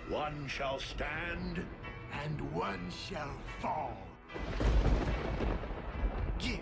One shall stand, and one shall fall. Yeah.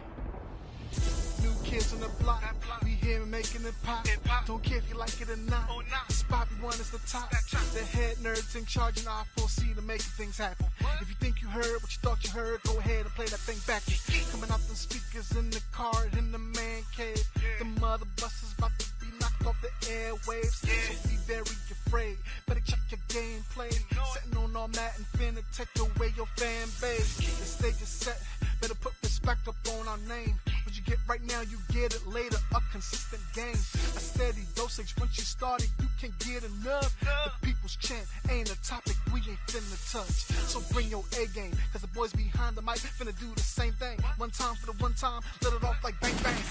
New kids on the block. We here making it pop. Don't care if you like it or not. The spot we want is the top. The head nerds in charge and R4C to making things happen. If you think you heard what you thought you heard, go ahead and play that thing back. Coming out the speakers in the car, in the man cave. The mother bus is about to be knocked off the airwaves. So be very afraid. Better check your gameplay. Sitting on all that and finna take away your fan base. The stage is set. Better put respect up on our name. What you get right now, you get it later. A consistent game. A steady dosage. Once you started, you can get enough. The people's chant ain't a topic we ain't finna touch. So bring your A game. Cause the boys behind the mic finna do the same thing. One time for the one time. Let it off like bang bang.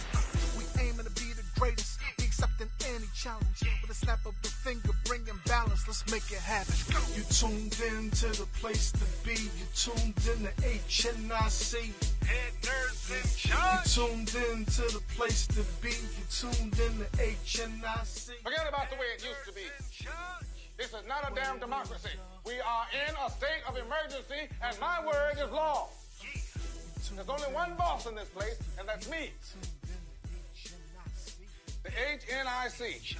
We aiming to be the greatest. We accepting any challenge. With a snap of the finger, bringing balance. Let's make it happen. You tuned in to the place to be. You tuned in to HNIC. Head nerds in charge. You tuned in to the place to be. You tuned in to HNIC. Forget about the way it used to be. This is not a damn democracy. We are in a state of emergency, and my word is law. There's only one boss in this place, and that's me. The HNIC.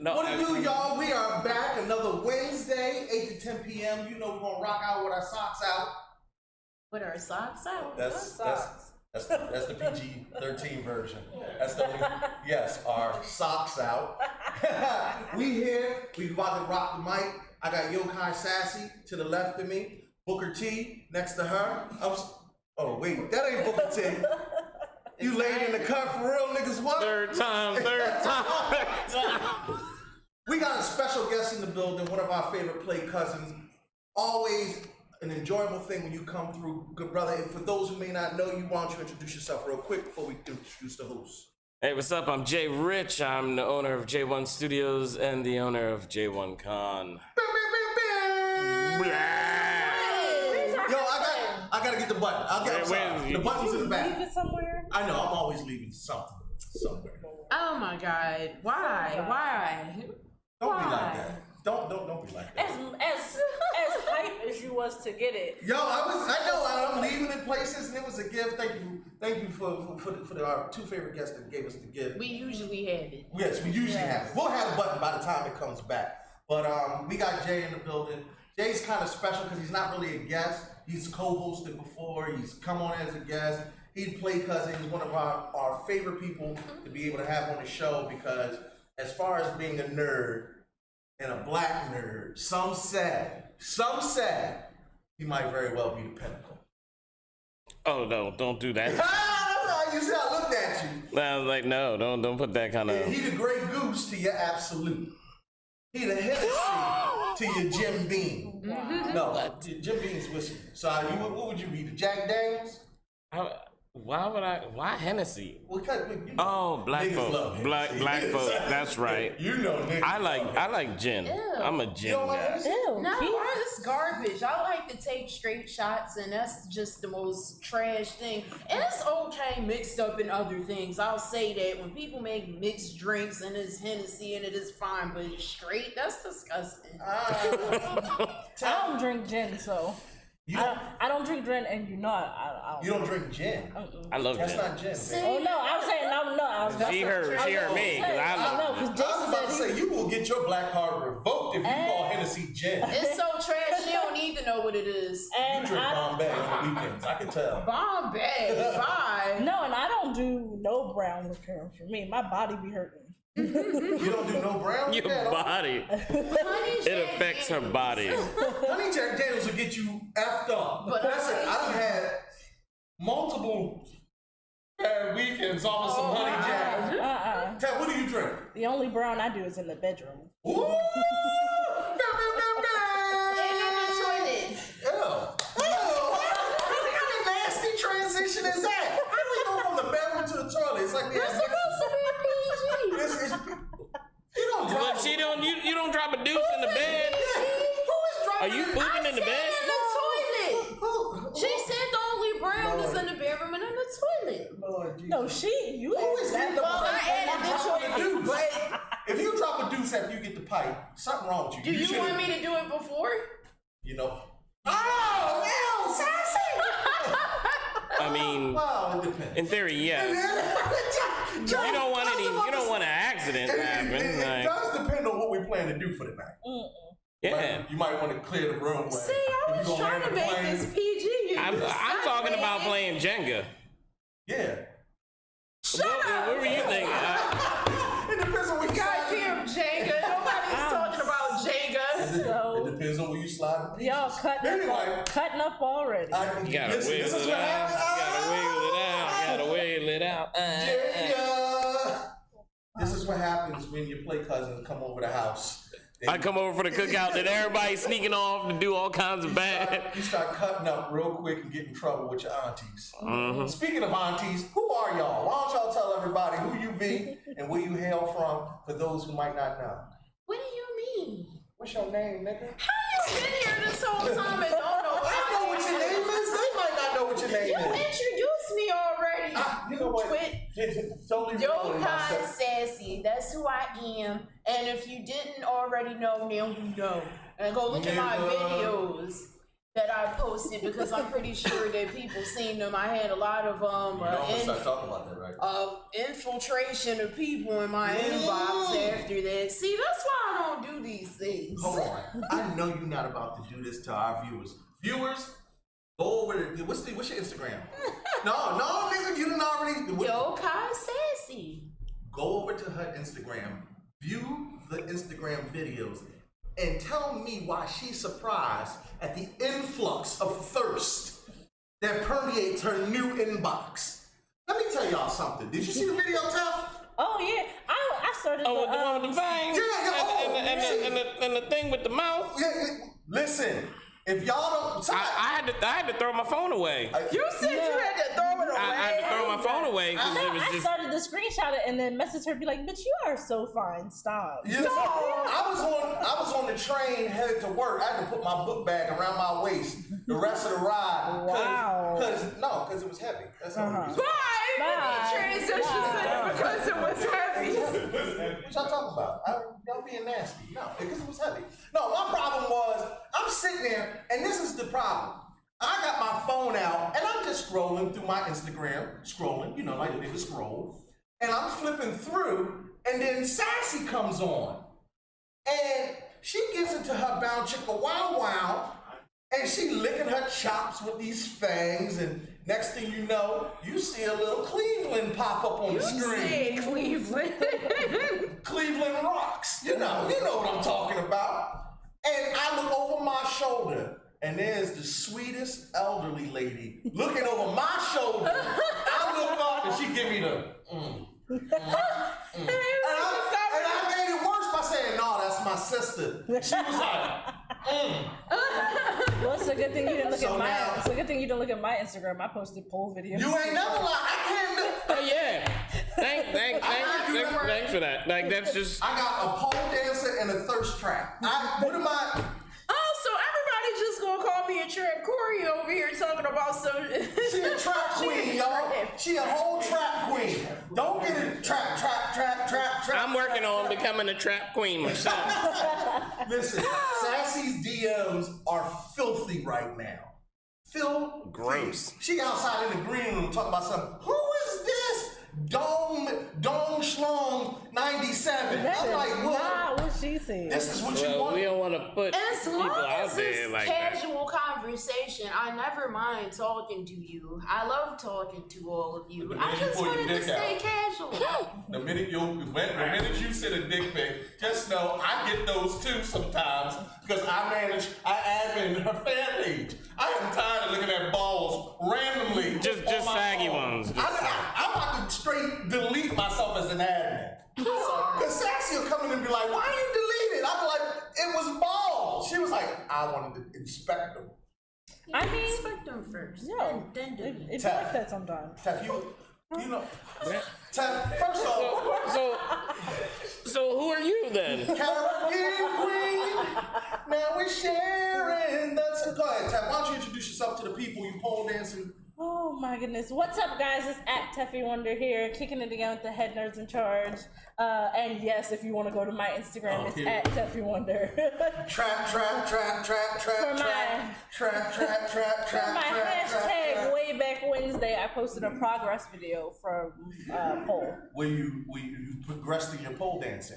No, what it do, y'all? We are back another Wednesday, 8 to 10 p.m. You know we're gonna rock out with our socks out. With our socks out? That's the PG-13 version. That's the yes, our socks out. We here. We about to rock the mic. I got Yokai Sassy to the left of me. Booker T next to her. Oh wait, that ain't Booker T. You laid in the cut for real, niggas. What? Third time. We got a special guest in the building, one of our favorite play cousins. Always an enjoyable thing when you come through, good brother. And for those who may not know you, why don't you introduce yourself real quick before we introduce the host? Hey, what's up? I'm Jay Rich. I'm the owner of J1 Studios and the owner of J1 Con. Yo, I gotta get the button. I'll get the button's in the back. Leave it somewhere? I know, I'm always leaving something somewhere. Oh my God! Why? Don't be like that. Don't be like that. As hype as you was to get it. Yo, I'm leaving in places, and it was a gift. Thank you for our two favorite guests that gave us the gift. We usually have it. Yes, we usually have it. We'll have a button by the time it comes back. But we got Jay in the building. Jay's kind of special because he's not really a guest. He's co-hosted before. He's come on as a guest. He'd play cousin. He's one of our favorite people to be able to have on the show because as far as being a nerd and a black nerd, some said he might very well be the pinnacle. Oh no, don't do that. You see, I looked at you. I was like, no, don't put that kind of. He the Grey Goose to your Absolute. He the Hennessy to your Jim Beam. Mm-hmm. No, Jim Beam's whiskey. So what would you be? The Jack Daniels? Why Hennessy? Well, black folk. Black folk, that's right. You know niggas. I like gin. Ew. I'm a gin guy. No, it's garbage. I like to take straight shots, and that's just the most trash thing. And it's okay mixed up in other things. I'll say that when people make mixed drinks and it's Hennessy and it is fine, but it's straight, that's disgusting. I don't drink gin, so. I don't drink gin, and you know I don't. You don't drink gin? I love gin. That's not gin. Oh no, I was saying no. She heard me because I love gin. I was about to say you will get your black card revoked if you call Hennessy gin. It's so trash. She don't need to know what it is. And you drink Bombay on the weekends. I can tell. Bombay, bye. No, and I don't do no brown liquor. For me, my body be hurting. You don't do no brown? Your body. It affects her body. Honey Jack Daniels will get you effed up. But listen, I've had multiple bad weekends off of some Honey Jack. Ted, what do you drink? The only brown I do is in the bedroom. Ooh! And in the toilet. Ew. What kind of nasty transition is that? How do we go from the bedroom to the toilet? It's like we have You don't drop a deuce in the bed. Are you pooping in the bed? In the toilet. She said the only brown is in the bedroom and in the toilet. No, you always get the I added the toilet. If you drop a deuce after you get the pipe, something wrong with you. Do you want me to do it before? You know. Oh, no, sassy. I mean, in theory, yes. You don't want an accident to happen. It does depend on what we plan to do for the night. Yeah. You might want to clear the room. See, I was trying to make this PG. I'm talking about playing Jenga. Yeah. Shut up. What were you thinking? It depends on what you goddamn Jenga. Nobody's talking about Jenga. It depends on where you slide. Y'all cutting up already. You gotta wiggle it out. You gotta wiggle it out. This is what happens when your play cousins come over the house. I come over for the cookout, then everybody's sneaking off to do all kinds of bad. You start cutting up real quick and get in trouble with your aunties. Mm-hmm. Speaking of aunties, who are y'all? Why don't y'all tell everybody who you be and where you hail from for those who might not know? What do you mean? What's your name, nigga? How you been here this whole time and don't know? I know what your name is. They might not know what your name You is. introduced me already. You know what? Totally Yokai Sassy. That's who I am. And if you didn't already know, now you know. And go look at my videos that I posted because I'm pretty sure that people seen them. I had a lot of start talking about that, right? Infiltration of people in my inbox after that. See, that's why I don't do these things. Hold on. I know you're not about to do this to our viewers. Viewers, go over to what's your Instagram? no, nigga, you didn't already. Yokai Sassy. Go over to her Instagram, view the Instagram videos, and tell me why she's surprised at the influx of thirst that permeates her new inbox. Let me tell y'all something. Did you see the video, Tef? Oh yeah, I started. Oh, the one with the fangs. And the thing with the mouth. Listen, if y'all don't, I had to throw my phone away. You said you had to throw it away. I had to throw my phone away because it was I just. started to screenshot it and then message her, be like, "Bitch, you are so fine. Stop." I was on the train headed to work. I had to put my book bag around my waist the rest of the ride. Wow. Because it was heavy. That's all. Bye. Transition because it was heavy. What y'all talking about? Y'all being nasty. No, because it was heavy. No, my problem was I'm sitting there, and this is the problem. I got my phone out, and I'm just scrolling through my Instagram, you know, like a nigga scroll, and I'm flipping through, and then Sassy comes on, and she gets into her bound chicka wow wow, and she licking her chops with these fangs, and next thing you know, you see a little Cleveland pop up on the screen. You said Cleveland. Cleveland rocks. You know what I'm talking about. And I look over my shoulder, and there's the sweetest elderly lady looking over my shoulder. I look up, and she give me the And I made it worse by saying, "No, that's my sister." She was like, Well, it's a good thing you didn't look at my. It's a good thing you didn't look at my Instagram. I posted poll videos. You ain't never lied. I can't do. Oh yeah. Thanks for that. Like that's just. I got a pole dancer and a thirst trap. What am I? Oh, so everybody just gonna call me a trap Corey over here talking about some. She a trap queen, y'all. She a whole trap queen. Don't get it trap. I'm working on becoming a trap queen myself. Listen, Sassy's DMs are filthy right now. Filthy. Gross. She outside in the green room talking about something. Who is this? Dome Schlong 97. I'm like, what? What she said. This is what you want. We don't want to put As people long out as there it's like casual conversation, I never mind talking to you. I love talking to all of you. I just wanted to stay casual. The minute you send a dick pic, just know I get those too sometimes because I admin her fan page. I am tired of looking at balls randomly. Just faggy ones. I'm about to straight delete myself as an admin. Because Sassy will come in and be like, "Why you deleted?" I'll be like, "It was balls." She was like, "I wanted to inspect them." I mean, inspect them first. Yeah, then do it. it's like that sometimes. Tef, you know. Tef, first off. So who are you then? Caribbean Queen. Now we're sharing. Go ahead, Tef. Why don't you introduce yourself to the people you pole dancing? Oh my goodness. What's up, guys? It's at Teffy Wonder here, kicking it again with the head nerds in charge. And yes, if you want to go to my Instagram, it's at Teffy Wonder. Trap. For my hashtag way back Wednesday, I posted a progress video from pole. Where you progressed in your pole dancing.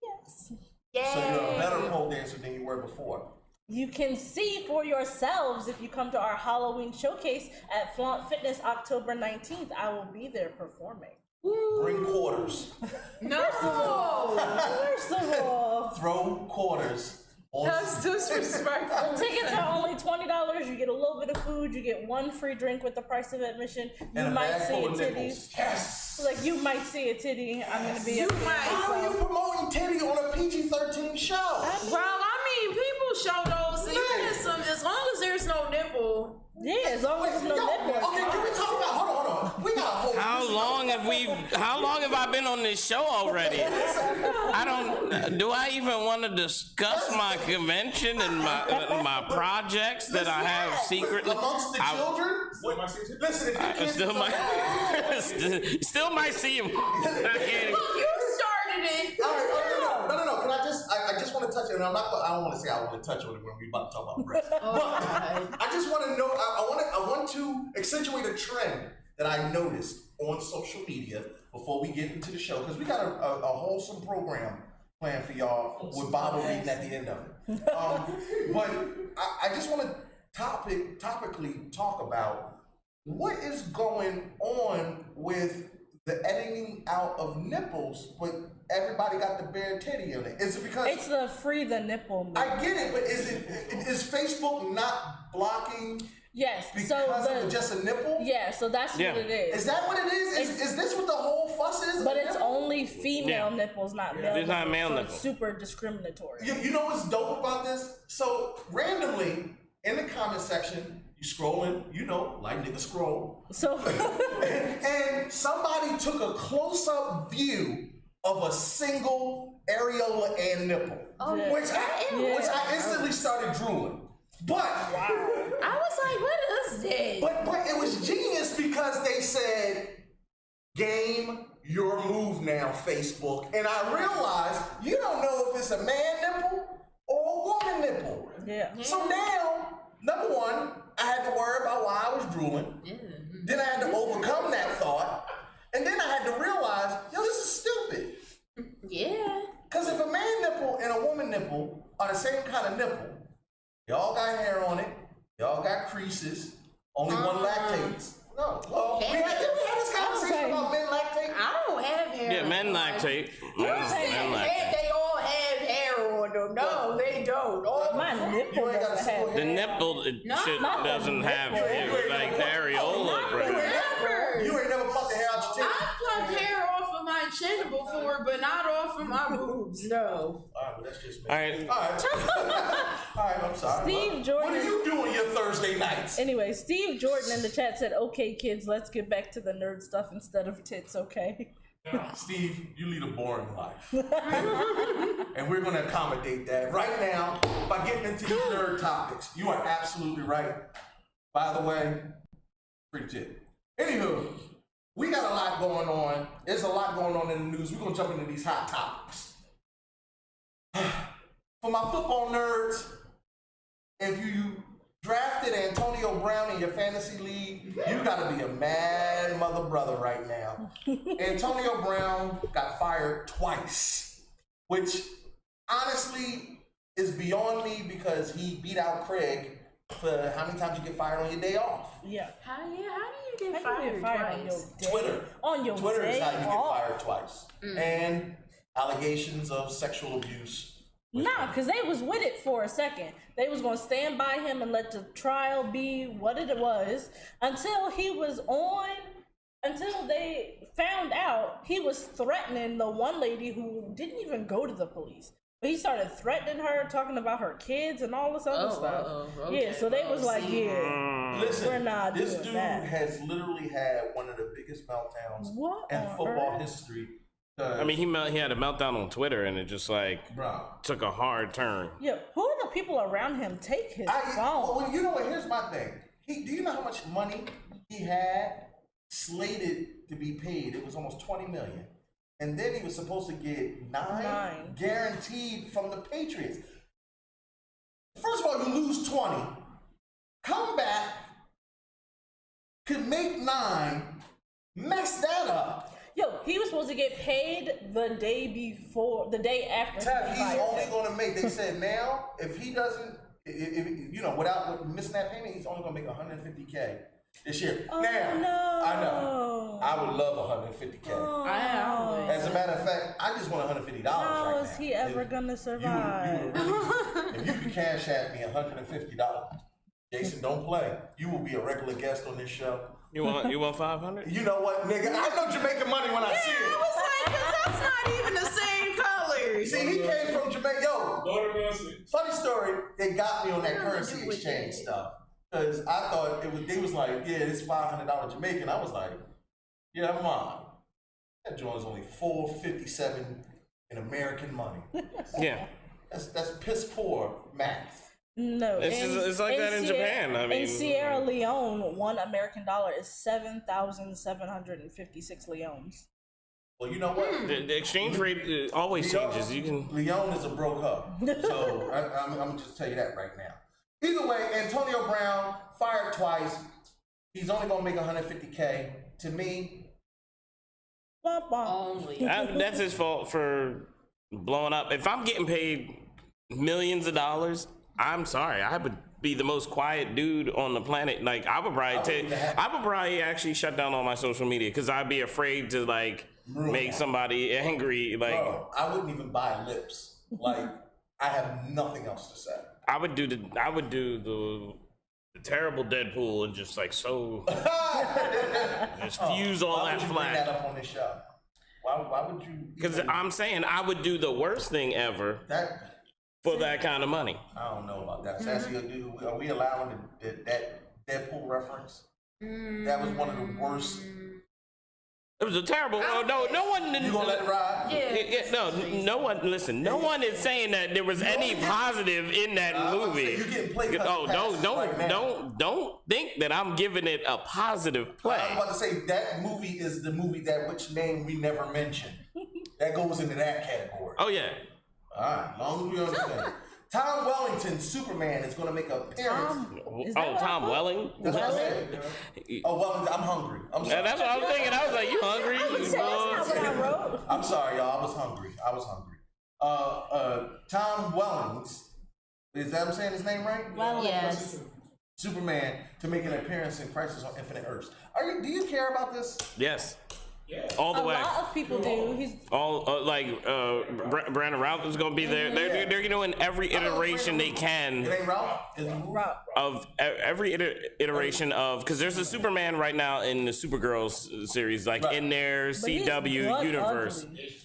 Yes. Yay. So you're a better pole dancer than you were before. You can see for yourselves if you come to our Halloween showcase at Flaunt Fitness October 19th. I will be there performing. Bring quarters. No. First of all, Throw quarters. That's disrespectful. tickets are only $20. You get a little bit of food. You get one free drink with the price of admission. You might see a titty. Yes. Like you might see a titty. I'm gonna be. How are you promoting titty on a PG-13 show? Well, I mean, people show those. As long as there's no nipple. Yeah, as long as there's no nipple. Okay, can we talk about? Hold on. we got a whole. How long have I been on this show already? Do I even want to discuss my convention and my projects that I have secretly? Amongst the children? Listen, if you still might see him. You started it. All right, no. Can I just want to touch it, and I don't want to say I want to touch on it when we about to talk about breasts. But I just want to know, I want to accentuate a trend that I noticed on social media before we get into the show, because we got a wholesome program planned for y'all with Bible reading at the end of it. But I just want to topically talk about what is going on with the editing out of nipples, but everybody got the bare titty on it. Is it because it's the free the nipple movement? I get it, but is Facebook not blocking? Yes, because of just a nipple? Yeah, so that's what it is. Is that what it is? Is this what the whole fuss is? But it's only female nipples, not male nipples. It's not male nipples. It's super discriminatory. You know what's dope about this? So randomly in the comment section, you scrolling, like nigga scroll. So and somebody took a close-up view of a single areola and nipple, which I instantly started drooling. But I was like, what is this? But it was genius because they said, game your move now, Facebook. And I realized you don't know if it's a man nipple or a woman nipple. Yeah. So now, number one, I had to worry about why I was drooling. Then I had to overcome that thought. And then I had to realize, this is stupid. Yeah. Because if a man nipple and a woman nipple are the same kind of nipple, y'all got hair on it, y'all got creases, only one lactates. No. Well, did we have this conversation about men lactate? I don't have hair. Yeah, men lactate. They all have hair on them. No, they don't. My nipple doesn't have the nipple doesn't have hair. Like the areola. You ain't never plucked the hair out your titty. I plucked hair off of my chin before, but not off of my boobs. No. All right, well, that's just me. All right. All right, I'm sorry. Steve Jordan. What are you doing your Thursday nights? Anyway, Steve Jordan in the chat said, "Okay, kids, let's get back to the nerd stuff instead of tits." Okay. Steve, you lead a boring life. And we're going to accommodate that right now by getting into these nerd topics. You are absolutely right. By the way, pretty tit. Anywho, we got a lot going on. There's a lot going on in the news. We're going to jump into these hot topics. For my football nerds, if you drafted Antonio Brown in your fantasy league, you gotta be a mad mother brother right now. Antonio Brown got fired twice, which honestly is beyond me because he beat out Craig for how many times you get fired on your day off. Yeah. How do you get fired twice? Twitter. On your Twitter day is how you get off. fired twice. And allegations of sexual abuse. Nah, because they was with it for a second. They was going to stand by him and let the trial be what it was until they found out he was threatening the one lady who didn't even go to the police. But he started threatening her, talking about her kids and all this other stuff. Okay. Yeah, so they was like, listen, we're not this doing dude that. has literally had one of the biggest meltdowns in football history. I mean, he had a meltdown on Twitter, and it just took a hard turn. Yeah, who are the people around him? Take his phone. Well, you know what? Here's my thing. Do you know how much money he had slated to be paid? It was almost $20 million, and then he was supposed to get nine guaranteed from the Patriots. First of all, you lose 20, come back, could make 9, mess that up. Yo, he was supposed to get paid the day after. Tev, he's only going to make, they said now, if he doesn't, without missing that payment, he's only going to make $150K this year. Oh, now, no. I know, I would love $150K. Oh. As a matter of fact, I just want $150 right now. How is he ever going to survive? If you could cash at me $150, Jason, don't play. You will be a regular guest on this show. You want 500? You know what, nigga? I know Jamaican money when I see it. I was like, 'cause that's not even the same color. See, he came from Jamaica. Yo, funny story. They got me on that currency exchange stuff because I thought they was like, yeah, it's $500 Jamaican. I was like, Yeah, Mom. That joint's only $4.57 in American money. Yeah. That's piss poor math. No, it's like that in Japan. I mean, in Sierra Leone, $1 American is 7,756 leones. Well, you know what? The exchange rate always changes. You can. Leon is a broke hub, so I'm gonna just tell you that right now. Either way, Antonio Brown fired twice. He's only gonna make $150K. To me, that's his fault for blowing up. If I'm getting paid millions of dollars, I'm sorry, I would be the most quiet dude on the planet. Like I would probably actually shut down all my social media because I'd be afraid to like make somebody angry. Like, bro, I wouldn't even buy lips. Like I have nothing else to say. I would do the terrible Deadpool and just like just fuse all that flash. Bring that up on this show. Why would you? Because I'm saying I would do the worst thing ever for that kind of money. I don't know about that. Sassy, are we allowing that Deadpool reference? That was one of the worst. It was a terrible. No one. You gonna let it ride? Yeah. No one. Listen, no one is saying that there was any positive in that movie. You getting played? Don't think that I'm giving it a positive play. I was about to say that movie is the movie that which name we never mentioned. That goes into that category. Oh yeah. All right, as long as we understand. Tom Wellington, Superman, is going to make an appearance. Tom Welling? That's what I said. Oh, Wellington, I'm hungry. I'm sorry. That's what I was thinking. I was like, you hungry? I'm sorry, y'all. I was hungry. Tom Wellings, is that I'm saying his name right? Yes. Superman to make an appearance in Crisis on Infinite Earths. Do you care about this? Yes. Yeah. All the way. A lot of people do. He's Brandon Routh is going to be there. They're doing every iteration they can. It ain't Ralph? Of every iteration of, because there's a Superman right now in the Supergirl series, like in their CW universe. Ugly.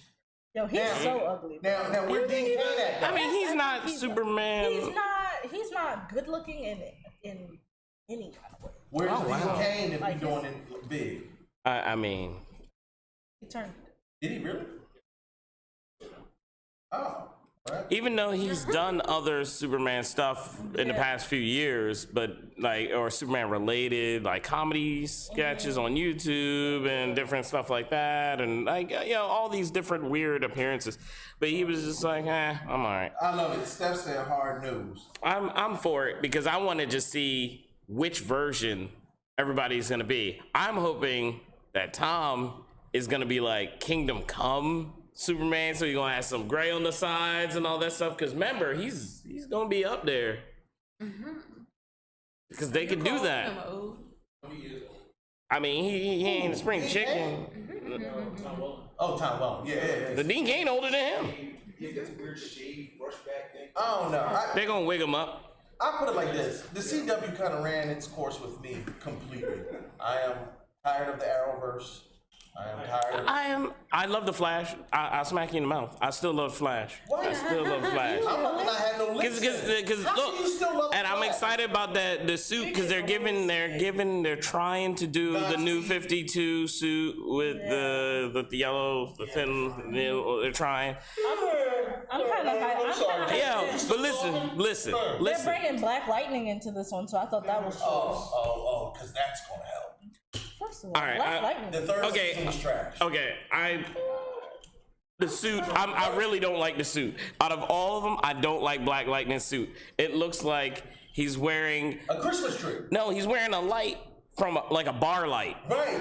Yo, he's so ugly. Now where Dean Cain at? I mean, he's not Superman. He's not good looking in any kind of way. Where's Dean Cain if he's doing it big? I mean. He turned. Did he really? Oh. Right. Even though he's done other Superman stuff in the past few years, but or Superman related, like comedy sketches on YouTube and different stuff like that, and all these different weird appearances. But he was just like, I'm all right. I love it. Steph said hard news. I'm for it because I wanted to see which version everybody's gonna be. I'm hoping that Tom is gonna be like Kingdom Come Superman, so you're gonna have some gray on the sides and all that stuff. Because remember, he's gonna be up there. Because they can do that. I mean, he ain't a spring chicken. Oh, Tom Welling. Yeah. The Dean Cain older than him. He gets a weird shade, brush back thing. I don't know. They're gonna wig him up. I put it like this: the CW kind of ran its course with me completely. I am tired of the Arrowverse. I love the Flash. I'll smack you in the mouth. I still love Flash. What? I still love Flash. I'm hoping I had no lips. Because look, and I'm excited about the suit because they're trying to do the new 52 suit with the yellow, the thin. They're trying. I'm kind of high. Yeah, but listen. They're bringing Black Lightning into this one, so I thought that was. Because that's gonna help. First of all, Black Lightning. The third season was trash. Okay, the suit. I really don't like the suit. Out of all of them, I don't like Black Lightning's suit. It looks like he's wearing a Christmas tree. No, he's wearing a light from a bar light. Right.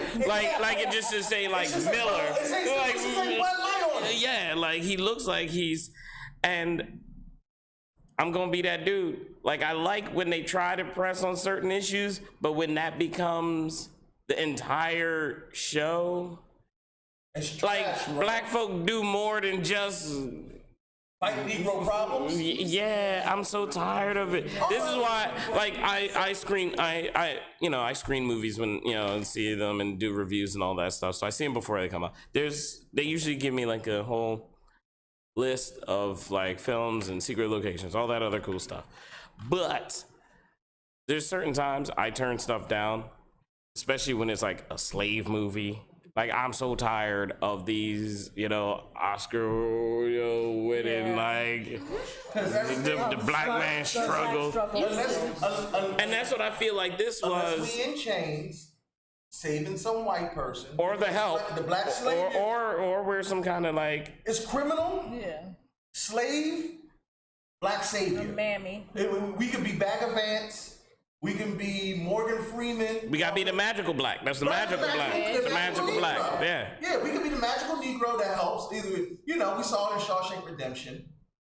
Like it just to say like Miller. It says one light on it. Yeah, like he looks like he's, and I'm gonna be that dude. Like I like when they try to press on certain issues, but when that becomes the entire show, it's trash, like black folk do more than just fight Negro problems. Yeah, I'm so tired of it. This is why, like, I screen movies when and see them and do reviews and all that stuff. So I see them before they come out. They usually give me like a whole list of like films and secret locations, all that other cool stuff. But there's certain times I turn stuff down, especially when it's like a slave movie Like, I'm so tired of these, Oscar, winning, like, the black man struggle. And that's what I feel like this was. Unless we in chains, saving some white person. Or the help. The black slave. Or we're some kind of like. It's criminal. Yeah. Slave. Black savior. Mammy. We could be Bagger Vance. We can be Morgan Freeman. We gotta be the magical black. That's the magical black. The magical black. Yeah. Yeah, we could be the magical Negro that helps. Either, we saw it in Shawshank Redemption.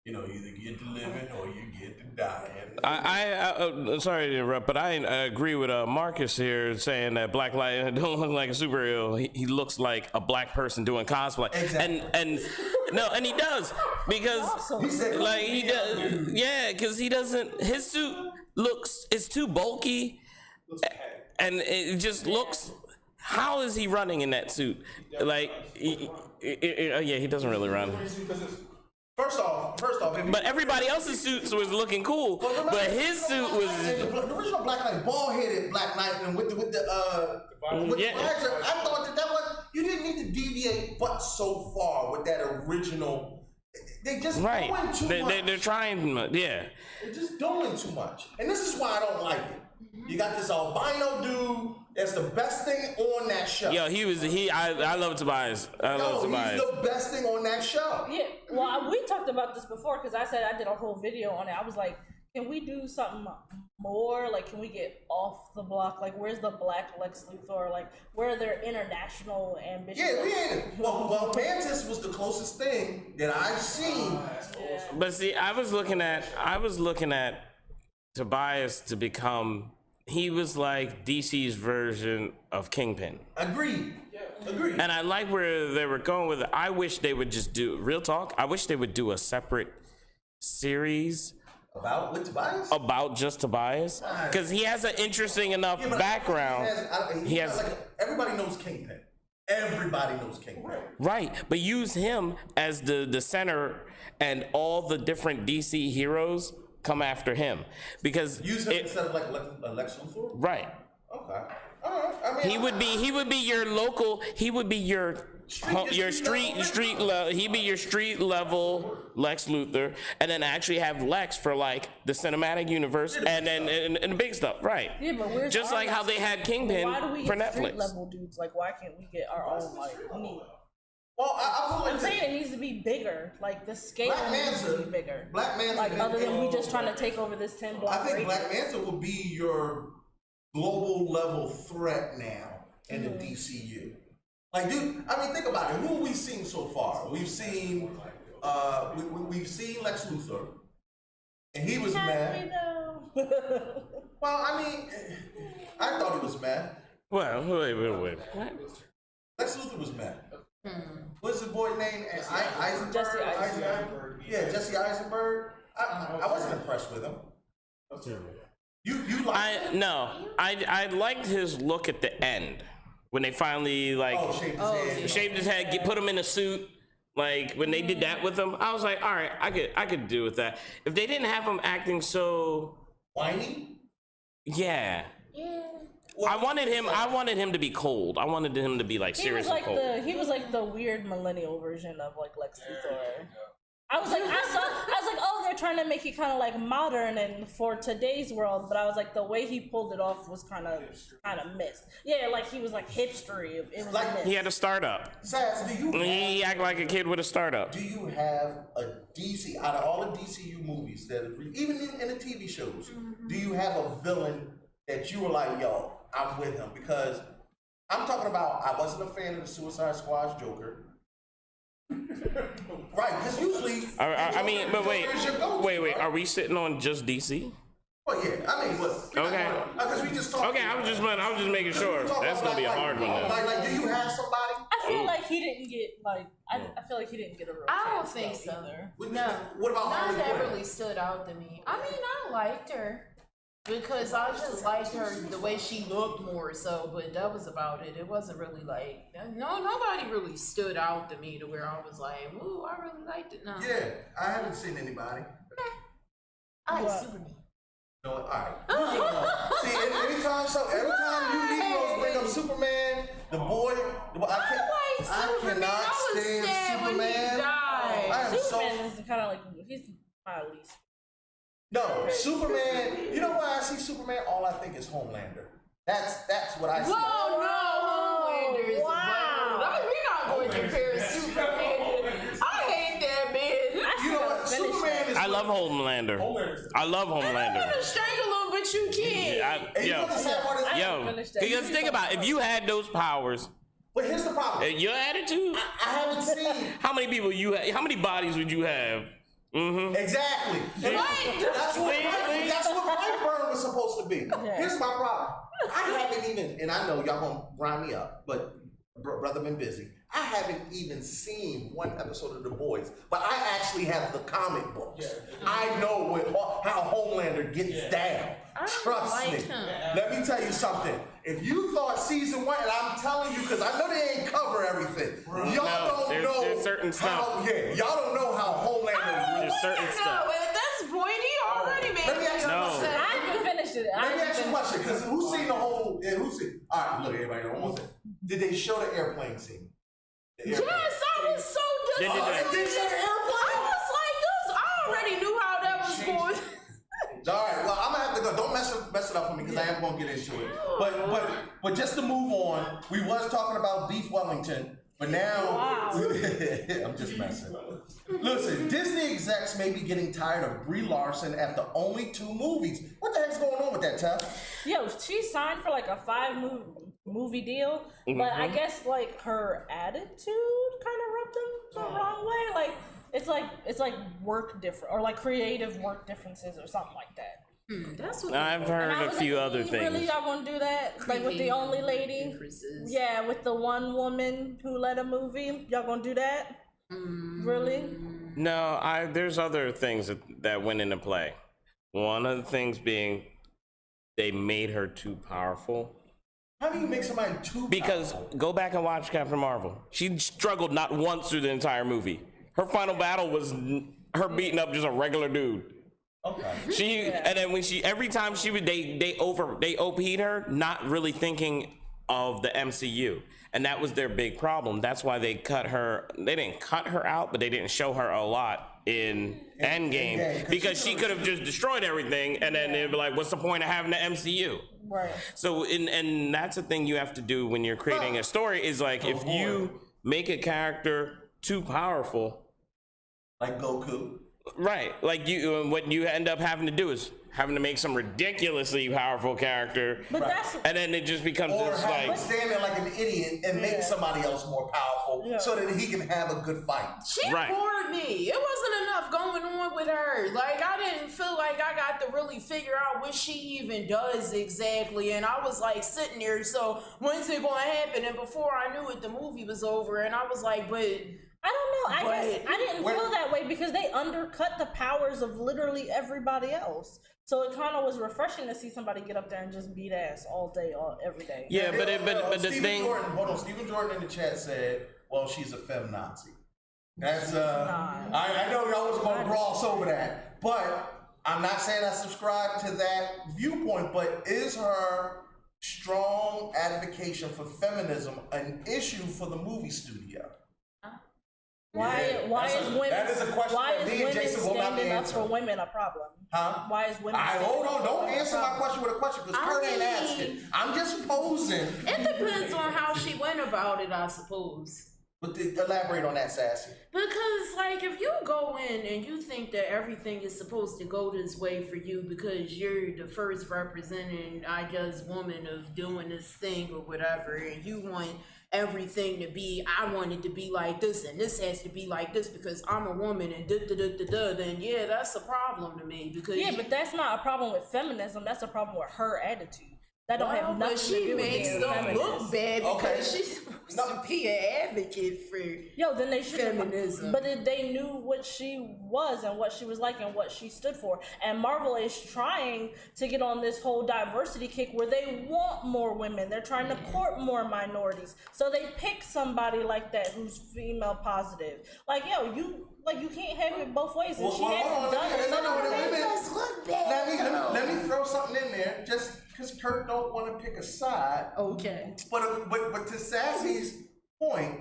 Either get to living or you get to dying. I sorry to interrupt, but I agree with Marcus here saying that Black Light don't look like a superhero. He looks like a black person doing cosplay. Exactly. And he does because he does. Yeah, because he doesn't. His suit it's too bulky, and it just looks. How is he running in that suit? Like, he doesn't really run. First off. But everybody else's suits was looking cool, but his suit was. The original Black Knight, bald-headed Black Knight, and with the visor. I thought that was, you didn't need to deviate but so far with that original. They just doing too much. They're trying, yeah. They're just doing too much, and this is why I don't like it. You got this albino dude. That's the best thing on that show. Yo, I love Tobias. I love Tobias. He's the best thing on that show. Yeah, well, we talked about this before because I said I did a whole video on it. I was like, can we do something more? Like, can we get off the block? Like, where's the black Lex Luthor? Like, where are their international ambitions? Yeah, we ain't. Well, Mantis was the closest thing that I've seen. But see, I was looking at Tobias to become. He was like DC's version of Kingpin. Agreed. And I like where they were going with it. I wish they would just do, real talk, I wish they would do a separate series. About Tobias? About just Tobias. Because he has an interesting enough background. Everybody knows Kingpin. Everybody knows Kingpin. Right. But use him as the center and all the different DC heroes come after him, because use him instead of like Lex Luthor. Right. Okay. All right. I mean, he would be your local. He would be your street level. He'd be your street level Lex Luthor, and then actually have Lex for like the cinematic universe and the big stuff. Right. Yeah, but where's just like how they had Kingpin for Netflix. Street level dudes? Like, why can't we get our own need? Well, I'm saying it needs to be bigger. Like, the scale needs to be bigger. Black Manta. Like, other than we just trying to take over this 10 block. I think Black Manta will be your global level threat now in the DCU. Like, dude, I mean, think about it. Who have we seen so far? We've seen Lex Luthor, and he was mad. Well, I mean, I thought he was mad. Well, wait. What? Lex Luthor was mad. What's the boy name? Eisenberg? Jesse Eisenberg. Yeah, Jesse Eisenberg. I wasn't impressed with him. You like? I liked his look at the end when they finally shaved his head, put him in a suit. Like when they did that with him, I was like, all right, I could do with that. If they didn't have him acting so whiny, yeah. Well, I wanted him to be cold. I wanted him to be like seriously cold. He was like the weird millennial version of like Lex Luthor. I was like, oh, they're trying to make it kind of like modern and for today's world, but I was like, the way he pulled it off was kind of missed. Yeah, like he was like hipstery. It was like he had a startup. Sass, he act like a kid with a startup. Do you have a DC out of all the DCU movies that even in the TV shows? Do you have a villain that you were like, yo, I'm with him? Because I'm talking about, I wasn't a fan of the Suicide Squad's Joker. Right, because usually I mean, but wait, are we sitting on just DC? Well, yeah, I mean, what? Okay. Because we just talked. Okay, I was just making sure. That's gonna be a hard one. Like, do you have somebody? I feel like he didn't get I feel like he didn't get a real. I don't think so. Either. No. What about None that really stood out to me. I mean, I liked her. Because I just liked her, the way she looked more so, but that was about it. It wasn't really like, nobody really stood out to me to where I was like, ooh, I really liked it. No. Yeah, I haven't seen anybody. I like Superman. No, all right. See, every time you Negroes bring up Superman, the boy, I cannot stand Superman. I am Superman is kind of like, he's my least. No, Superman, you know why I see Superman? All I think is Homelander. That's what I see. Whoa, no, Homelander is wow. We're not going to compare Superman. I hate that man. You know what? Superman is. I love Homelander. I love Homelander. I'm gonna strangle him, but you can't. Because think about it, if you had those powers. But here's the problem. Your attitude. I haven't seen. How many people you have? How many bodies would you have? Mm-hmm. Exactly. That's what Brightburn was supposed to be. Here's my problem. I haven't even, and I know y'all gonna grind me up, but brother been busy. I haven't even seen one episode of The Boys, but I actually have the comic books. I know how Homelander gets down. Trust me. Let me tell you something. If you thought season 1, and I'm telling you, because I know they ain't cover everything. Y'all don't know. There's certain stuff. Y'all don't know how Homelander. There's certain stuff. At this point, he already made. Let me ask you a question. I haven't finished it. Let me ask you a question, because who's seen the whole? Who's seen? All right, look, everybody. Almost. Did they show the airplane scene? Yes, I was so disappointed. They showed the airplane. I was like, this. I already knew how that was going. All right, well, I'm gonna have to go. Don't mess it up for me because I am gonna get into it. But just to move on, we was talking about Beef Wellington, but now I'm just messing. Listen, Disney execs may be getting tired of Brie Larson after only 2 movies. What the heck's going on with that, Tef? Yo, she signed for like a 5-movie deal, but I guess like her attitude kind of rubbed them the wrong way. Like it's like work different or like creative work differences or something like that. That's what I've heard a few other things. Really, y'all gonna do that? Like with the only lady? Yeah, with the one woman who led a movie. Y'all gonna do that? Really? No, there's other things that went into play. One of the things being they made her too powerful. How do you make somebody too Because powerful? Go back and watch Captain Marvel. She struggled not once through the entire movie. Her final battle was her beating up just a regular dude. Okay. And then every time she would they OP'd her, not really thinking of the MCU. And that was their big problem. That's why they cut her. They didn't cut her out, but they didn't show her a lot in Endgame because she could have just destroyed everything, and then they'd be like, "What's the point of having the MCU?" Right. So, and that's the thing you have to do when you're creating a story is like if you make a character too powerful, like Goku. Right, like what you end up having to do is having to make some ridiculously powerful character, and then it just becomes this like stand there like an idiot and make somebody else more powerful so that he can have a good fight. She bored me. It wasn't enough going on with her. Like I didn't feel like I got to really figure out what she even does exactly, and I was like sitting there. So when's it going to happen? And before I knew it, the movie was over, and I was like, but. I don't know. I guess I didn't feel that way because they undercut the powers of literally everybody else. So it kind of was refreshing to see somebody get up there and just beat ass all day, every day. Yeah, but the thing. Stephen Jordan in the chat said, "Well, she's a feminazi." That's I know y'all was gonna gloss over that, but I'm not saying I subscribe to that viewpoint. But is her strong advocacy for feminism an issue for the movie studio? Why is women? That is a question that me and Jason will not be standing up answering. for women a problem? Huh? Why is women? Hold on! Don't answer my question with a question because Kurt ain't asking. I'm just posing. It depends on how she went about it, I suppose. But elaborate on that, Sassy. Because, like, if you go in and you think that everything is supposed to go this way for you because you're the first representing, I guess, woman of doing this thing or whatever, and you want everything to be, I want it to be like this, and this has to be like this because I'm a woman, and then yeah, that's a problem to me. Because but that's not a problem with feminism. That's a problem with her attitude. That don't have nothing to do with being feminist. She makes them look bad because she's supposed to be an advocate for then they should feminism. But they knew what she was and what she was like and what she stood for. And Marvel is trying to get on this whole diversity kick where they want more women. They're trying to court more minorities. So they pick somebody like that who's female positive. Like, you can't have it both ways. And she hasn't done it. Let me throw something in there. Just because Kurt don't want to pick a side. Okay. But to Sassy's point,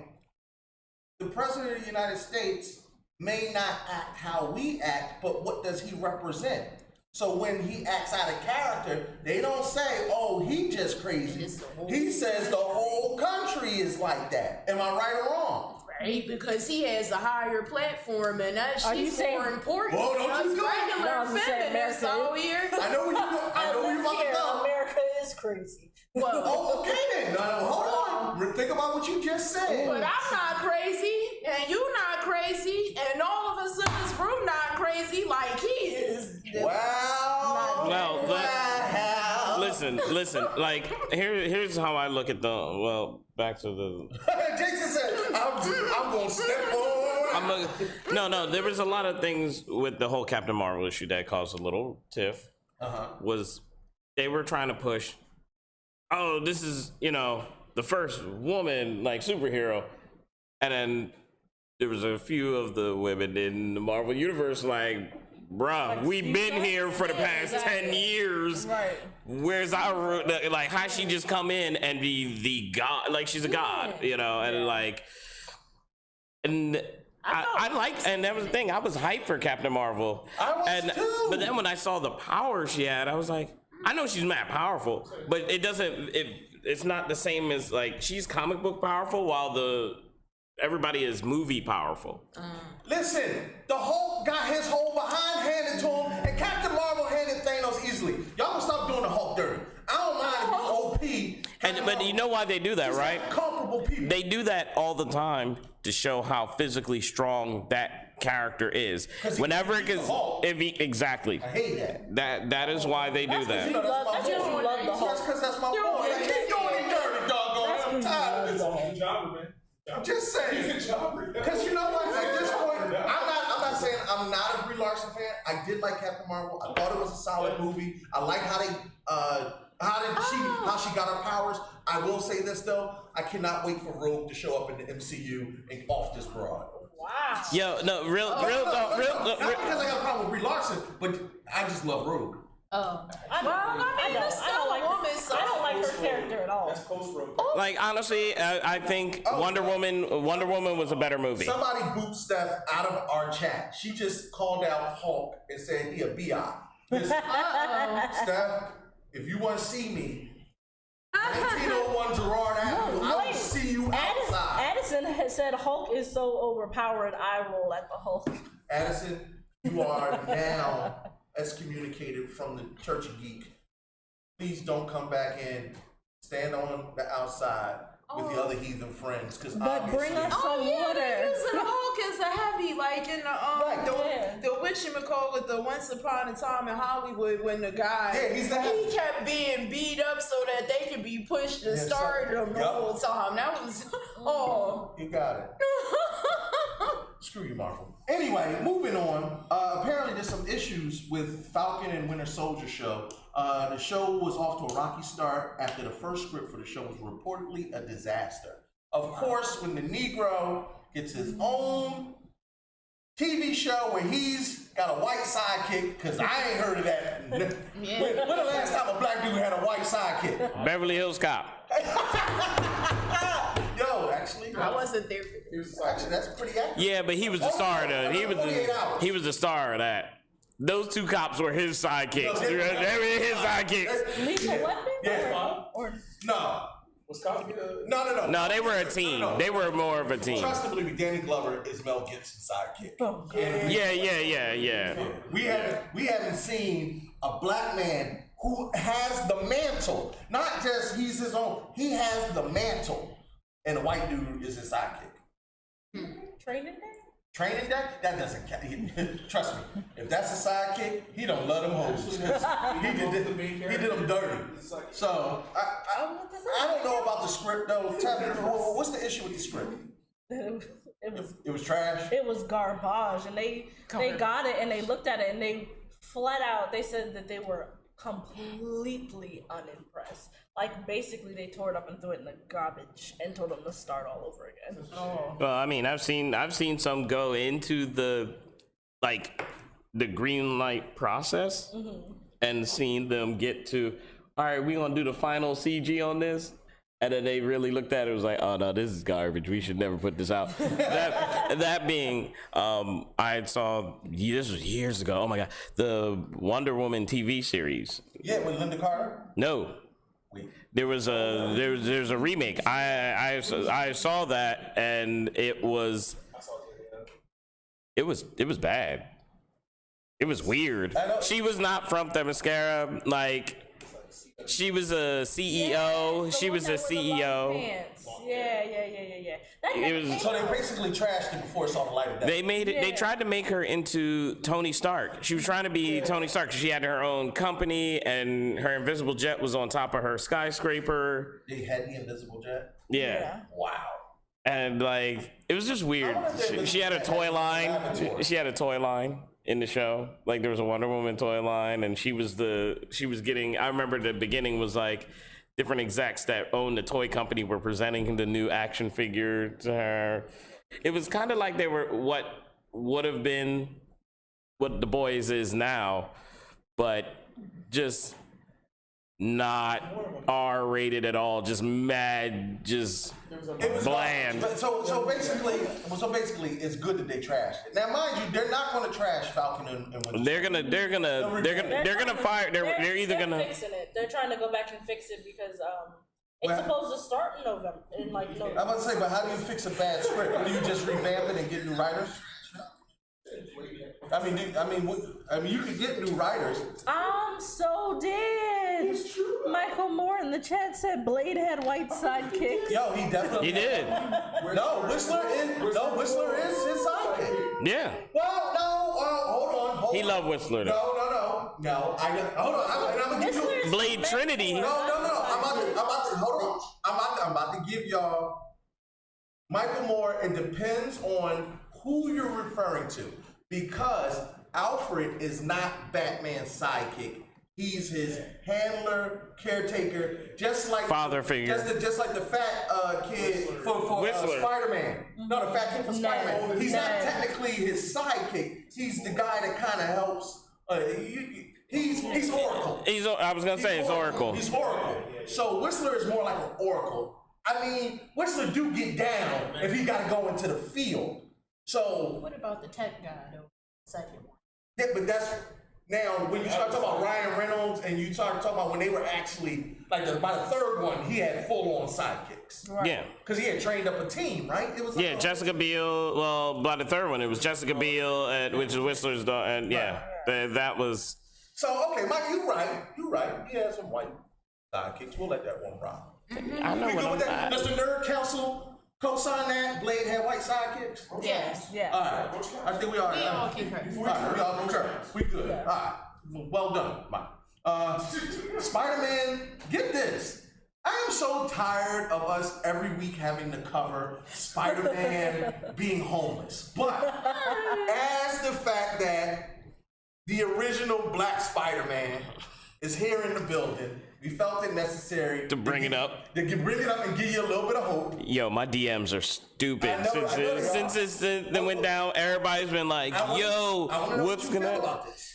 the president of the United States may not act how we act, but what does he represent? So when he acts out of character, they don't say, "Oh, he just crazy." He says the whole country is like that. Am I right or wrong? Right, because he has a higher platform, and she's more important. Whoa, don't you than go. regular feminists out here. I know where you go. I know where you're about to go. America is crazy. Well, oh, okay then. No, hold on. Think about what you just said. But I'm not crazy, and you not crazy, and all of us in this room not crazy like he is. Wow. Well, listen. Like here's how I look at back to the. Jason said, "I'm gonna step on." No. There was a lot of things with the whole Captain Marvel issue that caused a little tiff. Was they were trying to push. Oh, this is the first woman like superhero, and then there was a few of the women in the Marvel universe like. Bruh, we've been here for the past 10 years. Right. Where's our like? How she just come in and be the god? Like she's a god, and like, and I like, and that was the thing. I was hyped for Captain Marvel. I was too. But then when I saw the power she had, I was like, I know she's mad powerful, but it doesn't. It's not the same as like she's comic book powerful, while everybody is movie powerful. Listen, the Hulk got his whole behind handed to him, and Captain Marvel handed Thanos easily. Y'all gonna stop doing the Hulk dirty. I don't mind if you OP. But you know why they do that, right? Comparable people. They do that all the time to show how physically strong that character is. Whenever it gets, exactly. I hate that. That is why they do that. That's because that's my boy. I keep doing it dirty, doggone. I'm tired of this. I'm just saying. Because you know what? At this point, I'm not saying I'm not a Brie Larson fan. I did like Captain Marvel. I thought it was a solid movie. I like how they how she got her powers. I will say this though, I cannot wait for Rogue to show up in the MCU and off this broad. Wow. Yo, no, real. Not because I got a problem with Brie Larson, but I just love Rogue. Oh, I mean, it's still a woman, so I don't like her character at all. That's post-Rogue. Like honestly, I think Wonder Woman was a better movie. Somebody booped Steph out of our chat. She just called out Hulk and said he a bi. Steph, if you want to see me, 1901 Gerard Avenue, I will see you outside. Addison has said Hulk is so overpowered. I roll at the Hulk. Addison, you are now excommunicated from the Church of Geek. Please don't come back in. Stand on the outside with the other heathen friends, because bring us some water. They're using Hulk as a heavy, like in the whatchamacallit, the Once Upon a Time in Hollywood, when the guy he kept being beat up so that they could be pushed to stardom the whole time. That was you got it. Screw you, Marvel. Anyway, moving on. Apparently, there's some issues with Falcon and Winter Soldier show. The show was off to a rocky start after the first script for the show was reportedly a disaster. Of course, when the Negro gets his own TV show where he's got a white sidekick, because I ain't heard of that. When the last time a black dude had a white sidekick? Beverly Hills Cop. Yo, actually, I wasn't there for this. Actually, that's pretty accurate. Yeah, but he was the star of that. He was the star of that. Those two cops were his sidekicks. They were his sidekicks. Lethal Weapon? Yeah. No. Was Cosby the... No, they were a team. No. They were more of a team. Trust me, believe me, Danny Glover is Mel Gibson's sidekick. Oh, Yeah. We haven't seen a black man who has the mantle. Not just he's his own. He has the mantle. And the white dude is his sidekick. Training Day? Training Day? That doesn't count. Trust me. If that's a sidekick, he don't love them hoes. He did them dirty. So, I don't know about the script, though. What's the issue with the script? It was trash? It was garbage. And they got it and they looked at it and they flat out, they said that they were completely unimpressed. Like, basically, they tore it up and threw it in the garbage and told them to start all over again. Well, I mean, I've seen some go into the green light process and seen them get to, all right, we gonna do the final CG on this. And then they really looked at it, was like, oh no, this is garbage. We should never put this out. that being, I saw, this was years ago, oh my God, the Wonder Woman TV series. Yeah, with Linda Carter? No. Wait. There's a remake. I saw that and it was bad. It was weird. She was not from Themyscira, like. She was a CEO. Yeah, she was a CEO. So they basically trashed it before it saw the light of day. They made it. Yeah. They tried to make her into Tony Stark. She was trying to be Tony Stark. She had her own company, and her invisible jet was on top of her skyscraper. They had the invisible jet. Yeah. Wow. And like, it was just weird. She had a toy line. She had a toy line in the show. Like, there was a Wonder Woman toy line, and she was getting, I remember the beginning was like different execs that owned the toy company were presenting the new action figure to her. It was kind of like they were what would have been what The Boys is now, but just not R-rated at all, just mad, just bland. So basically, it's good that they trashed it. Now, mind you, they're not going to trash Falcon and Winter. They're gonna fire. They're either gonna fixing it. They're trying to go back and fix it because it's supposed to start in November. November. I'm about to say, but how do you fix a bad script? Do you just revamp it and get new writers? I mean, you could get new writers. So did Michael Moore in the chat said Blade had white sidekicks. Yo, he definitely did. No, Whistler is his sidekick. Yeah. Well, no, hold on. He loved Whistler though. No. Hold on. I'm gonna give you Blade Trinity. No. I'm about to give y'all Michael Moore. It depends on who you're referring to, because Alfred is not Batman's sidekick. He's his handler, caretaker, just like father figure, just like the fat kid for Spider-Man. No, the fat kid for Spider-Man. He's not technically his sidekick. He's the guy that kind of helps. He's Oracle. I was gonna say it's Oracle. He's Oracle. So Whistler is more like an Oracle. I mean, Whistler do get down if he got to go into the field. So what about the tech guy though? Second one. Yeah, but that's now when you start talking about Ryan Reynolds and you start talking about when they were actually like by the third one, he had full on sidekicks. Right. Yeah, because he had trained up a team, right? It was like, Jessica Biel. Well, by the third one, it was Jessica Biel, which is Whistler's daughter, and that was. So okay, Mike, you're right. He had some white sidekicks. We'll let that one rock. I know what I'm that. Does the Nerd Council co-sign that Blade had white sidekicks? Yes. Yeah. All right. I think we are. We all concur. All right. We all concur. We good. All right. Well done, Mike. Spider-Man, get this. I am so tired of us every week having to cover Spider-Man being homeless. But as the fact that the original Black Spider-Man is here in the building, we felt it necessary to bring it up. To bring it up and give you a little bit of hope. Yo, my DMs are stupid. Since this went down, everybody's been like, yo, what's gonna about this?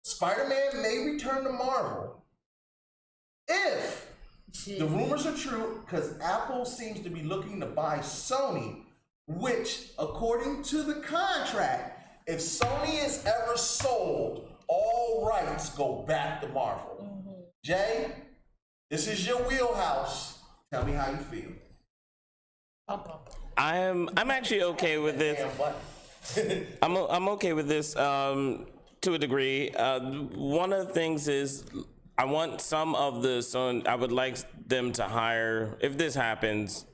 Spider-Man may return to Marvel if the rumors are true, because Apple seems to be looking to buy Sony, which, according to the contract, if Sony is ever sold, all rights go back to Marvel. Jay, this is your wheelhouse. Tell me how you feel. I'm actually okay with this. I'm okay with this to a degree. One of the things is I want some of the I would like them to hire, if this happens.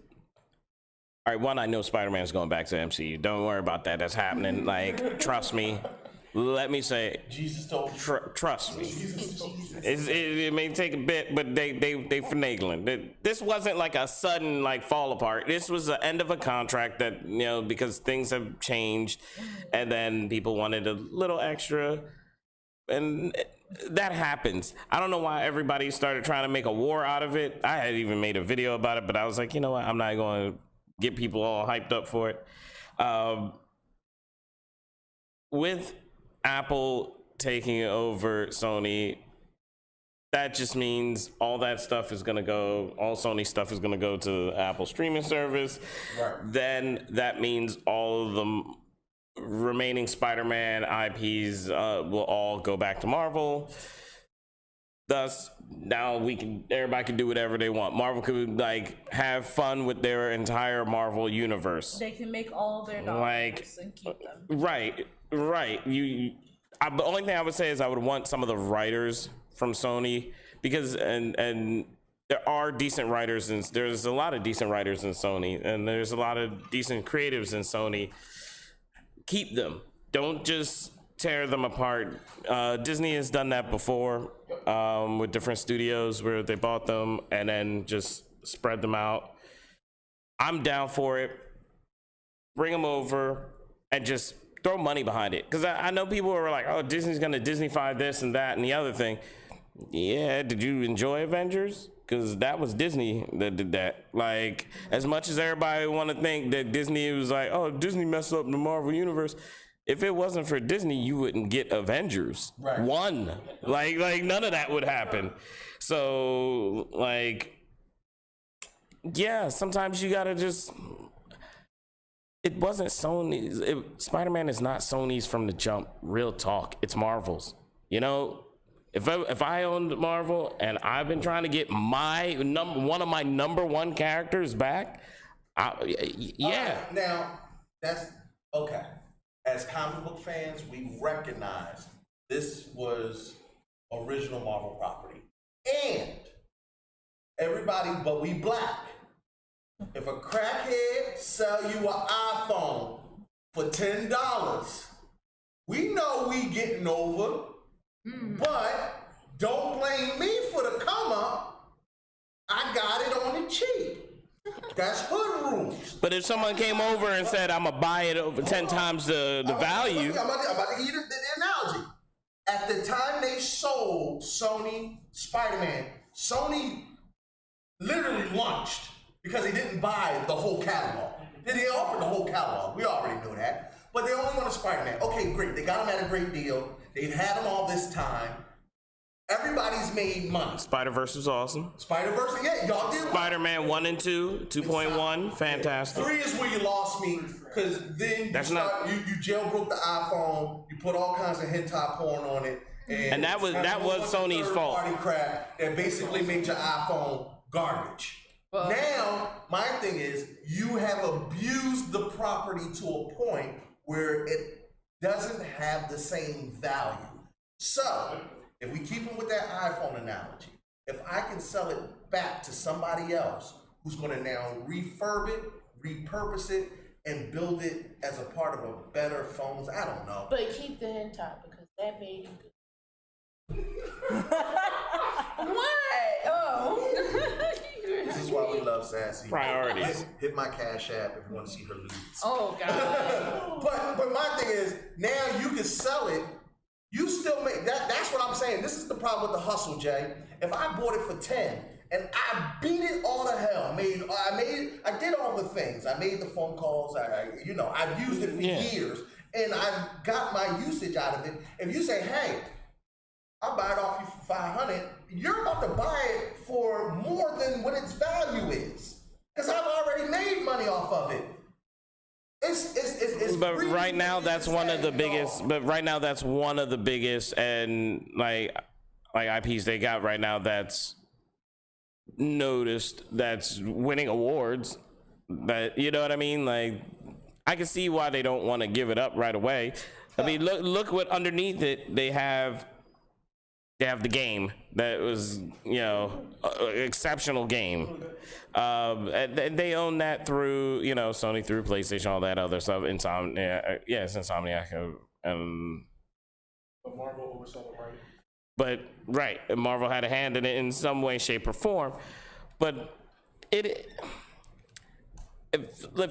All right, one, I know Spider-Man's going back to MCU. Don't worry about that. That's happening. Like, trust me. Let me say, Jesus told me. Trust me. It may take a bit, but they finagling. This wasn't like a sudden like fall apart. This was the end of a contract that, because things have changed, and then people wanted a little extra, and that happens. I don't know why everybody started trying to make a war out of it. I had even made a video about it, but I was like, you know what? I'm not going to get people all hyped up for it. With Apple taking over Sony, that just means all that stuff is gonna go, all Sony stuff is gonna go to Apple streaming service. Right. Then that means all of the remaining Spider-Man IPs will all go back to Marvel. Thus, now everybody can do whatever they want. Marvel could like have fun with their entire Marvel universe. They can make all their dollars and keep them. Right. The only thing I would say is I would want some of the writers from Sony, because and there are decent writers, and there's a lot of decent writers in Sony, and there's a lot of decent creatives in Sony. Keep them. Don't just tear them apart. Disney has done that before with different studios where they bought them and then just spread them out. I'm down for it. Bring them over and just throw money behind it. Because I know people are like, oh, Disney's going to Disney-fy this and that and the other thing. Yeah, did you enjoy Avengers? Because that was Disney that did that. Like, as much as everybody want to think that Disney was like, oh, Disney messed up the Marvel Universe. If it wasn't for Disney, you wouldn't get Avengers. Right. One. Like none of that would happen. So, like, yeah, sometimes you gotta just... It wasn't Sony's. Spider-Man is not Sony's from the jump. Real talk. It's Marvel's. You know? If I owned Marvel and I've been trying to get one of my number one characters back, yeah. Right, now, that's okay. As comic book fans, we recognize this was original Marvel property. And everybody, but we black. If a crackhead sell you an iPhone for $10, we know we getting over. But don't blame me for the come up. I got it on the cheap. That's hood rules. But if someone came over and said, I'm going to buy it over 10 times the value. I'm about to give you the analogy. At the time they sold Sony Spider-Man, Sony literally launched because they didn't buy the whole catalog. They offered the whole catalog. We already knew that. But they only wanted Spider-Man. Okay, great. They got him at a great deal. They've had him all this time. Everybody's made money. Spider-Verse was awesome. Spider-Verse, yeah, y'all did. Spider-Man 1 and 2, 2.1, fantastic. 3 is where you lost me, because then you jailbroke the iPhone, you put all kinds of hentai porn on it, and that was Sony's fault. Party crap that basically made your iPhone garbage. Now, my thing is, you have abused the property to a point where it doesn't have the same value. So, if we keep it with that iPhone analogy, if I can sell it back to somebody else who's going to now refurb it, repurpose it, and build it as a part of a better phones, I don't know. But keep the hentai because that made you good. What? Oh. This is why we love Sassy. Priorities. Hit my Cash App if you want to see her lewds. Oh, God. but my thing is, now you can sell it. You still make that. That's what I'm saying. This is the problem with the hustle, Jay. If I bought it for 10 and I beat it all to hell, I did all the things. I made the phone calls. I've used it for years, and I've got my usage out of it. If you say, hey, I'll buy it off you for $500, you're about to buy it for more than what its value is, because I've already made money off of it. But right now, that's one of the biggest. But right now, that's one of the biggest, and like IPs they got right now that's noticed, that's winning awards. But you know what I mean? Like, I can see why they don't want to give it up right away. I mean, look what underneath it they have. They have the game that was, exceptional game. And they own that through, Sony, through PlayStation, all that other stuff. Insomniac, it's Insomniac. But Marvel oversaw the writing. But right, Marvel had a hand in it in some way, shape, or form. But if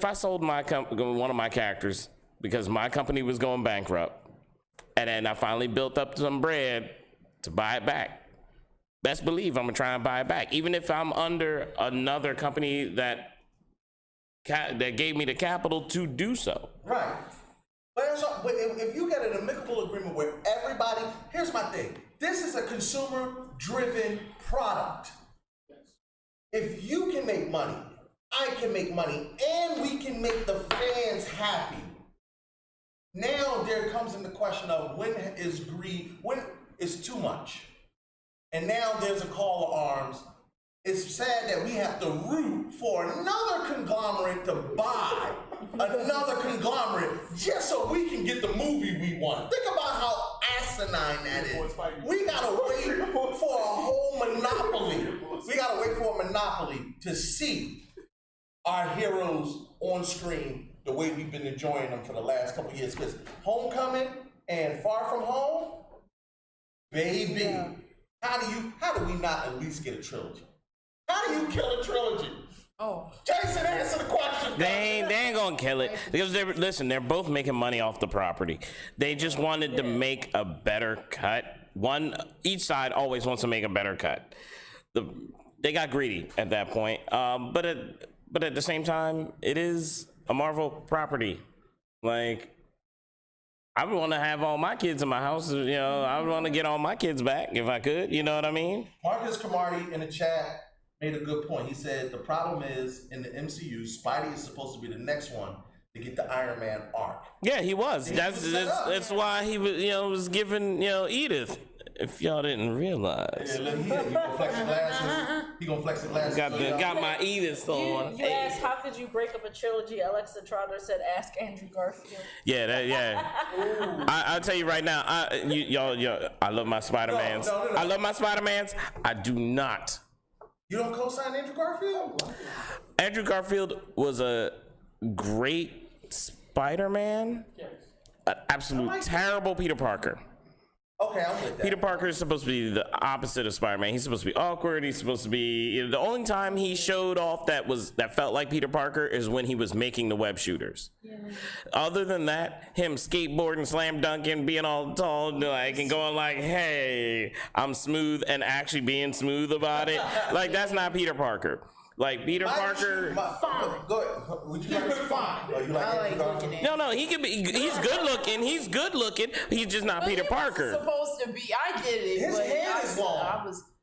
I sold one of my characters because my company was going bankrupt, and then I finally built up some bread to buy it back, best believe I'm gonna try and buy it back, even if I'm under another company that gave me the capital to do so. Right. But if you get an amicable agreement where everybody, here's my thing. This is a consumer-driven product. If you can make money, I can make money, and we can make the fans happy. Now there comes in the question of when is greed, when is too much? And now there's a call to arms. It's sad that we have to root for another conglomerate to buy another conglomerate just so we can get the movie we want. Think about how asinine that is. We gotta wait for a whole monopoly. We gotta wait for a monopoly to see our heroes on screen the way we've been enjoying them for the last couple of years. Because Homecoming and Far From Home, baby, Yeah. how do we not at least get a trilogy? How do you kill a trilogy? Oh, Jason, answer the question. They ain't gonna kill it because they're both making money off the property. They just wanted to make a better cut. Each side always wants to make a better cut. They got greedy at that point. But at the same time, it is a Marvel property. Like, I would want to have all my kids in my house. You know, I would want to get all my kids back if I could. You know what I mean? Marcus Camardi in the chat made a good point. He said the problem is in the MCU, Spidey is supposed to be the next one to get the Iron Man arc. Yeah, he was. That's why he was given Edith. If y'all didn't realize. Yeah, he gonna flex the glasses. He gonna flex the glasses. Got my Edith on. You asked how could you break up a trilogy? Alexa Trotter said, "Ask Andrew Garfield." Yeah. I'll tell you right now. I love my Spider-Mans. No. I love my Spider-Mans. I do not. You don't co-sign Andrew Garfield? Andrew Garfield was a great Spider-Man. An absolute terrible Peter Parker. Okay, I'm with that. Peter Parker is supposed to be the opposite of Spider-Man. He's supposed to be awkward. He's supposed to be. The only time he showed off that felt like Peter Parker is when he was making the web shooters. Yeah. Other than that, him skateboarding, slam dunking, being all tall, like, and going like, "Hey, I'm smooth," and actually being smooth about it. Like, that's not Peter Parker. Like Peter Parker. Go ahead. Would you like fine? You like Andrew Garfield? No, he could be. He's good looking. He's good looking. He's just not Peter Parker. Supposed to be. I get it. His hair is long.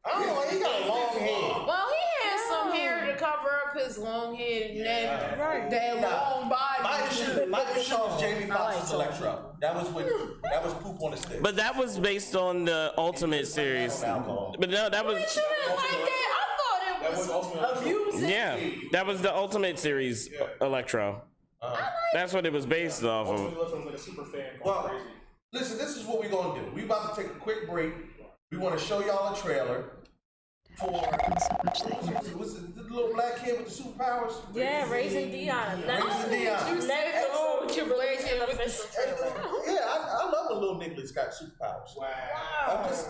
I don't know. He got a long hair. Well, he has some hair to cover up his long head and that long body. My issue was Jamie Foxx's Electro. That was poop on the stick. But that was based on the Ultimate series. But no, that was. Yeah, that was the Ultimate Series Electro. That's what it was based off of. Well, listen, this is what we're going to do. We're about to take a quick break. We want to show y'all a trailer for was it the little black kid with the superpowers? Yeah, Raising Dion. Raising Dion. Yeah, I love when little niggas got superpowers. Wow. I'm just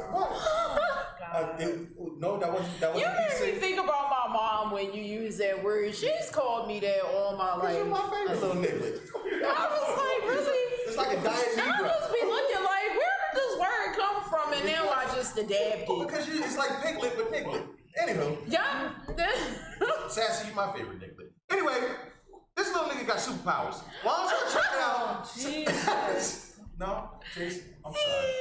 no, that wasn't. You made me think about my mom when you use that word. She's called me that all my life. You're my favorite little nigga. I was like, really? It's like a diet Negro. I just be looking like, where did this word come from? And now I just adapted. Because it's like Piglet but Piglet. Anywho. Yeah. Sassy, you my favorite nigga. Anyway, this little nigga got superpowers. Why don't you check it out? Jesus. No, Jason, I'm sorry.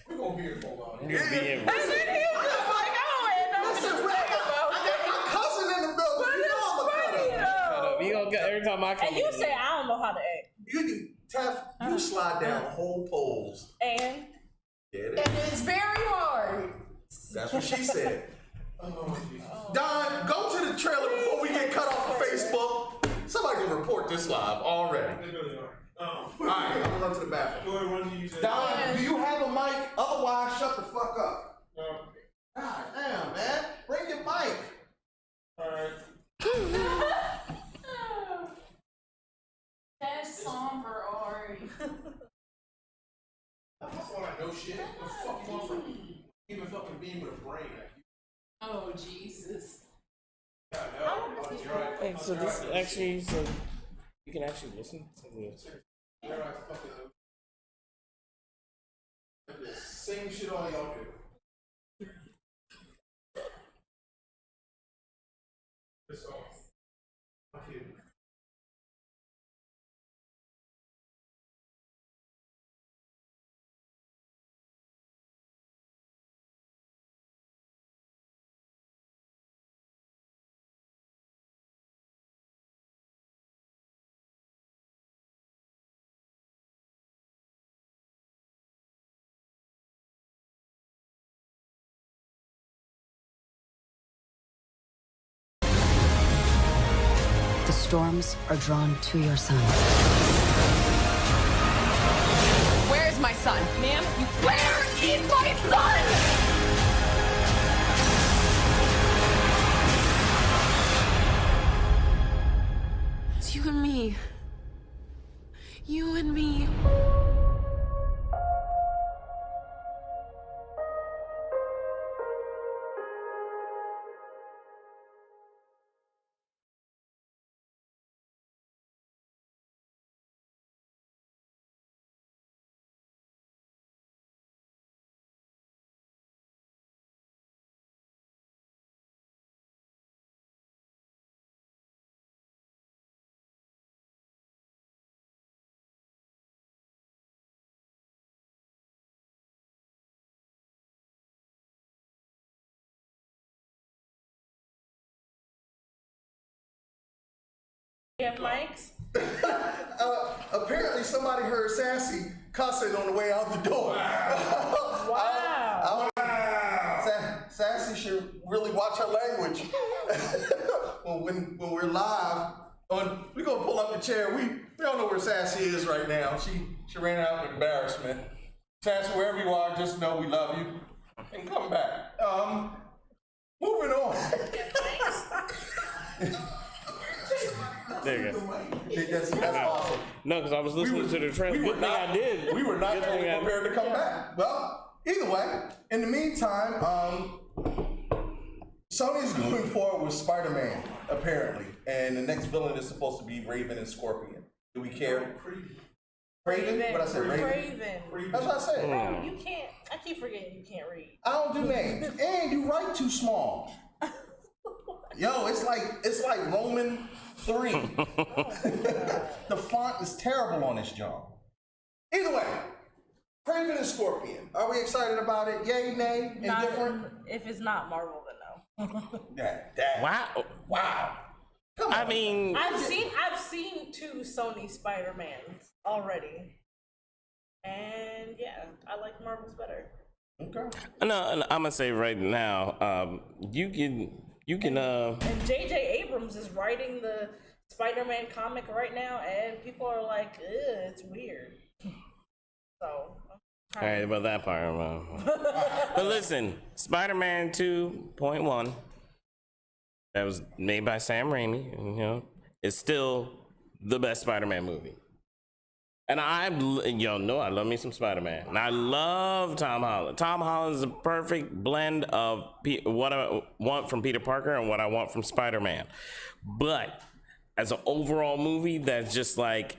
We're gonna be here for a while. You're gonna be here. And then he was just like, I don't have nothing to say about I got my cousin in the building. But You know it's I'm a funny though. You gonna every time I come. And you say I don't know how to act. You Tef, you slide down whole poles. And Get it? And it's very hard. That's what she said. Don, go to the trailer before we get cut off of Facebook. Somebody can report this live already. Alright, I'm gonna run to the bathroom. Don, do you have a mic? Otherwise, shut the fuck up. God damn, man. Bring your mic. Alright. That's somber, Ari. I thought I know shit. What the fuck you want from me? Even fucking being with a brain. Oh, Jesus. God, no. You're right. Wait, so this actually, so you can actually listen to this. You're right, fucking know. Same shit all y'all do. This all. Okay. The storms are drawn to your sun. Where's my son? Ma'am, Where is my son? It's you and me. You and me. You have mics? Apparently somebody heard Sassy cussing on the way out the door. Wow. Sassy should really watch her language. when we're live, we're gonna pull up the chair. We don't know where Sassy is right now. She ran out in embarrassment. Sassy, wherever you are, just know we love you and come back. Moving on. There you go. That's awesome. No, because I was listening to the trailer. Good thing I did. We were not Good really thing prepared to come back. Well, either way, in the meantime, Sony's going forward with Spider-Man, apparently. And the next villain is supposed to be Raven and Scorpion. Do we care? Raven? What I said? Raven? That's what I said. Bro, you can't. I keep forgetting you can't read. I don't do names. And you write too small. Yo, it's like Roman 3. The font is terrible on this job. Either way, Raven and Scorpion. Are we excited about it? Yay, nay, indifferent? If it's not Marvel, then no. Wow. Come on. I mean, I've seen 2 Sony Spider-Mans already. And yeah, I like Marvel's better. Okay. no, I'm gonna say right now, you can. And J.J. Abrams is writing the Spider-Man comic right now, and people are like, "Ugh, it's weird." So. All right, about that part. But listen, Spider-Man 2.1, that was made by Sam Raimi, is still the best Spider-Man movie. And y'all know I love me some Spider-Man. And I love Tom Holland. Tom Holland is a perfect blend of what I want from Peter Parker and what I want from Spider-Man. But as an overall movie that's just like,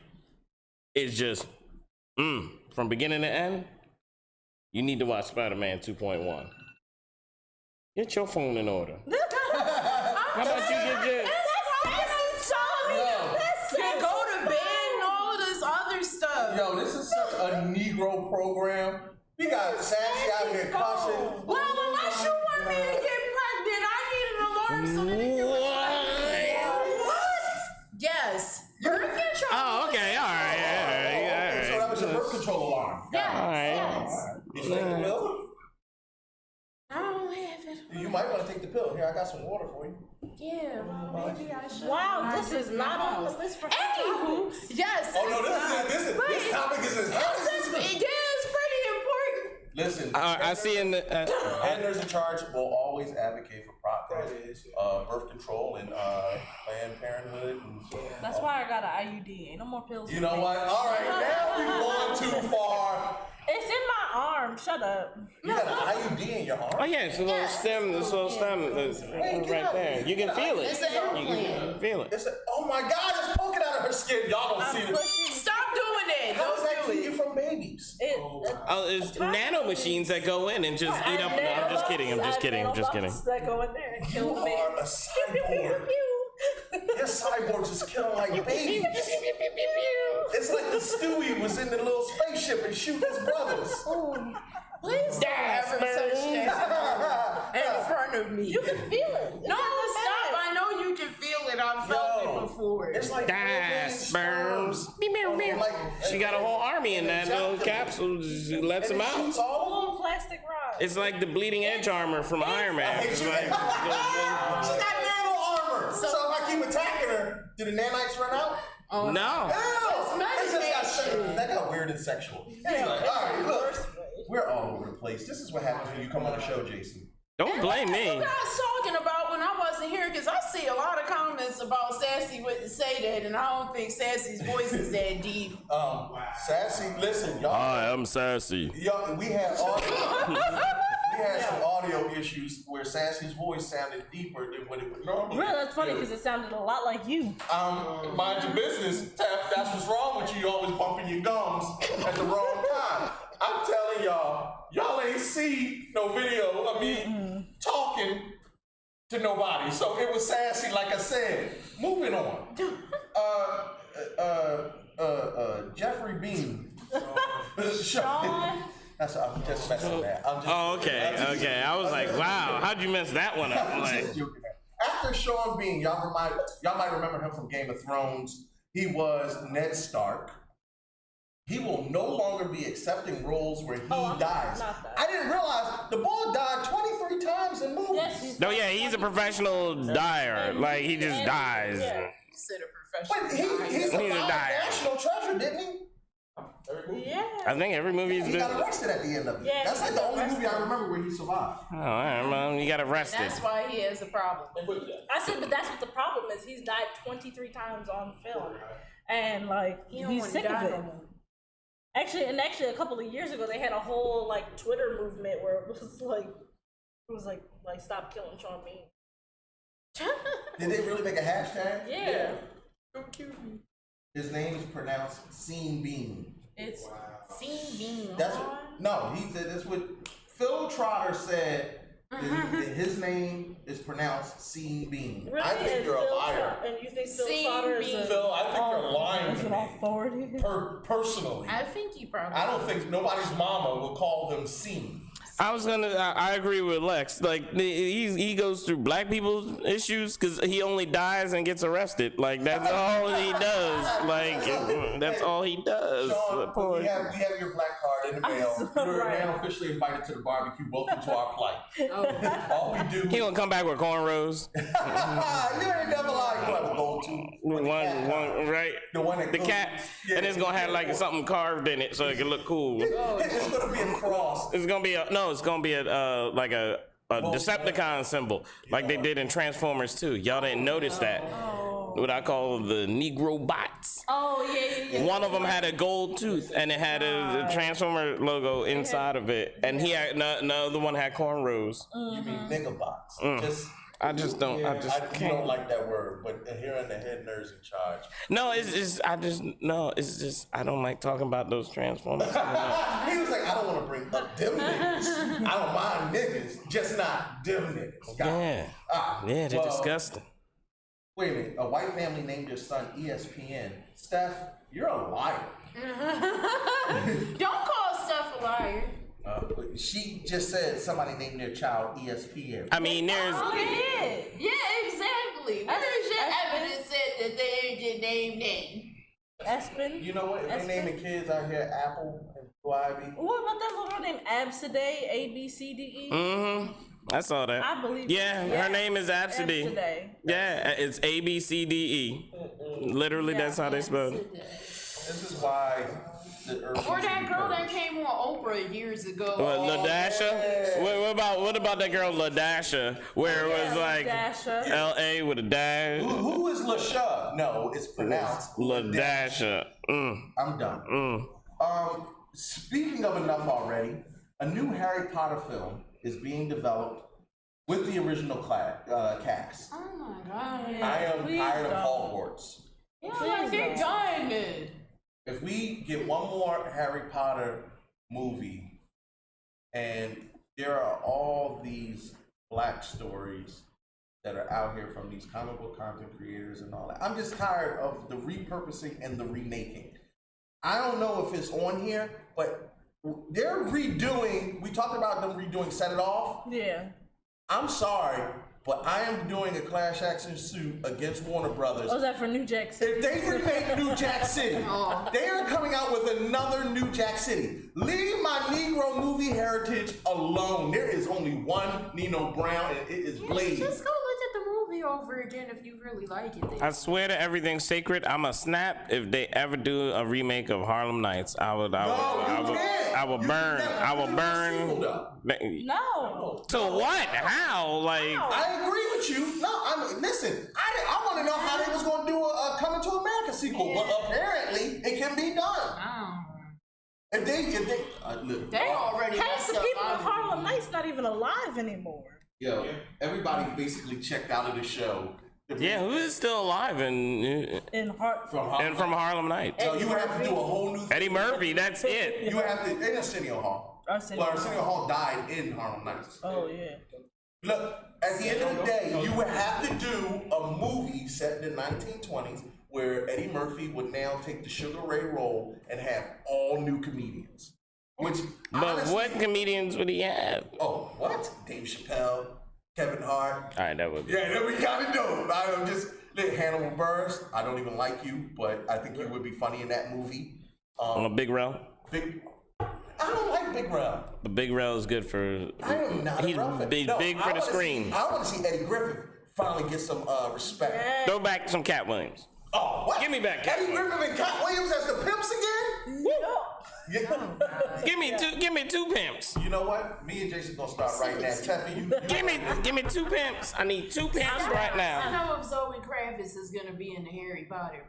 it's just, from beginning to end, you need to watch Spider-Man 2.1. Get your phone in order. How about you get your... Yo, this is such a Negro program. We got Sassy out here cussing. Well, unless you want me to get pregnant, I need an alarm so that it can What? Yes. Birth control. Oh, okay, all right. So that was your birth control alarm. Yes. All right. Yes. Did you take the pill? I don't have it. You might want to take the pill. Here, I got some water for you. Yeah, well, maybe I should. Wow, this is not on the list for Anywho, yes. Oh no, this topic is as hot as it's pretty important. Listen, I see in the... Partners in charge will always advocate for birth control and Planned Parenthood. And, That's why I got an IUD. Ain't no more pills. You know what? All right, now we've gone too far. It's in my arm. Shut up. You got an IUD in your arm? Oh yeah, it's a little stem. It's a little stem right there. You can feel it. It's an You can feel it. Oh my God! It's poking out of her skin. Y'all don't see it. Stop doing it. How does that keep you from babies? It's nano machines that go in and just eat up. No, I'm just kidding. I'm just kidding. That go in there and kill You me. are a cyborg. Your cyborgs is killing like babies. It's like the Stewie was in the little spaceship and shooting his brothers. Please don't ever touch that in front of me. You can feel it. No, stop. I know you can feel it. I've felt it before. It's like sperms. She got a whole army in that little capsule. Just lets them out. Little plastic rod. It's like the bleeding edge armor from Iron Man. It's like, she got nano armor. So if I keep attacking her, Do the nanites run out? No. That got weird and sexual. Anyway, all right, look, we're all over the place. This is what happens when you come on the show, Jason. Don't blame me. What you guys talking about when I wasn't here? Because I see a lot of comments about Sassy wouldn't say that, and I don't think Sassy's voice is that deep. Sassy, listen, y'all. I am Sassy. Y'all, we had some audio issues where Sassy's voice sounded deeper than what it would normally. Really, that's funny because it sounded a lot like you. Mind your business, Tef. That's what's wrong with you. You always bumping your gums at the wrong time. I'm telling y'all ain't see no video of me talking to nobody. So it was Sassy, like I said. Moving on. Jeffrey Bean. Sean. I'm just messing that. Okay. I was like, wow, how'd you mess that one up? Like, after Sean Bean, y'all might remember him from Game of Thrones. He was Ned Stark. He will no longer be accepting roles where he dies. I didn't realize the boy died 23 times in movies. Yes, no, yeah, he's a professional dyer. Like, he just dies. Yeah. Consider professional. But he's a national treasure, didn't he? Yeah. I think every movie he got arrested at the end of it. Yeah, that's like the only movie I remember where he survived. Oh, all right, well, he got arrested. That's why he has a problem. I said, but that's what the problem is. He's died 23 times on film, and like he's sick of it. Actually, a couple of years ago, they had a whole like Twitter movement where it was like stop killing Sean Bean. Did they really make a hashtag? Yeah. His name is pronounced Scene Bean. It's Scene Bean. That's what Phil Trotter said. His name is pronounced Scene Bean. Really? I think you're a liar. And you think Phil Trotter is Phil, I think you're lying as to an me. authority? Personally. I think you probably. I don't think nobody's mama will call them Scene. I agree with Lex. Like, he goes through black people's issues because he only dies and gets arrested. Like, that's all he does. Like, that's all he does. Sean, we have your black card in the mail. You're now officially invited to the barbecue. Welcome to our plight. All we do. He gonna come back with cornrows. You ain't never like what, a gold tooth. One, right? The one that the cat, and it's gonna have like something carved in it so it can look cool. It's gonna be a cross. It's gonna be like a Decepticon symbol, like they did in Transformers 2. Y'all didn't notice that. What I call the Negro bots. Oh yeah. One of them had a gold tooth, and it had a Transformer logo inside of it, and he had another one had cornrows. You mean nigga bots? I just don't. Yeah, I just you can't. don't like that word, but hearing the head nerds in charge. No, it's just I don't like talking about those Transformers. He was like, I don't want to bring up them niggas. I don't mind niggas, just not them niggas. Yeah, they're disgusting. Wait a minute, a white family named their son ESPN. Steph, you're a liar. Don't call Steph a liar. She just said somebody named their child ESPN. I mean, there's. Yeah, exactly. Where is your evidence that they ain't their name? Aspen. You know what? If they naming kids out here Apple and Ivy. What about that little girl named Absiday? ABCDE. Mm-hmm. I saw that. I believe. Yeah, her name is Absidy. Yeah, it's ABCDE. Literally, that's how they spell it. This is why. Or that girl that came on Oprah years ago. What, LaDasha? What about that girl LaDasha, where it was like L-A with a dash? Who is LaSha? No, it's pronounced LaDasha. I'm done. Speaking of enough already, a new Harry Potter film is being developed with the original cast. Oh my god! I am tired of Hogwarts. Yeah, they're dying it. If we get one more Harry Potter movie, and there are all these black stories that are out here from these comic book content creators and all that, I'm just tired of the repurposing and the remaking. I don't know if it's on here, but they're redoing, we talked about them redoing Set It Off. Yeah. I'm sorry, but I am doing a class action suit against Warner Brothers. Oh, is that for New Jack City? If they remake New Jack City, they are coming out with another New Jack City. Leave my Negro movie heritage alone. There is only one Nino Brown, and it is Blade. Just go look at the movie over again if you really like it. Then. I swear to everything sacred, I'm a snap if they ever do a remake of Harlem Nights. I will burn. No. To what? How? Like, I agree with you. No, listen. I want to know how they was going to do a Coming to America sequel, but apparently it can be done. If they look, they already half the people in Harlem Nights not even alive anymore. Yo, everybody basically checked out of the show. Yeah, who is still alive from Harlem Nights? So you would have to do a whole new thing. Eddie Murphy, that's it. You would have to, in Arsenio Hall. Arsenio Hall died in Harlem Nights. Oh, yeah. Look, at the end of the day, you would have to do a movie set in the 1920s where Eddie Murphy would now take the Sugar Ray role and have all new comedians. But honestly, what comedians would he have? Oh, what? Dave Chappelle, Kevin Hart. All right, that would be. Yeah, that would be kind of dope. I'm just Hannibal Buress. I don't even like you, but I think you would be funny in that movie. Big Rel. I don't like Big Rel. But Big Rel is good for. I am not a Rel fan. Big for the screen. I want to see Eddie Griffith finally get some respect. Throw back some Cat Williams. Oh, what? Give me back Cat Eddie Griffith and Cat Williams as the pimps again? Give me two pimps. You know what? Me and Jason gonna start right now. Teffy, give me two pimps. I need two pimps right now. I know if Zoe Kravitz is gonna be in the Harry Potter.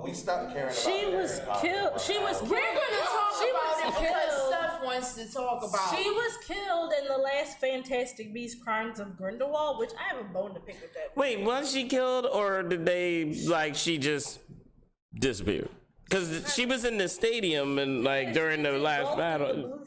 We stopped caring about She was killed. She was killed. We're gonna talk about it because Steph wants to talk about. She was killed in the last Fantastic Beasts: Crimes of Grindelwald, which I have a bone to pick with that. Wait, was she killed or did they she just disappeared? Because she was in the stadium and during the last battle.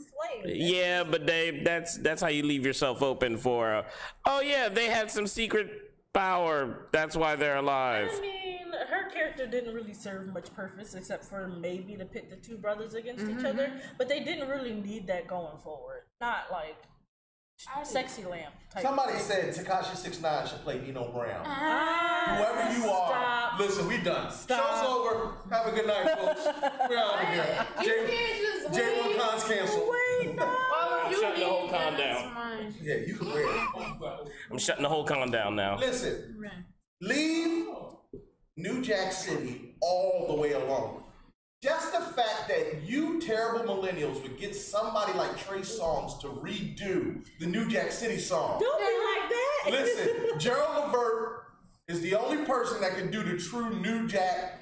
Yeah, but that's how you leave yourself open for. Oh yeah, they had some secret power. That's why they're alive. I mean, her character didn't really serve much purpose except for maybe to pit the two brothers against each other. But they didn't really need that going forward. Not like sexy lamp type. Somebody said Tekashi 6ix9ine should play Nino Brown. Whoever you are, listen, we done. Show's over. Have a good night, folks. We're out of here. J1 Con's canceled. Wait, no. I'm shutting the whole con down. Yeah, you can wear it. I'm shutting the whole con down now. Listen, leave New Jack City all the way alone. Just the fact that you terrible millennials would get somebody like Trey Songz to redo the New Jack City song. Don't be like that. Listen, Gerald Levert is the only person that can do the true New Jack.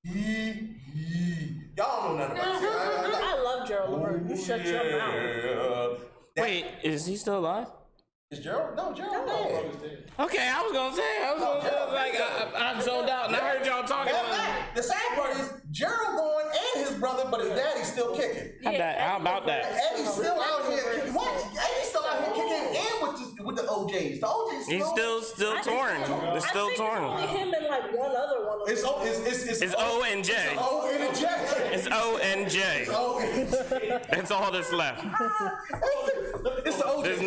Y'all know nothing about it. I love Gerald Levert. You shut your mouth. Wait, is he still alive? Is Gerald? No, Gerald. No. Okay, I was gonna say, I zoned out and I heard y'all talking about it. The sad part is Gerald going and his brother, but his daddy's still kicking. How about that? Eddie's still out here. What? Eddie's still out here kicking and with the OJs. The OJs He's still torn. It's still torn. Only him and like one other one. It's O and J. O and J. It's O and J. That's all that's left. It's the OJ. There's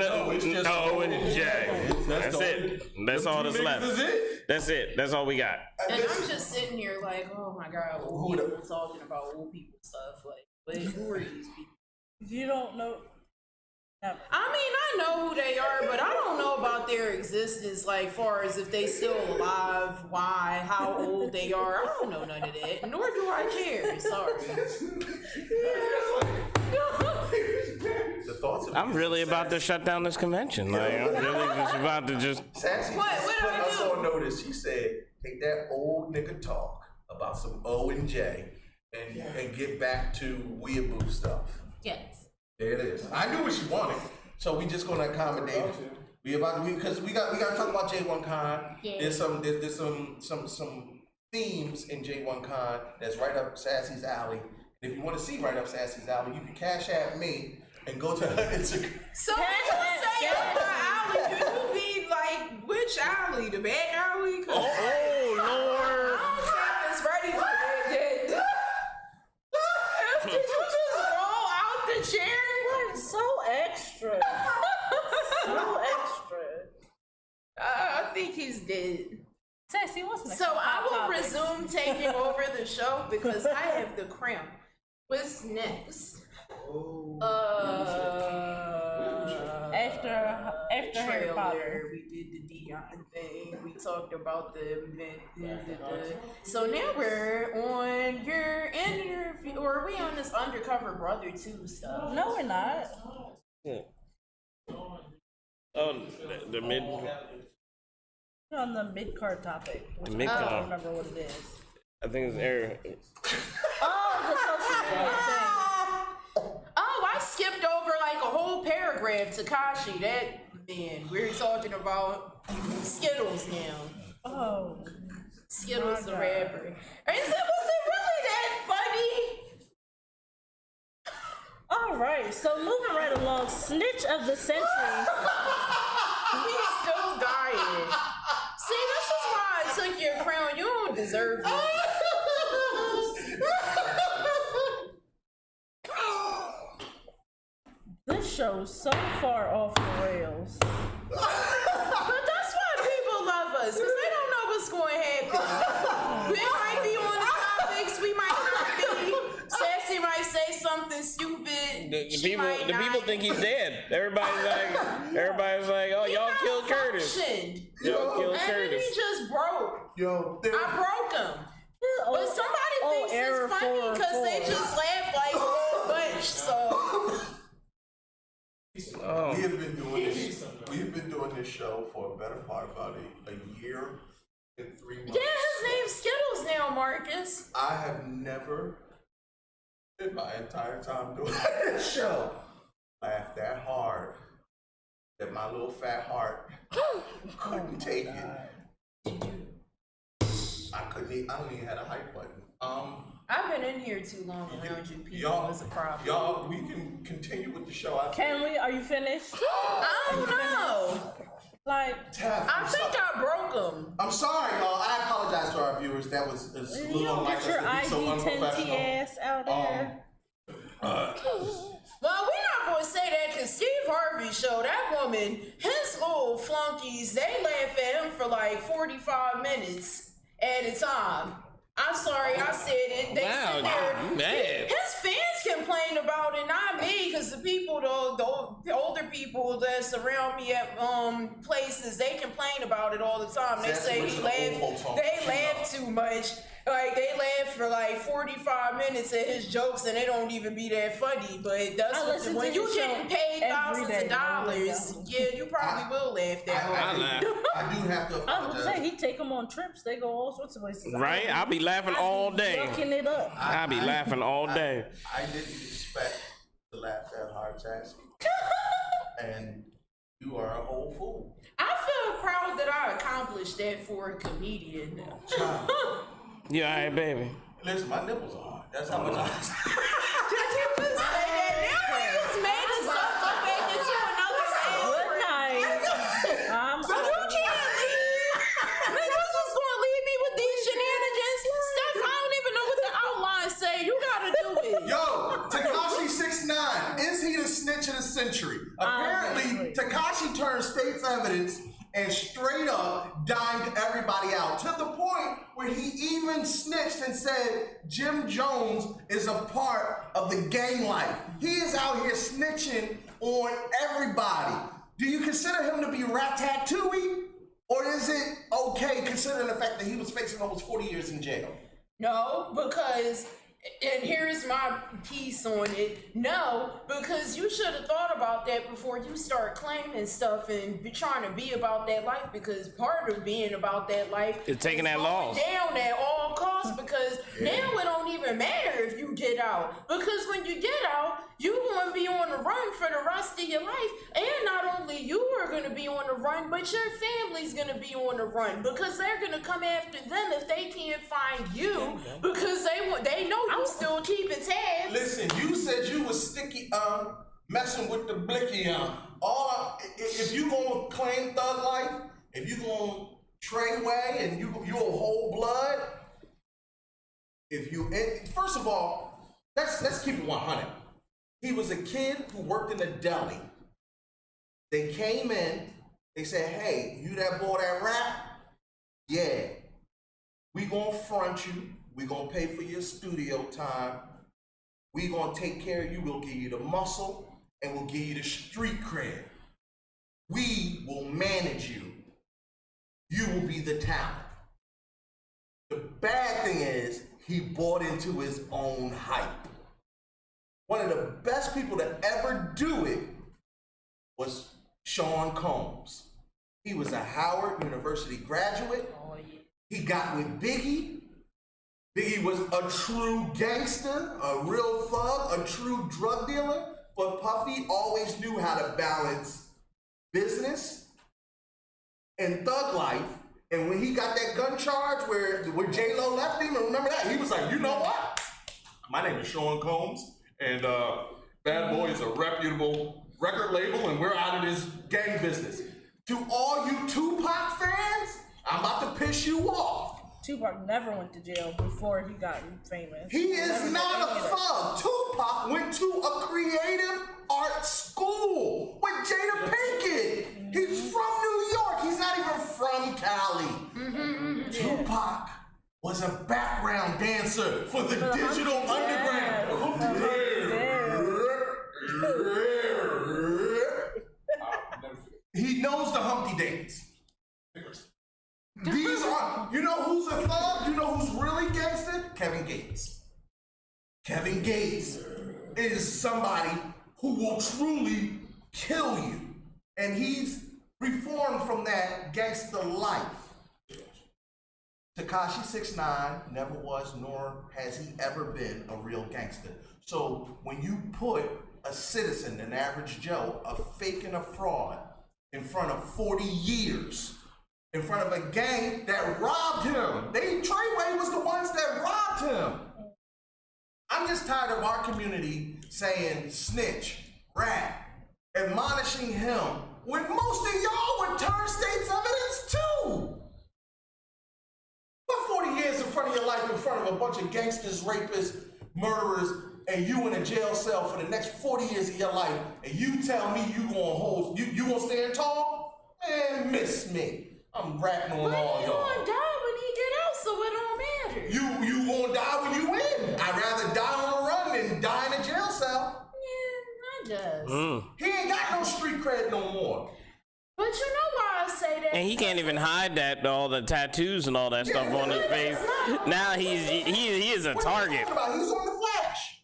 no O and J. That's it. That's all that's left. That's it. That's all we got. And I'm just sitting here like, oh my god, old people talking about old people stuff. Like, who are these people? You don't know. I mean, I know who they are, but I don't know about their existence, like far as if they still alive, why, how old they are. I don't know none of that, nor do I care. Sorry. I'm really about to shut down this convention. Like, I'm really just about to just. Sassy put us on notice. She said, "Take that old nigga talk about some O and J, and get back to weeaboo stuff." Yes. There it is. I knew what she wanted, so we just gonna accommodate it. Because we got to talk about J1 Con. Yeah. There's some themes in J1 Con that's right up Sassy's alley. And if you want to see right up Sassy's alley, you can cash at me and go to her Instagram. So when you say up her alley, do you mean like which alley? The back alley? Oh Lord! I don't think it's ready for that yet. Did you just roll out the chair? So extra. So extra. I think he's dead. Sassy, what's next? So I will resume taking over the show because I have the cramp. What's next? Hey, after Harry Potter. We did the Dion thing. We talked about the event. So now we're on your interview, or are we on this Undercover Brother 2 stuff? No, we're not. Yeah. Oh, the mid. We're on the mid-card topic. The mid-card. I don't remember what it is. I think it's Eric. Oh, the social media thing. Oh, I skipped over like a whole paragraph. Tekashi, that man. We're talking about Skittles now. Oh, Skittles the rapper. Was it really that funny? All right. So moving right along, snitch of the century. He's still dying. See, this is why I took your crown. You don't deserve it. This show's so far off the rails. But that's why people love us, because they don't know what's going to happen. We might be on the topics, we might not be. Sassy might say something stupid. The people think he's dead. Everybody's like, oh, y'all killed Curtis. Y'all killed Curtis. And then he just broke. Yo, I broke him. But somebody thinks it's funny because they just laugh like a bunch, so. We have been doing this. We've been doing this show for a better part about a year and 3 months. Yeah, his name's Skittles now, Marcus. I have never, in my entire time doing this show, laughed that hard that my little fat heart couldn't take it. I don't even have a hype button. I've been in here too long around you people. It's a problem. Y'all, we can continue with the show. Can we? Are you finished? I don't know. Like, I think I broke them. I'm sorry, y'all. I apologize to our viewers. That was a little unlike us to be so unprofessional. ass out there. Well, we're not going to say that because Steve Harvey show, that woman, his little flunkies, they laugh at him for like 45 minutes at a time. I'm sorry, I said it. They sit there. His fans complain about it, not me, because the people, the older people that surround me at places, they complain about it all the time. They say they laugh too much. Like, they laugh for like 45 minutes at his jokes and they don't even be that funny. But that's when you getting paid thousands of dollars, yeah, you probably will laugh that hard. I do have to apologize. I was gonna say, he take them on trips. They go all sorts of places. Right? I'll be laughing all day. Yucking it up. I'll be laughing all day. I didn't expect to laugh that hard, Sassy. And you are a whole fool. I feel proud that I accomplished that for a comedian. You alright, baby? Listen, my nipples are hard. That's how much I. Did you just say that? Now we just made this up go back into another Good night. So you can't leave. Niggas just gonna leave me with these shenanigans. Steph, I don't even know what the outlines say. You gotta do it. Yo, Tekashi 6ix9ine, is he the snitch of the century? Apparently, Tekashi turned state's evidence and straight up dimed everybody out to the point where he even snitched and said Jim Jones is a part of the gang life. He is out here snitching on everybody. Do you consider him to be Ratatouille? Or is it okay considering the fact that he was facing almost 40 years in jail? No, because, and here's my piece on it. No, because you should have thought about that before you start claiming stuff and be trying to be about that life, because part of being about that life is taking that loss down at all costs, because now it don't even matter if you get out, because when you get out, you're going to be on the run for the rest of your life, and not only you are going to be on the run, but your family's going to be on the run, because they're going to come after them if they can't find you, because they know you still keeping tabs. Listen, you said you was sticky messing with the blicky if you gonna claim thug life, if you gonna Treyway and you a whole blood, first of all, let's keep it 100. He was a kid who worked in a deli. They came in, they said, hey, you that boy that rap? Yeah. We gonna front you, we gonna pay for your studio time, we gonna take care of you, we'll give you the muscle, and we'll give you the street cred. We will manage you. You will be the talent. The bad thing is, he bought into his own hype. One of the best people to ever do it was Sean Combs. He was a Howard University graduate. He got with Biggie. Biggie was a true gangster, a real thug, a true drug dealer. But Puffy always knew how to balance business and thug life. And when he got that gun charge where J-Lo left him, and remember that, he was like, you know what? My name is Sean Combs, and Bad Boy is a reputable record label, and we're out of this gang business. To all you Tupac fans, I'm about to piss you off. Tupac never went to jail before he got famous. He is not a thug. Tupac went to a creative art school with Jada Pinkett. He's from New York. He's not even from Cali. Tupac was a background dancer for the Digital Underground. He knows the Humpty Dance. These are, you know who's a thug? You know who's really gangster? Kevin Gates. Kevin Gates is somebody who will truly kill you. And he's reformed from that gangster life. Tekashi 6ix9ine never was, nor has he ever been a real gangster. So when you put a citizen, an average Joe, a fake and a fraud, in front of 40 years, in front of a gang that robbed him. Treyway was the ones that robbed him. I'm just tired of our community saying snitch, rat, admonishing him, when most of y'all would turn state's evidence too. Put 40 years in front of your life in front of a bunch of gangsters, rapists, murderers, and you in a jail cell for the next 40 years of your life, and you tell me you gonna stand tall? Man, miss me. I'm ratting on all y'all. But he gonna die when he get out, so it don't matter. You gonna die when you win. I'd rather die on the run than die in a jail cell. Yeah, I guess. He ain't got no street cred no more. But you know why I say that? And he can't even hide that, all the tattoos and all that stuff on his face. Now he is a target. He's on the Flash.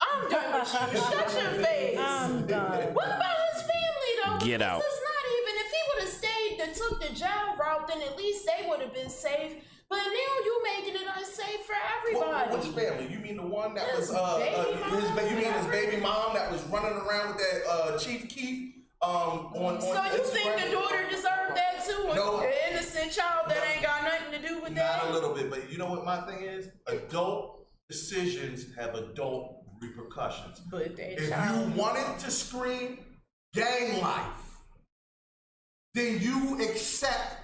I'm done with you. Shut your face. I'm done. What about his family though? Get out. It's not even, if he would have stayed and took the jail route, then at least they would have been safe. But now you making it unsafe for everybody. Which family? You mean the one that was his baby mom that was running around with that Chief Keef? On so you think the daughter deserved that too? No. An innocent child that ain't got nothing to do with that? Not a little bit, but you know what my thing is? Adult decisions have adult repercussions. But if you wanted to scream gang life, then you accept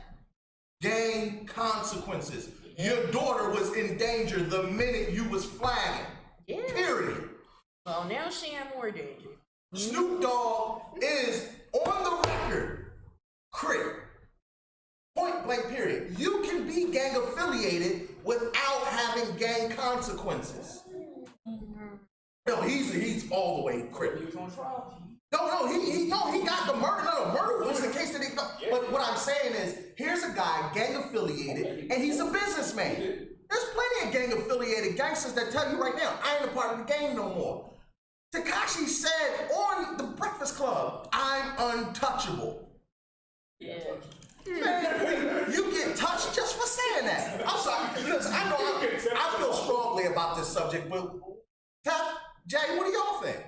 gang consequences. Your daughter was in danger the minute you was flagging. Yeah. Period. Well, now she in more danger. Snoop Dogg is on the record, Crip. Point blank period. You can be gang affiliated without having gang consequences. No, he's all the way Crip. He got the murder. No, murder was the case that he. No. But what I'm saying is, here's a guy gang affiliated, and he's a businessman. There's plenty of gang affiliated gangsters that tell you right now, I ain't a part of the game no more. Tekashi said on the Breakfast Club, I'm untouchable. Yeah. Man, you get touched just for saying that. I'm sorry. Listen, I feel strongly about this subject, but Tef, Jay, what do y'all think?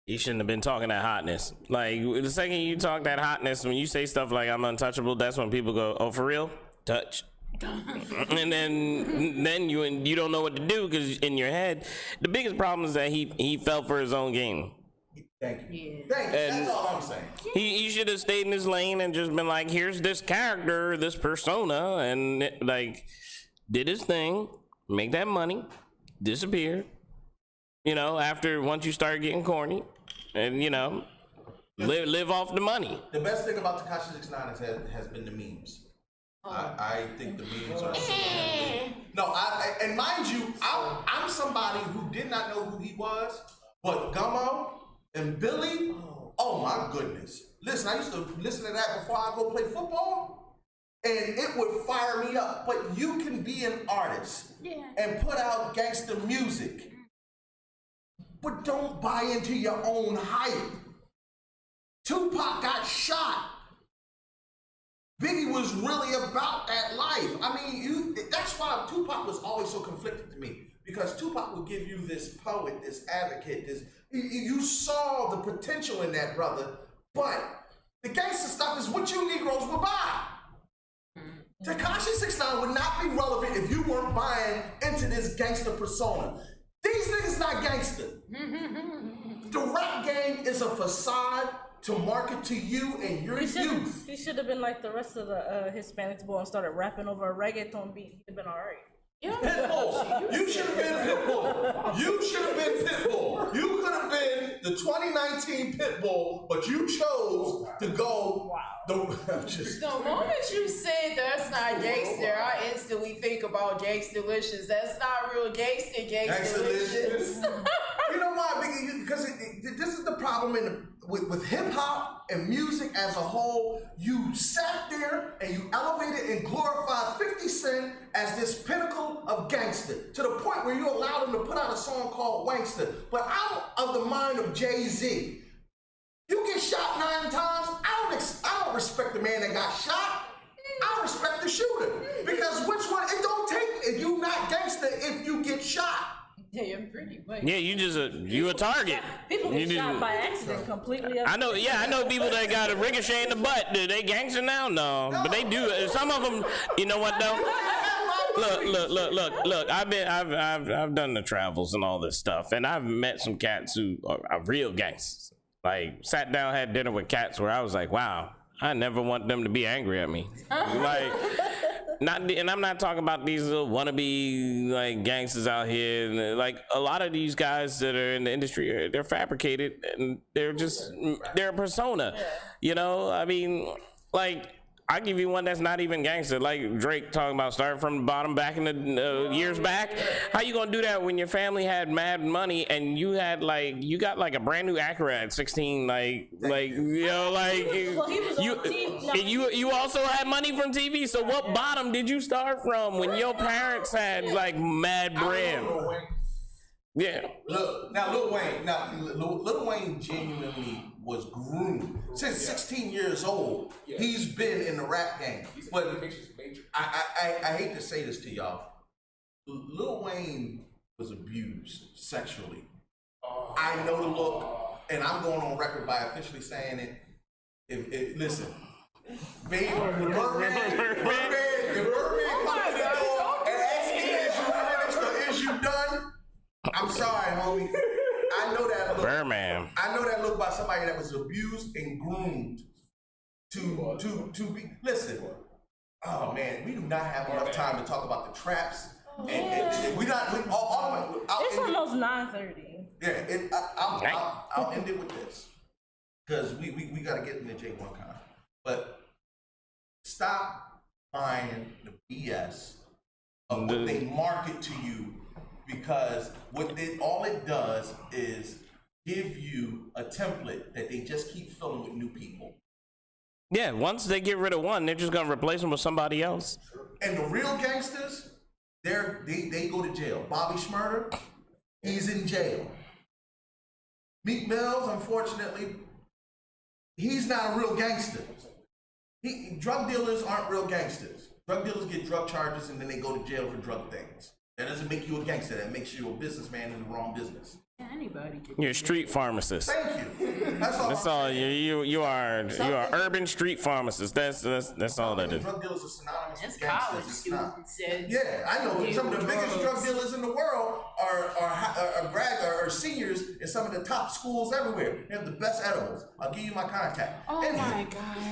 You shouldn't have been talking that hotness. Like, the second you talk that hotness, when you say stuff like I'm untouchable, that's when people go, oh, for real? Touch. And then you don't know what to do, because in your head, the biggest problem is that he fell for his own game. Thank you. Thank you. That's all I'm saying. He should have stayed in his lane and just been like, here's this character, this persona, and like did his thing, make that money, disappear. You know, once you start getting corny, and you know, live off the money. The best thing about Tekashi 6ix9ine has been the memes. I think the memes are no, and mind you, I'm somebody who did not know who he was, but Gummo and Billy, Oh my goodness. Listen, I used to listen to that before I go play football, and it would fire me up. But you can be an artist and put out gangster music, but don't buy into your own hype. Tupac got shot. Biggie was really about that life. I mean, that's why Tupac was always so conflicted to me, because Tupac would give you this poet, this advocate, you saw the potential in that brother, but the gangster stuff is what you Negroes would buy. Tekashi 6ix9ine would not be relevant if you weren't buying into this gangster persona. These niggas not gangster. The rap game is a facade to market to you and your youth. He should have been like the rest of the Hispanics boy and started rapping over a reggaeton beat. He'd have been alright. Pitbull. You should have been Pitbull. You should have been Pitbull. You could have been the 2019 Pitbull, but you chose to go. Wow. The moment you said that's not gangster, I instantly think about Gangsta-licious. That's not real gangster, Gangsta-licious. You know why? Because this is the problem with hip hop and music as a whole. You sat there and you elevated and glorified 50 Cent as this pinnacle of gangster, to the point where you allowed him to put out a song called Wankster. But out of the mind of Jay-Z, you get shot 9 times. I don't respect the man that got shot. I respect the shooter, because which one? It don't take you not gangster if you get shot. Damn, pretty much. Yeah, you a target. People get shot by accident completely. I know people that got a ricochet in the butt. Do they gangster now? No, but they do. Some of them, you know what though? Look. I've done the travels and all this stuff, and I've met some cats who are real gangsters. Like, sat down, had dinner with cats where I was like, wow, I never want them to be angry at me. Like, and I'm not talking about these little wannabe like gangsters out here. And, like, a lot of these guys that are in the industry, they're fabricated and they're a persona. You know, I mean, like, I give you one that's not even gangster, like Drake talking about starting from the bottom back in the years back. How you gonna do that when your family had mad money and you got like a brand new Acura at 16, you also had money from TV. So what bottom did you start from when your parents had like mad bread? Yeah. Look, now Lil Wayne genuinely was groomed since 16 years old. He's been in the rap game. But I hate to say this to y'all. Lil Wayne was abused sexually. I know the look, and I'm going on record by officially saying it. Listen, baby, the Birdman come to the door and ask me, is you finished or is you done? I'm sorry, homie. I know that look. Birdman. I know that look by somebody that was abused and groomed to be. Listen. Oh man, we do not have enough time to talk about the traps. And we not. It's almost 9:30. Yeah. I'll end it with this, because we got to get into J1 Con. But stop buying the BS of what they market to you. Because all it does is give you a template that they just keep filling with new people. Yeah, once they get rid of one, they're just gonna replace them with somebody else. And the real gangsters, they go to jail. Bobby Shmurda, he's in jail. Meek Mills, unfortunately, he's not a real gangster. Drug dealers aren't real gangsters. Drug dealers get drug charges and then they go to jail for drug things. That doesn't make you a gangster. That makes you a businessman in the wrong business. Anybody can. You're a street pharmacist. Thank you. That's all. You are urban street pharmacist. That's all that is. Drug dealers are synonymous with college gangsters. Yeah, I know. Some of the biggest drug dealers in the world are seniors in some of the top schools everywhere. They have the best edibles. I'll give you my contact. Oh my God.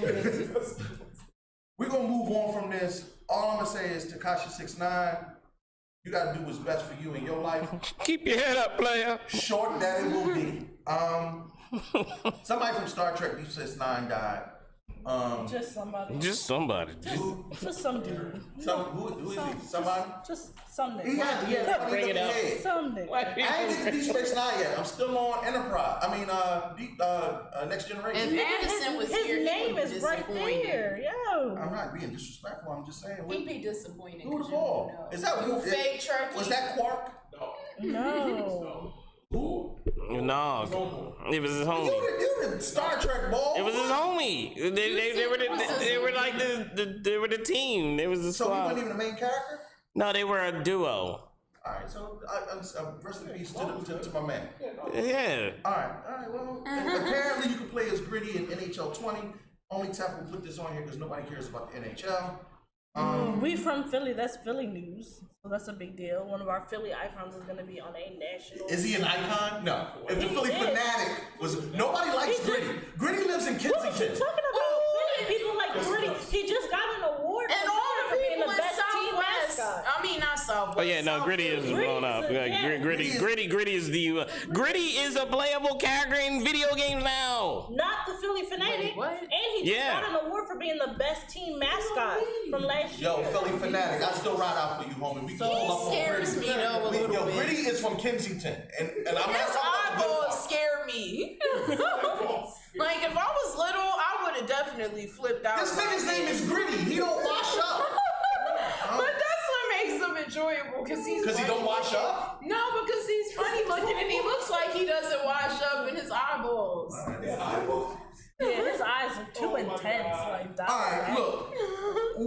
We're gonna move on from this. All I'm gonna say is Tekashi 6ix9ine. You gotta do what's best for you in your life. Keep your head up, player. Short that it will be. Somebody from Star Trek Deep Space Nine died. Just somebody. Just somebody. Just some dude. Who is he? Somebody? Just some nigga. Yeah. Bring it up. Some nigga. I ain't get to Deep Space Nine yet. I'm still on Enterprise. I mean, Next Generation. If Anderson was here, His name is right there. Yo. I'm not being disrespectful. I'm just saying. He'd be disappointed. Who the ball? Is that who? Fake Trekkie? Was that Quark? No. Who? No, it was his homie. You the Star Trek ball. It was his homie. They were like they were the team. It was the So he squad. wasn't even the main character. No, they were a duo. All right, so rest in peace to my man. Yeah. All right. Well, apparently you can play as Gritty in NHL 20. Only Tef will put this on here because nobody cares about the NHL. We from Philly. That's Philly news. So that's a big deal. One of our Philly icons is going to be on a national. Is he an icon? No. If the Philly fanatic was, nobody likes Gritty. Gritty lives in Kensington. What are you talking about? Philly people like Gritty. He just got an award. And all the people in Southwest. I mean, not Southwest. Oh yeah, no, Gritty is blown up. Gritty is the Gritty is a playable character in video games now. Not the Philly fanatic. What? And he just got an award for being the best team mascot from last year. Yo, Philly fanatic, I still ride out for you, homie. We So he scares me though a little bit. Gritty is from Kensington, and I'm His eyeballs scare me. Like if I was little, I would have definitely flipped out. This nigga's name is Gritty. He don't wash up. But that's what makes him enjoyable because he don't wash up. No, because he's funny looking and he looks like he doesn't wash up in his eyeballs. Yeah, his eyes are too intense. Like, all right, look,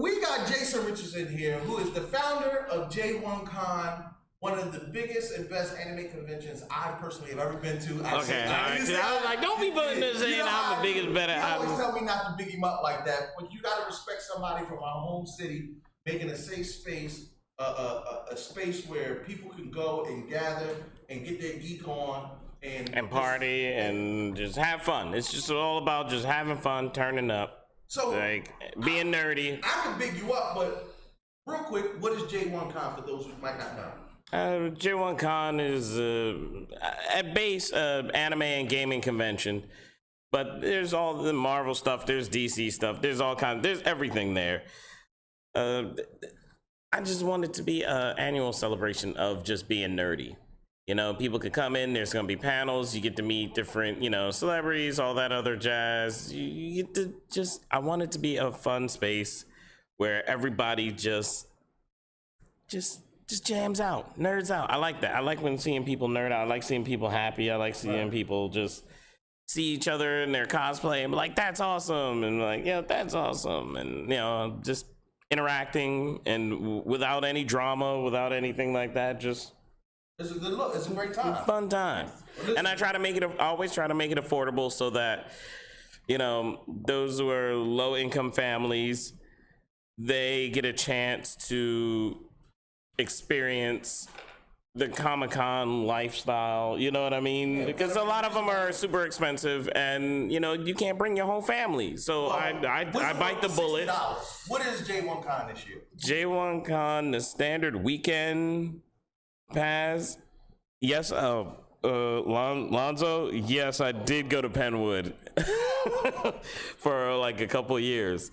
we got Jason Richardson here, who is the founder of J1Con, one of the biggest and best anime conventions I personally have ever been to. Okay, all right. I was like, don't be putting this in. I'm the biggest, better. You always tell me not to big him up like that, but you gotta respect somebody from our home city making a safe space, a space where people can go and gather and get their geek on. And party and just have fun. It's just all about just having fun, turning up. So like being nerdy. I can big you up, but real quick, what is J1Con for those who might not know? J1Con is at base anime and gaming convention, but there's all the Marvel stuff, there's DC stuff, there's all kinds, there's everything there. I just want it to be an annual celebration of just being nerdy. You know, people could come in, there's gonna be panels, you get to meet different, celebrities, all that other jazz. You get to I want it to be a fun space where everybody just jams out, nerds out. I like that. I like when seeing people nerd out. I like seeing people happy. I like seeing people just see each other in their cosplay and be like, that's awesome. And like, yeah, that's awesome. And, just interacting and without any drama, without anything like that, just. It's a good look. It's a great time. Fun time. And I always try to make it affordable so that, those who are low income families, they get a chance to experience the Comic-Con lifestyle, you know what I mean? Because a lot of them are super expensive and, you can't bring your whole family. So I bite the bullet. What is J1Con this year? J1Con, the standard weekend pass. Yes, Lonzo, yes, I did go to Penwood for like a couple years.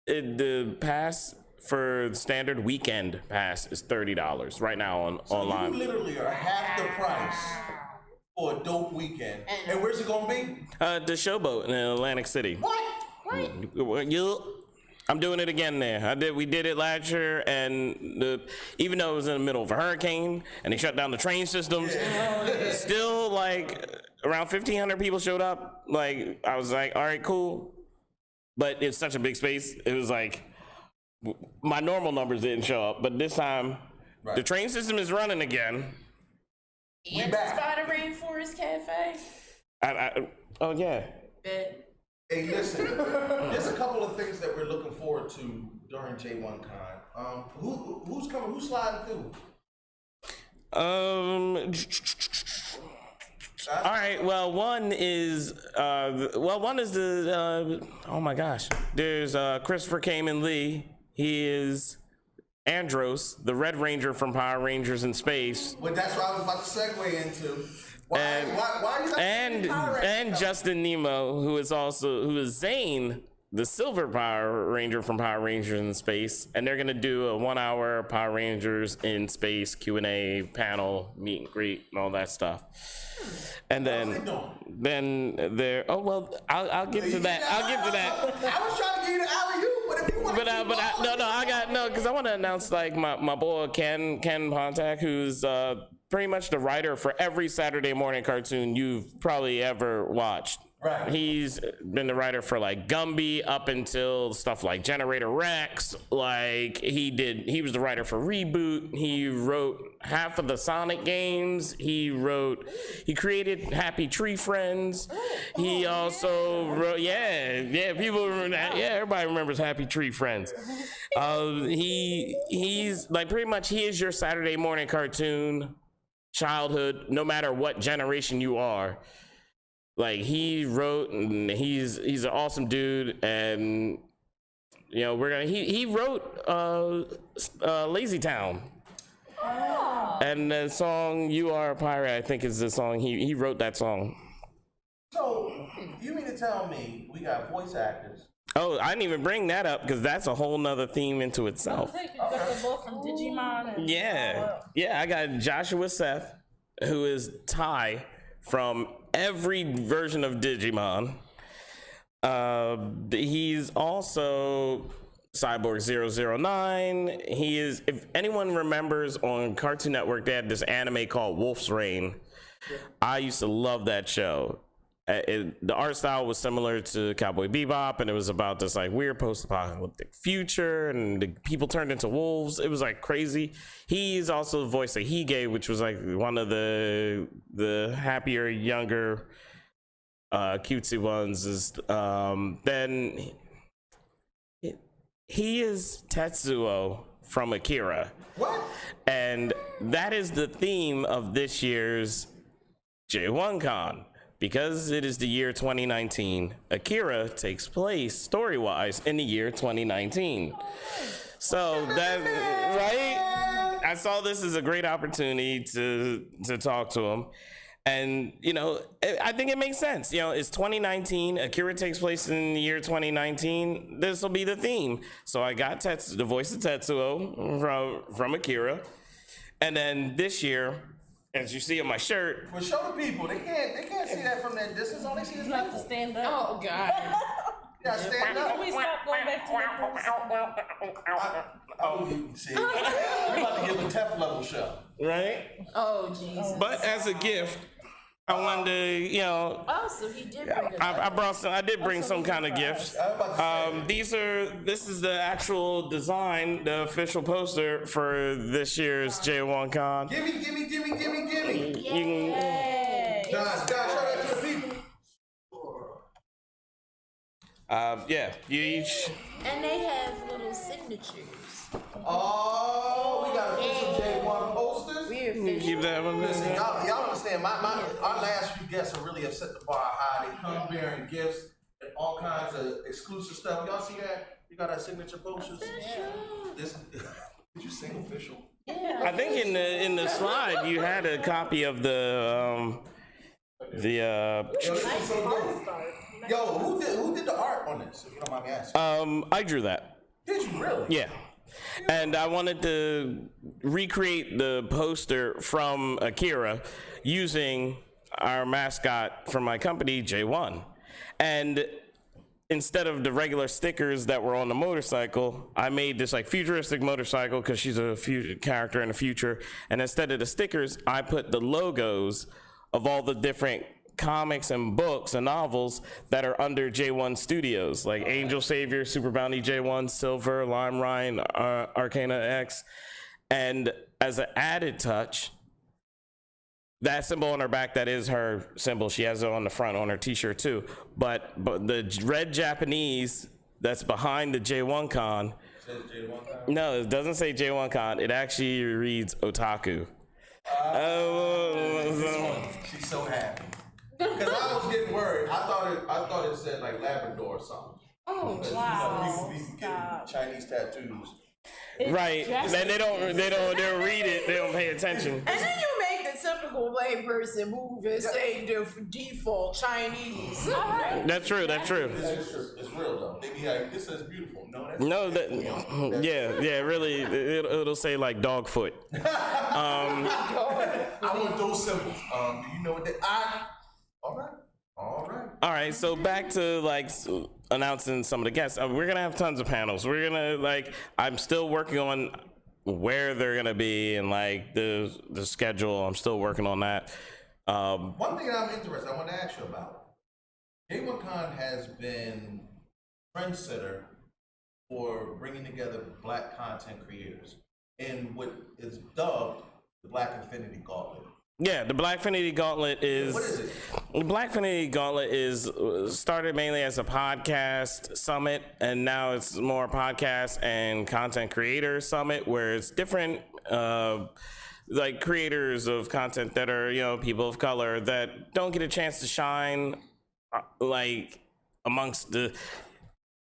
The pass for the standard weekend pass is $30 right now online. You literally are half the price for a dope weekend. And where's it gonna be? The Showboat in Atlantic City. What? I'm doing it again there. We did it last year, and even though it was in the middle of a hurricane and they shut down the train systems, still like around 1,500 people showed up. Like I was like, all right, cool, but it's such a big space. It was like my normal numbers didn't show up, but this time the train system is running again. And it's by the Rainforest Cafe. Oh yeah. Hey, listen, there's a couple of things that we're looking forward to during J1Con. Who's coming? Who's sliding through? All right. Well, one is the oh my gosh. There's Christopher Kamen Lee. He is Andros, the Red Ranger from Power Rangers in Space. Well, that's what I was about to segue into. And Justin Nemo, who is Zane, the Silver Power Ranger from Power Rangers in Space, and they're gonna do a 1 hour Power Rangers in Space Q&A panel, meet and greet, and all that stuff. And then there. Oh well, I'll get to that. I'll get to that. I was trying to give you the alley-oop, but if you want to, because I want to announce like my boy Ken Pontac, who's pretty much the writer for every Saturday morning cartoon you've probably ever watched. Right. He's been the writer for like Gumby up until stuff like Generator Rex. Like he was the writer for Reboot. He wrote half of the Sonic games. He created Happy Tree Friends. He also wrote, people remember that. Yeah, everybody remembers Happy Tree Friends. He's like pretty much he is your Saturday morning cartoon childhood, no matter what generation you are. Like he wrote, and he's an awesome dude, and you know he wrote Lazy Town, and the song "You Are a Pirate" I think is the song he wrote that song. So you mean to tell me we got voice actors? Oh, I didn't even bring that up because that's a whole nother theme into itself. You got the both from Digimon. And yeah, I got Joshua Seth, who is Ty from every version of Digimon. He's also Cyborg 009. He is, if anyone remembers, on Cartoon Network, they had this anime called Wolf's Rain. I used to love that show. The art style was similar to Cowboy Bebop, and it was about this like weird post-apocalyptic future, and the people turned into wolves. It was like crazy. He's also the voice of Hige, which was like one of the happier, younger, cutesy ones. Then he is Tetsuo from Akira. What? And that is the theme of this year's J1Con. Because it is the year 2019, Akira takes place story-wise in the year 2019. So that, right? I saw this as a great opportunity to talk to him. And, you know, I think it makes sense. You know, it's 2019. Akira takes place in the year 2019. This will be the theme. So I got the voice of Tetsuo from Akira. And then this year, as you see on my shirt. Well, show the people. They can't see that from that distance. All they see is you have to stand up. Oh God. Yeah, stand up. Can we stop going back to See, we're about to give a TEF level show. Right? Oh Jesus. But as a gift, I wanted to, you know. Oh, so he did bring I did bring some kind of gifts. This is the actual design, the official poster for this year's J1Con. Gimme. Yay. Guys, show that to the people. You each. And they have little signatures. Oh, we got official J1 posters. You keep that one. Listen, y'all understand? Our last few guests have really have set the bar high. They come bearing gifts and all kinds of exclusive stuff. Y'all see that? You got our signature posters. Did you sing official? Yeah. I think in the slide you had a copy of the. Yo, who did the art on this? If you don't mind me asking. I drew that. Did you really? Yeah. And I wanted to recreate the poster from Akira using our mascot from my company, J1. And instead of the regular stickers that were on the motorcycle, I made this like futuristic motorcycle because she's a character in the future. And instead of the stickers, I put the logos of all the different comics and books and novels that are under J1 Studios, like Angel Savior, Super Bounty J1, Silver, Lime Ryan, Arcana X. And as an added touch, that symbol on her back, that is her symbol. She has it on the front on her t-shirt too. But the red Japanese that's behind the J1Con, no, it doesn't say J1Con. It actually reads Otaku. She's so happy. Because I was getting worried. I thought it said like Labrador or something. Oh wow! People be getting Chinese tattoos. Right. Then they don't read it. They don't pay attention. And then you make the typical black person move and say the default Chinese. That's true. It's real though. They be like, this is beautiful. No, that's really, it'll say like dog foot. I want those symbols. Do you know what they? All right. So back to like announcing some of the guests. We're gonna have tons of panels. We're gonna I'm still working on where they're gonna be and like the schedule. I'm still working on that. One thing that I'm interested, I want to ask you about. J1Con has been trendsetter for bringing together black content creators in what is dubbed the Black Infinity Gauntlet. Yeah, the Black Infinity Gauntlet is. What is it? The Black Infinity Gauntlet is started mainly as a podcast summit, and now it's more podcast and content creator summit, where it's different, like creators of content that are people of color that don't get a chance to shine, like amongst the.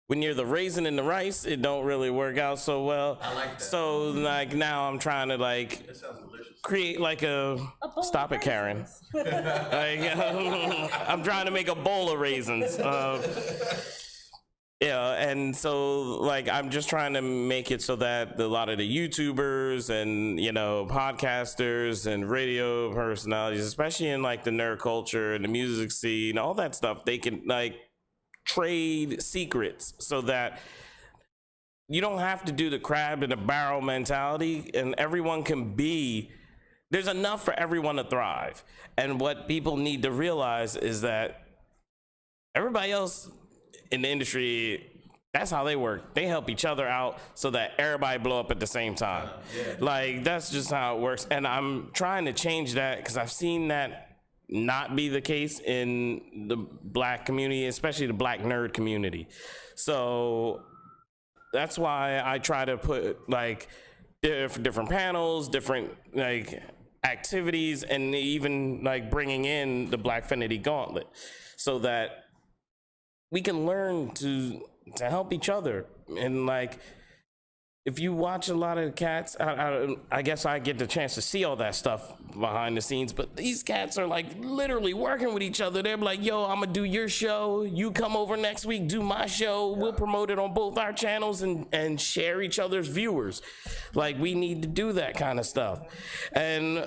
When you're the raisin in the rice, it don't really work out so well. I like that. So like now I'm trying to like create like a stop it, Karen. I'm trying to make a bowl of raisins. And so like I'm just trying to make it so that a lot of the YouTubers and podcasters and radio personalities, especially in like the nerd culture and the music scene, all that stuff, they can like trade secrets so that you don't have to do the crab in the barrel mentality, and everyone can be. There's enough for everyone to thrive. And what people need to realize is that everybody else in the industry, that's how they work. They help each other out so that everybody blow up at the same time. Like that's just how it works. And I'm trying to change that because I've seen that not be the case in the black community, especially the black nerd community. So that's why I try to put like different panels, different like activities, and even like bringing in the Black Infinity Gauntlet so that we can learn to help each other. And like if you watch a lot of cats, I guess I get the chance to see all that stuff behind the scenes, but these cats are like literally working with each other. They're like, yo, I'm gonna do your show. You come over next week, do my show. We'll promote it on both our channels and share each other's viewers. Like we need to do that kind of stuff. And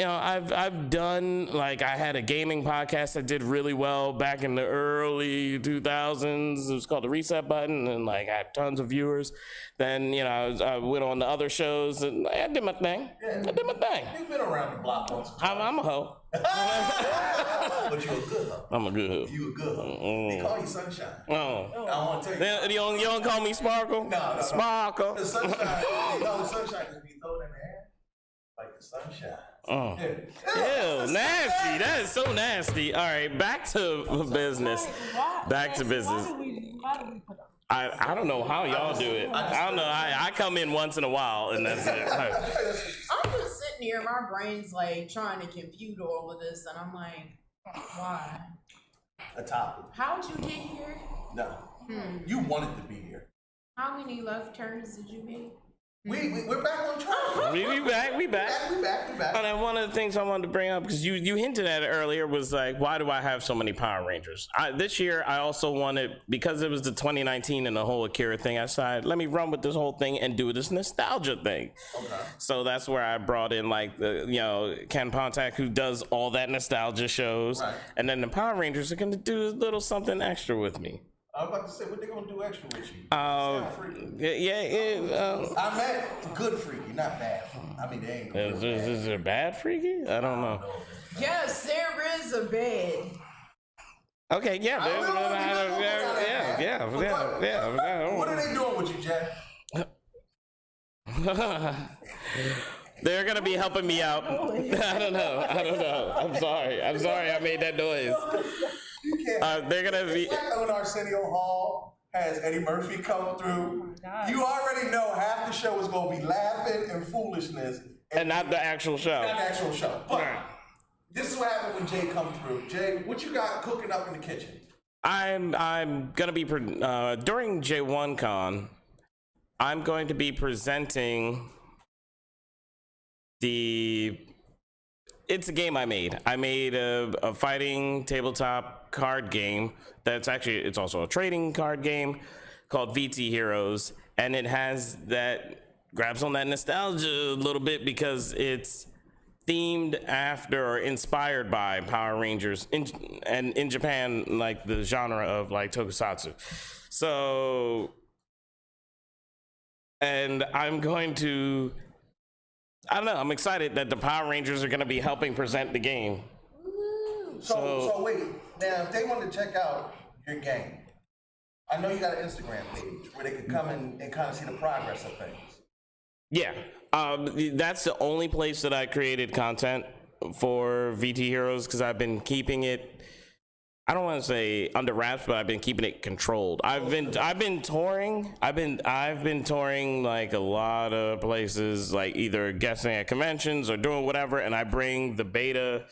I've done, like I had a gaming podcast that did really well back in the early 2000s. It was called The Reset Button, and like I had tons of viewers. Then, I went on to other shows and I did my thing. You've been around the block once. I'm a hoe. But you're a good hoe. I'm a good hoe. You a good hoe. They call you Sunshine. Oh. I want to tell you. You don't call me Sparkle? No. Sparkle. The Sunshine, the Sunshine can be thrown in the air like the sunshine. Oh. Ew, nasty. That is so nasty. All right, back to business. Back to business. I don't know how y'all do it. I don't know. I come in once in a while and that's it. I'm just sitting here, my brain's like trying to compute all of this, and I'm like, why? A topic. How'd you get here? No. You wanted to be here. How many left turns did you make? We're back on track. We back. And then one of the things I wanted to bring up, because you hinted at it earlier, was like, why do I have so many Power Rangers? This year, I also wanted, because it was the 2019 and the whole Akira thing, I decided, let me run with this whole thing and do this nostalgia thing. Okay. So that's where I brought in like the, Ken Pontac, who does all that nostalgia shows. Right. And then the Power Rangers are going to do a little something extra with me. I was about to say, what they gonna do extra with you? I meant good freaky, not bad. I mean, they ain't good. Is there bad freaky? I don't know. Yes, there is a bed. Okay, yeah. What are they doing with you, Jack? They're gonna be helping me out. I don't know. I'm sorry I made that noise. They're gonna be. It's like when Arsenio Hall has Eddie Murphy come through. You already know half the show is gonna be laughing and foolishness, and not the actual show. Not the actual show. But this is what happened when Jay come through. Jay, what you got cooking up in the kitchen? I'm gonna be during J1Con. I'm going to be presenting the it's a game I made. I made a fighting tabletop card game that's actually, it's also a trading card game called VT Heroes, and it has that, grabs on that nostalgia a little bit because it's themed after or inspired by Power Rangers, and in Japan, like the genre of like tokusatsu. So, and I'm going to, I don't know, I'm excited that the Power Rangers are going to be helping present the game. So wait, now if they want to check out your game, I know you got an Instagram page where they can come in and kind of see the progress of things. Yeah, that's the only place that I created content for VT Heroes, because I've been keeping it, I don't want to say under wraps, but I've been keeping it controlled. I've been touring. I've been touring like a lot of places, like either guesting at conventions or doing whatever, and I bring the beta,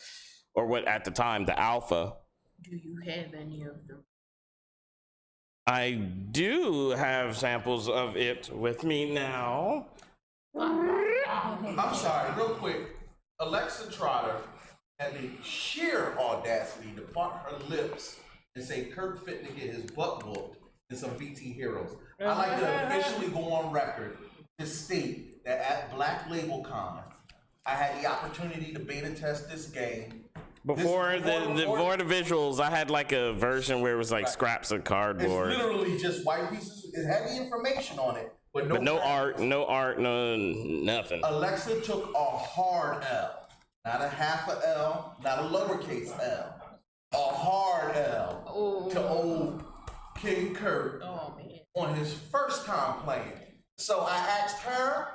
or what at the time, the alpha. Do you have any of them? I do have samples of it with me now. I'm sorry, real quick. Alexa Trotter had the sheer audacity to part her lips and say Kurt fit to get his butt whooped in some VT Heroes. I like to officially go on record to state that at Black Label Con, I had the opportunity to beta test this game. Before the visuals, I had like a version where it was like scraps of cardboard. It's literally just white pieces. It had the information on it, but no art, no nothing. Alexa took a hard L, not a half a L, not a lowercase L, a hard L to old King Kurt on his first time playing. So I asked her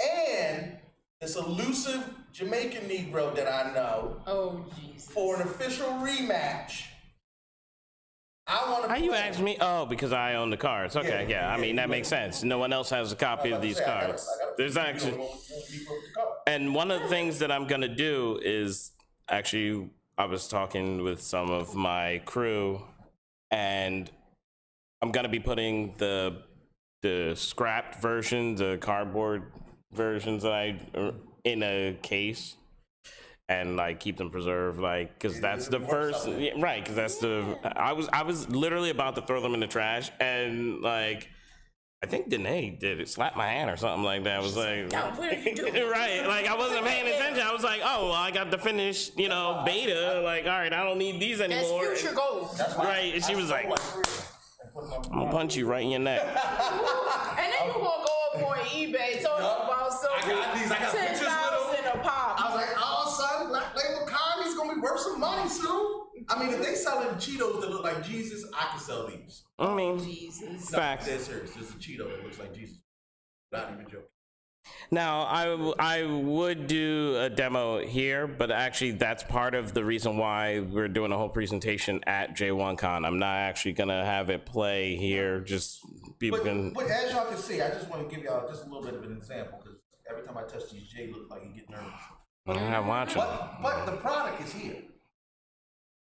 and this elusive Jamaican Negro that I know for an official rematch. I want to. How you ask me? Oh, because I own the cards. Okay, yeah. I mean that makes sense. No one else has a copy of these cards. There's actually, and one of the things that I'm gonna do is actually, I was talking with some of my crew, and I'm gonna be putting the scrapped version, the cardboard versions that I in a case. And like keep them preserved, like, because that's the first, right? Because that's the I was literally about to throw them in the trash, and like I think Danae did it, slapped my hand or something like that. I was like, right? Like I wasn't paying attention. I was like, oh, well, I got the finished, beta. Like, all right, I don't need these anymore. That's future goals, right? And she was like, I'm gonna punch you right in your neck. And then you gonna go up on eBay talking about something. I got pictures with them. A pop. I was like, oh, son, Black Label Con, he's gonna be worth some money soon. I mean, if they selling Cheetos that look like Jesus, I can sell these. I mean, Jesus. Fact. Dead serious. There's a Cheeto that looks like Jesus. Not even joking. Now, I would do a demo here, but actually that's part of the reason why we're doing a whole presentation at J1Con. I'm not actually gonna have it play here. Just people can. But as y'all can see, I just want to give y'all just a little bit of an example, because every time I touch these, Jay look like he get nervous. I'm watching. But the product is here.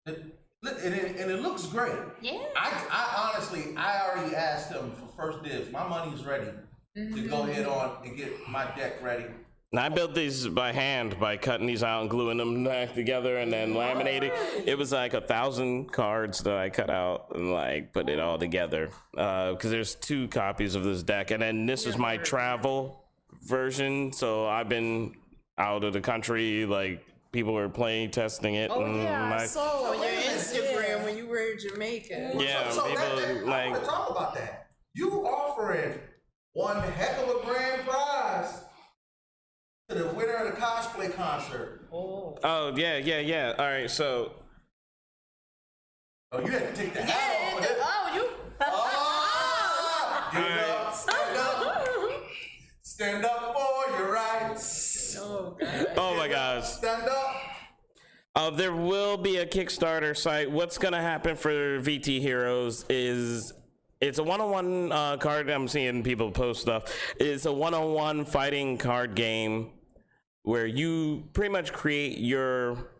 And it looks great. Yeah. I honestly, I already asked them for first dibs. My money's ready to go ahead on and get my deck ready. And I built these by hand by cutting these out and gluing them back together and then laminating. It was like 1,000 cards that I cut out and like put it all together. Because there's 2 copies of this deck, and then this is my travel version. So I've been out of the country, like people were playing, testing it. I saw on your Instagram when you were in Jamaica. Yeah, so people I want to talk about that. You offering one heck of a grand prize to the winner of the cosplay concert. Oh yeah. All right, so. Oh, you had to take the hat off. Stand up for your rights. Oh, God. Oh my gosh. Stand up. There will be a Kickstarter site. What's gonna happen for VT Heroes is it's a one-on-one card. I'm seeing people post stuff. It's a one-on-one fighting card game where you pretty much create your,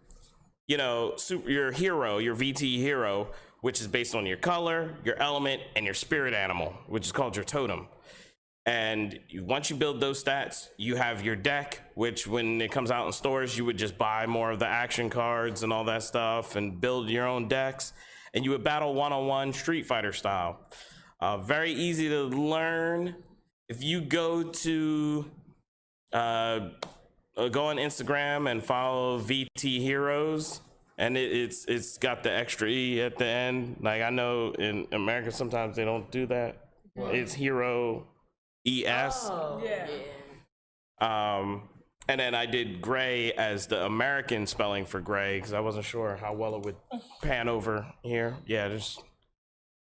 your hero, your VT hero, which is based on your color, your element, and your spirit animal, which is called your totem. And once you build those stats, you have your deck, which when it comes out in stores, you would just buy more of the action cards and all that stuff and build your own decks. And you would battle one-on-one Street Fighter style. Very easy to learn. If you go to go on Instagram and follow VT Heroes, and it's got the extra E at the end. Like I know in America sometimes they don't do that. What? It's Hero ES. Oh, yeah. And then I did Gray as the American spelling for Gray because I wasn't sure how well it would pan over here. Yeah, just.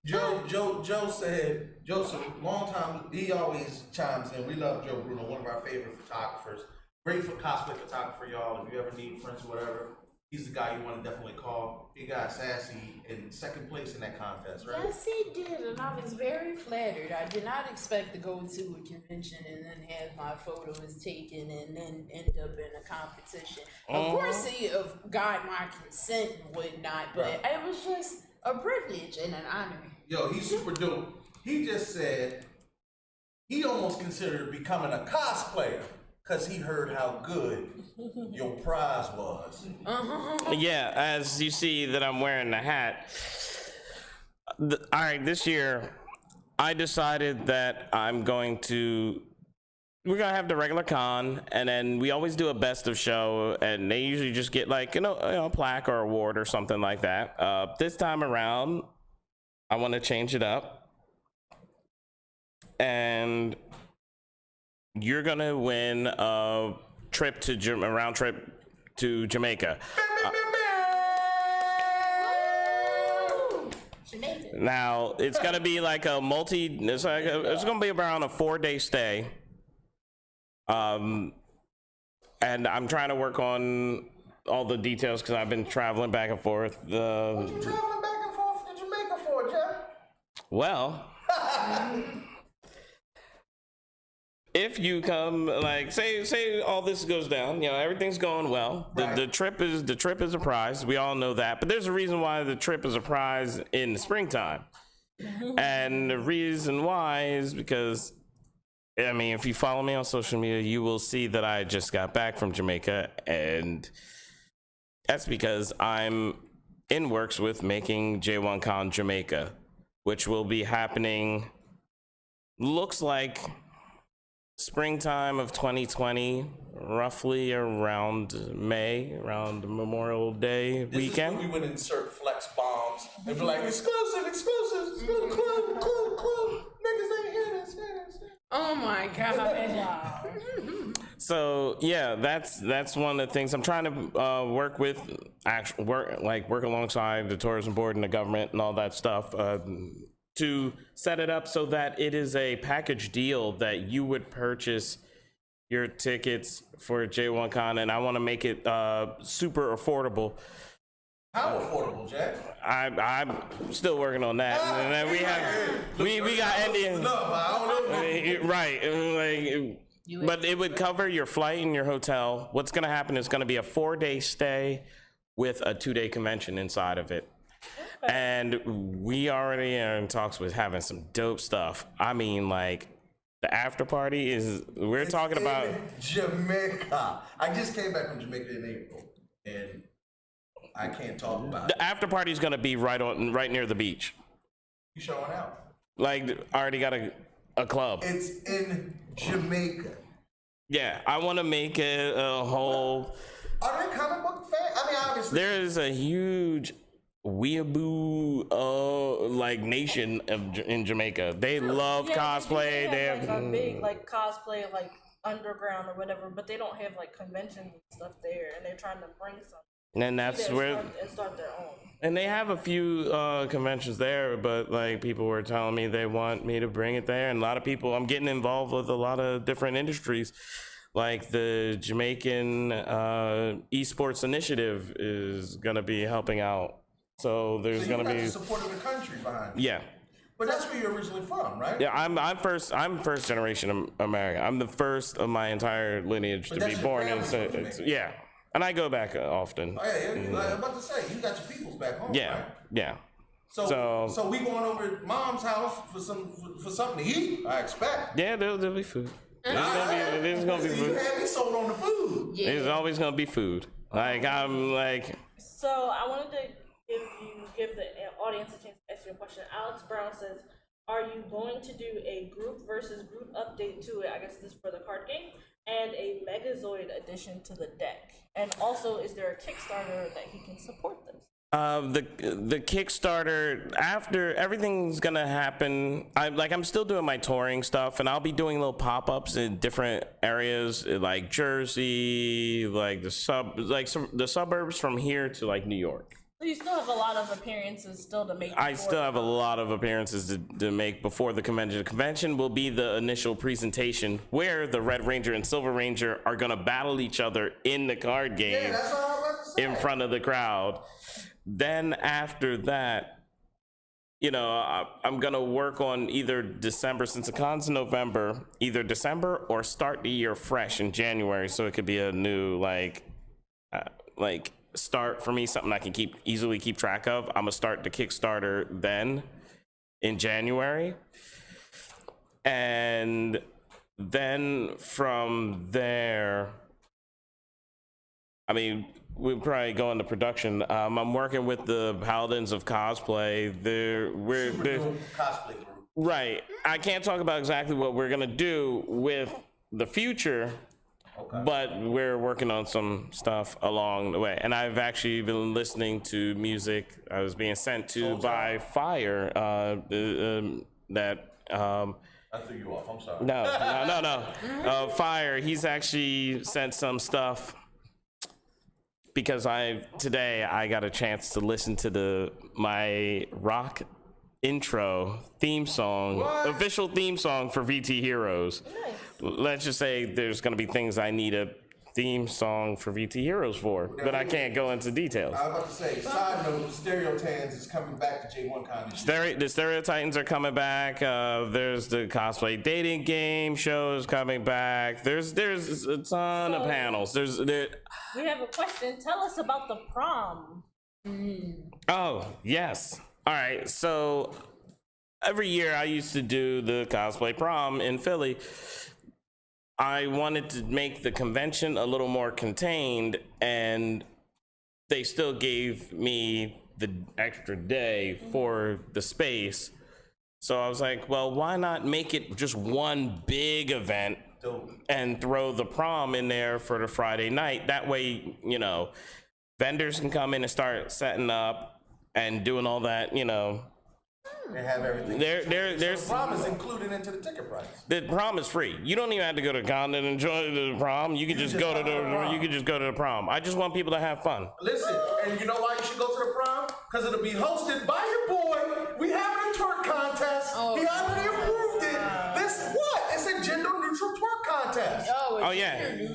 Joe said, Joseph, long time, he always chimes in. We love Joe Bruno, one of our favorite photographers. Great for cosplay photographer, y'all. If you ever need friends or whatever, he's the guy you want to definitely call. He got Sassy in second place in that contest, right? Yes, he did, and I was very flattered. I did not expect to go to a convention and then have my photos taken and then end up in a competition. Of course, he got my consent and whatnot, but it was just a privilege and an honor. Yo, he's super dope. He just said he almost considered becoming a cosplayer because he heard how good your prize was. Yeah, as you see that I'm wearing the hat. All right, this year I decided that we're gonna have the regular con, and then we always do a best of show, and they usually just get like a plaque or award or something like that. This time around, I want to change it up, and you're gonna win a round trip to Jamaica. Now it's gonna be like it's gonna be around a 4-day stay. And I'm trying to work on all the details because I've been traveling back and forth. What you traveling back and forth to Jamaica for, Jeff? Well, if you come, like, say all this goes down, everything's going well. Right. The trip is a prize. We all know that, but there's a reason why the trip is a prize in the springtime, and the reason why is because, I mean, if you follow me on social media, you will see that I just got back from Jamaica, and that's because I'm in works with making J1Con Jamaica, which will be happening, looks like springtime of 2020, roughly around May, around Memorial Day weekend. This is when we would insert flex bombs and be like, exclusive, club. Niggas ain't hear this. Oh my God. So yeah, that's one of the things I'm trying to work with, work alongside the tourism board and the government and all that stuff to set it up so that it is a package deal that you would purchase your tickets for J1Con, and I want to make it super affordable. How affordable, Jack? I'm still working on that. And then we got Indian. No, I don't know. Right. But it would cover your flight and your hotel. What's going to happen is going to be a 4-day stay with a 2-day convention inside of it. And we already are in talks with having some dope stuff. I mean, like, the after party we're talking about Jamaica. I just came back from Jamaica in April, and I can't talk about the after party is going to be right near the beach. You showing out? Like, I already got a club. It's in Jamaica. Yeah, I want to make it a whole. Are they comic book fans? I mean, obviously. There is a huge weeaboo nation in Jamaica. They love cosplay. They have a big cosplay underground or whatever, but they don't have conventions and stuff there, and they're trying to bring some. And that's where start their own. And they have a few conventions there, but people were telling me they want me to bring it there, and a lot of people. I'm getting involved with a lot of different industries, like the Jamaican esports initiative is going to be helping out. So there's going to be the support of the country behind you. Yeah. But that's where you're originally from, right? Yeah, I'm first generation American. I'm the first of my entire lineage to be born in. Yeah. And I go back often. Oh, yeah. I'm about to say, you got your peoples back home, yeah, right? Yeah. So we going over to Mom's house for something to eat, I expect. Yeah, there'll be food. There's gonna be food. You had me sold on the food. Yeah. There's always gonna be food. Like I'm like. So I wanted to give the audience a chance to ask you a question. Alex Brown says, "Are you going to do a group versus group update to it? I guess this is for the card game, and a Megazoid addition to the deck. And also, is there a Kickstarter that he can support this?" The Kickstarter, after everything's gonna happen, I'm still doing my touring stuff, and I'll be doing little pop-ups in different areas like Jersey, like the suburbs from here to like New York. So you still have a lot of appearances still to make. I still have a lot of appearances to make before the convention. The convention will be the initial presentation where the Red Ranger and Silver Ranger are gonna battle each other in the card game that's what I was about to say. in front of the crowd. Then after that, I'm gonna work on either December, since the con's in November, either December or start the year fresh in January, so it could be a new start for me, something I can easily keep track of. I'm gonna start the Kickstarter then in January, and then from there, we'll probably go into production. I'm working with the Paladins of Cosplay. We're cosplay group. Right. I can't talk about exactly what we're gonna do with the future, but we're working on some stuff along the way. And I've actually been listening to music I was being sent to by Fire. I threw you off. I'm sorry. No. Fire. He's actually sent some stuff. Because today I got a chance to listen to my rock intro theme song, official theme song for VT Heroes. Nice. Let's just say there's going to be things I need a theme song for VT Heroes for, but I can't go into details. I was about to say, side note, Stereotans is coming back to J1Con this year. The Stereotitans are coming back. There's the cosplay dating game shows coming back. There's a ton of panels. We have a question. Tell us about the prom. Oh, yes. All right. So every year I used to do the cosplay prom in Philly. I wanted to make the convention a little more contained, and they still gave me the extra day for the space. So I was like, well, why not make it just one big event and throw the prom in there for the Friday night? That way, vendors can come in and start setting up and doing all that, They have everything. There's the prom is included into the ticket price. The prom is free. You don't even have to go to con and enjoy the prom. You can just go to the prom. I just want people to have fun. Listen, and you know why you should go to the prom? Because it'll be hosted by your boy. We having a twerk contest. He already approved it. It's a gender neutral twerk contest. Oh yeah. No.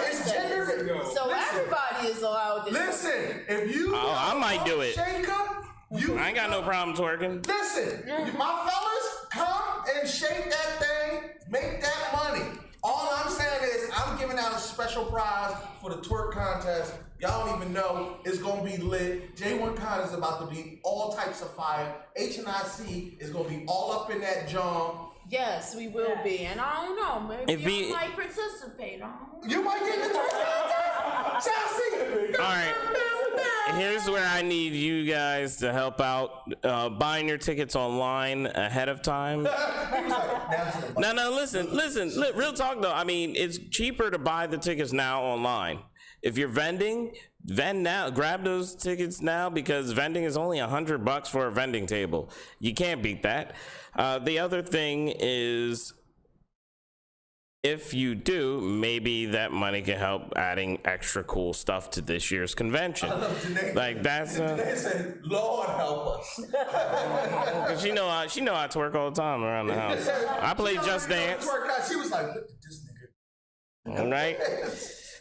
It's gender. So everybody is allowed to. Listen, if you I might do it. I ain't got no problem twerking. Listen, my fellas, come and shake that thing, make that money. All I'm saying is I'm giving out a special prize for the twerk contest. Y'all don't even know. It's going to be lit. J1Con is about to be all types of fire. HNIC is going to be all up in that jam. Yes, we will be. And I don't know, maybe I might participate. You might get the twerk contest. Chelsea. All right. Here's where I need you guys to help out. Buying your tickets online ahead of time. No, listen. Real talk though. It's cheaper to buy the tickets now online. If you're vend now. Grab those tickets now because vending is only $100 for a vending table. You can't beat that. The other thing is, if you do, maybe that money can help adding extra cool stuff to this year's convention. Janae said, Lord help us. She know I twerk all the time around the house. I play Just Dance. She was like, look at this nigga. All right.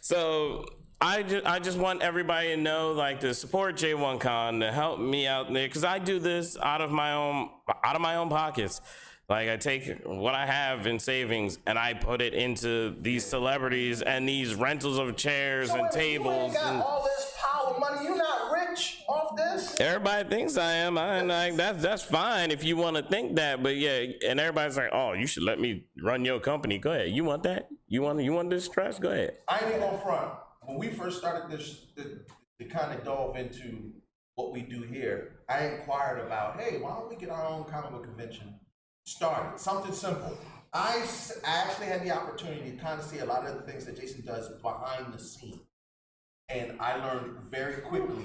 So I just want everybody to know, to support J1Con, to help me out there, because I do this out of my own pockets. I take what I have in savings and I put it into these celebrities and these rentals of chairs and tables. You ain't got all this power money. You not rich off this? everybody thinks I am. I'm like, that's fine if you want to think that, but yeah, and everybody's like, oh, you should let me run your company. Go ahead. You want that? You want this stress? Go ahead. I ain't even gonna front. When we first started this, to kind of dove into what we do here, I inquired about, hey, why don't we get our own comic book convention started? Something simple. I actually had the opportunity to kind of see a lot of the things that Jason does behind the scenes. And I learned very quickly,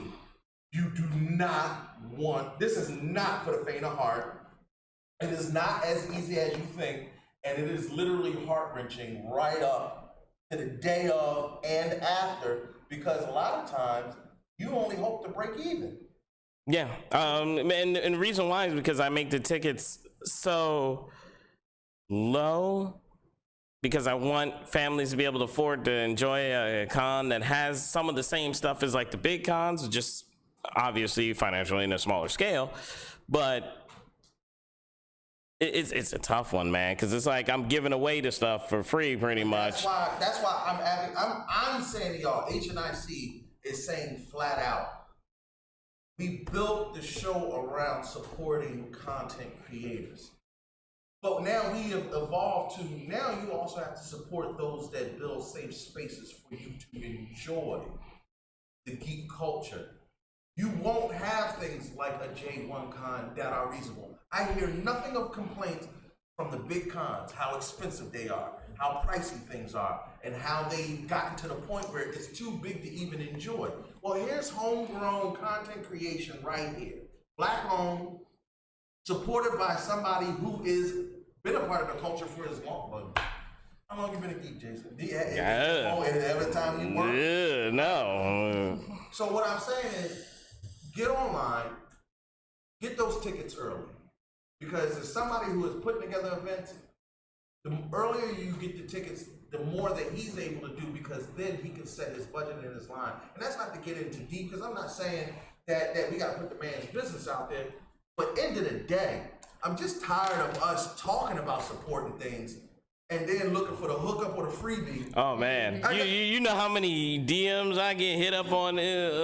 you do not want, this is not for the faint of heart. It is not as easy as you think, and it is literally heart-wrenching right up to the day of and after, because a lot of times you only hope to break even. Yeah, and the reason why is because I make the tickets so low because I want families to be able to afford to enjoy a con that has some of the same stuff as like the big cons, just obviously financially in a smaller scale, but it's a tough one, man, because it's like I'm giving away the stuff for free pretty much. That's why I'm saying to y'all, HNIC is saying flat out, we built the show around supporting content creators. But now we have evolved to, now you also have to support those that build safe spaces for you to enjoy the geek culture. You won't have things like a J1 con that are reasonable. I hear nothing of complaints from the big cons, how expensive they are, how pricey things are, and how they've gotten to the point where it's too big to even enjoy. Well, here's homegrown content creation right here. Black owned, supported by somebody who is been a part of the culture for as long. How long you been a geek, Jason? Every time you work? Yeah, no. So what I'm saying is, get online, get those tickets early. Because as somebody who is putting together events, the earlier you get the tickets, the more that he's able to do, because then he can set his budget and his line. And that's not to get into deep, because I'm not saying that we got to put the man's business out there. But end of the day, I'm just tired of us talking about supporting things and then looking for the hookup or the freebie. Oh man, you know how many DMs I get hit up on,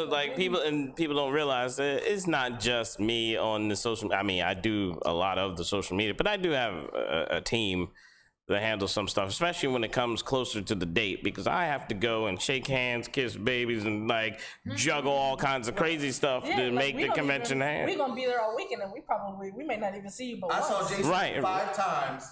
like people don't realize that it's not just me on the social. I mean, I do a lot of the social media, but I do have a team that handles some stuff, especially when it comes closer to the date, because I have to go and shake hands, kiss babies, and like juggle all kinds of crazy stuff to make the convention happen. We're gonna be there all weekend, and we may not even see you. But I saw Jason 5 times,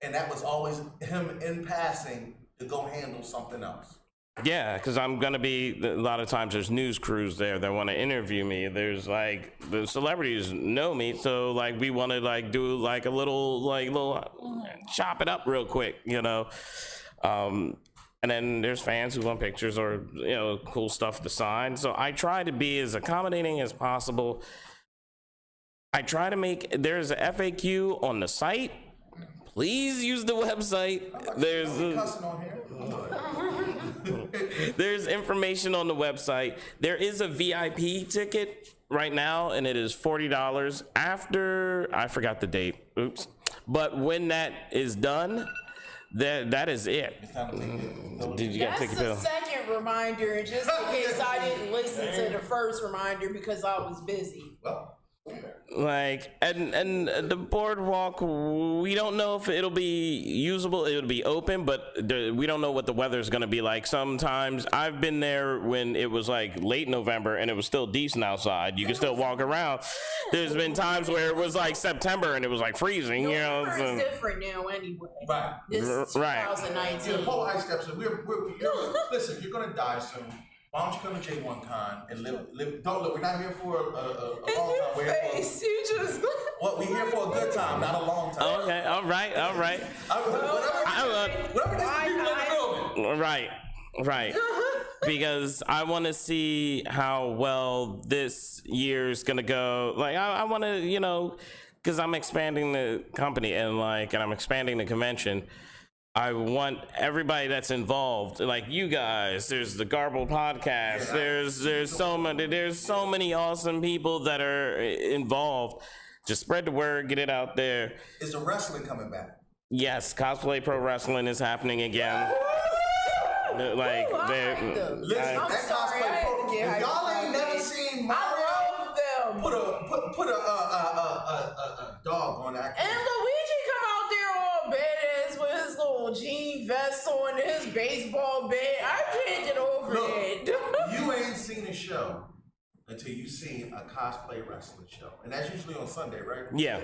and that was always him in passing to go handle something else. Yeah, because I'm gonna be, a lot of times there's news crews there that want to interview me. There's like, the celebrities know me, so like we want to like do like a little chop it up real quick, you know. And then there's fans who want pictures or, you know, cool stuff to sign. So I try to be as accommodating as possible. I try to make, there's a FAQ on the site. Please use the website. There's information on the website. There is a VIP ticket right now, and it is $40 after, I forgot the date, oops. But when that is done, that is it. Did you gotta take a pill? That's the second reminder, just in case I didn't listen to the first reminder because I was busy. Like, and the boardwalk, we don't know if it'll be usable. It'll be open, but we don't know what the weather's gonna be like. Sometimes I've been there when it was like late November and it was still decent outside. You can still walk around. There's been times where it was like September and it was like freezing. You know, it's different now anyway. Right. This is 2019. The whole ice steps. Listen, you're gonna die soon. Why don't you come to J1 Con and live? Don't look. We're not here for a long time. We're here for. You just. What, we're here for a good time, not a long time. Okay. All right. Whatever these people in the building. Right. Because I want to see how well this year's gonna go. Like I want to, you know, because I'm expanding the company and I'm expanding the convention. I want everybody that's involved, like you guys. There's the Garble podcast. There's so many awesome people that are involved. Just spread the word, get it out there. Is the wrestling coming back? Yes, cosplay pro wrestling is happening again. Listen, that cosplay pro. Y'all ain't never seen Mario. I love them. put a dog on that. And Luigi come out there all badass with his little jean vest on, his baseball bat. I can't get over it. You ain't seen a show until you seen a cosplay wrestling show, and that's usually on Sunday, right? Yeah.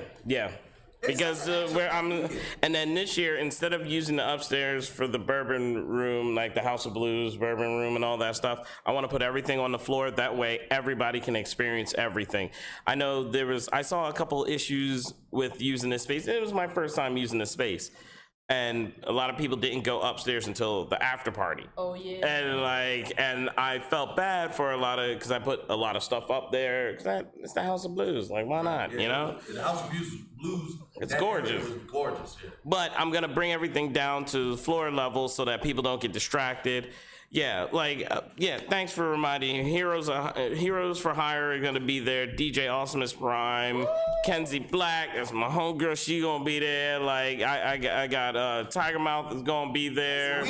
Because where I'm, and then this year, instead of using the upstairs for the bourbon room, like the House of Blues bourbon room and all that stuff, I want to put everything on the floor. That way, everybody can experience everything. I know I saw a couple issues with using this space. It was my first time using this space. And a lot of people didn't go upstairs until the after party. Oh yeah. And I felt bad for because I put a lot of stuff up there. Cause it's the House of Blues. Like, why not? You know. The House of Blues. It's gorgeous. Gorgeous. Yeah. But I'm gonna bring everything down to floor level so that people don't get distracted. Yeah, thanks for reminding. Heroes for Hire are gonna be there. DJ Awesomeness Prime, Kenzie Black, that's my homegirl. She gonna be there. Like I got Tiger Mouth is gonna be there.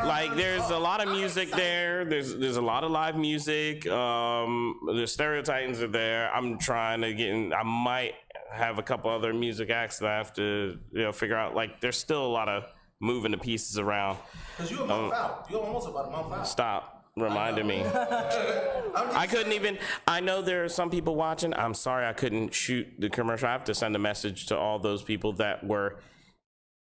Like there's a lot of music there. There's a lot of live music. The Stereotitans are there. I'm trying to get in. I might have a couple other music acts that I have to figure out. Like there's still a lot of moving the pieces around. Because you're a month out. You're almost about a month out. Stop reminding me. I couldn't even, I know there are some people watching. I'm sorry I couldn't shoot the commercial. I have to send a message to all those people that were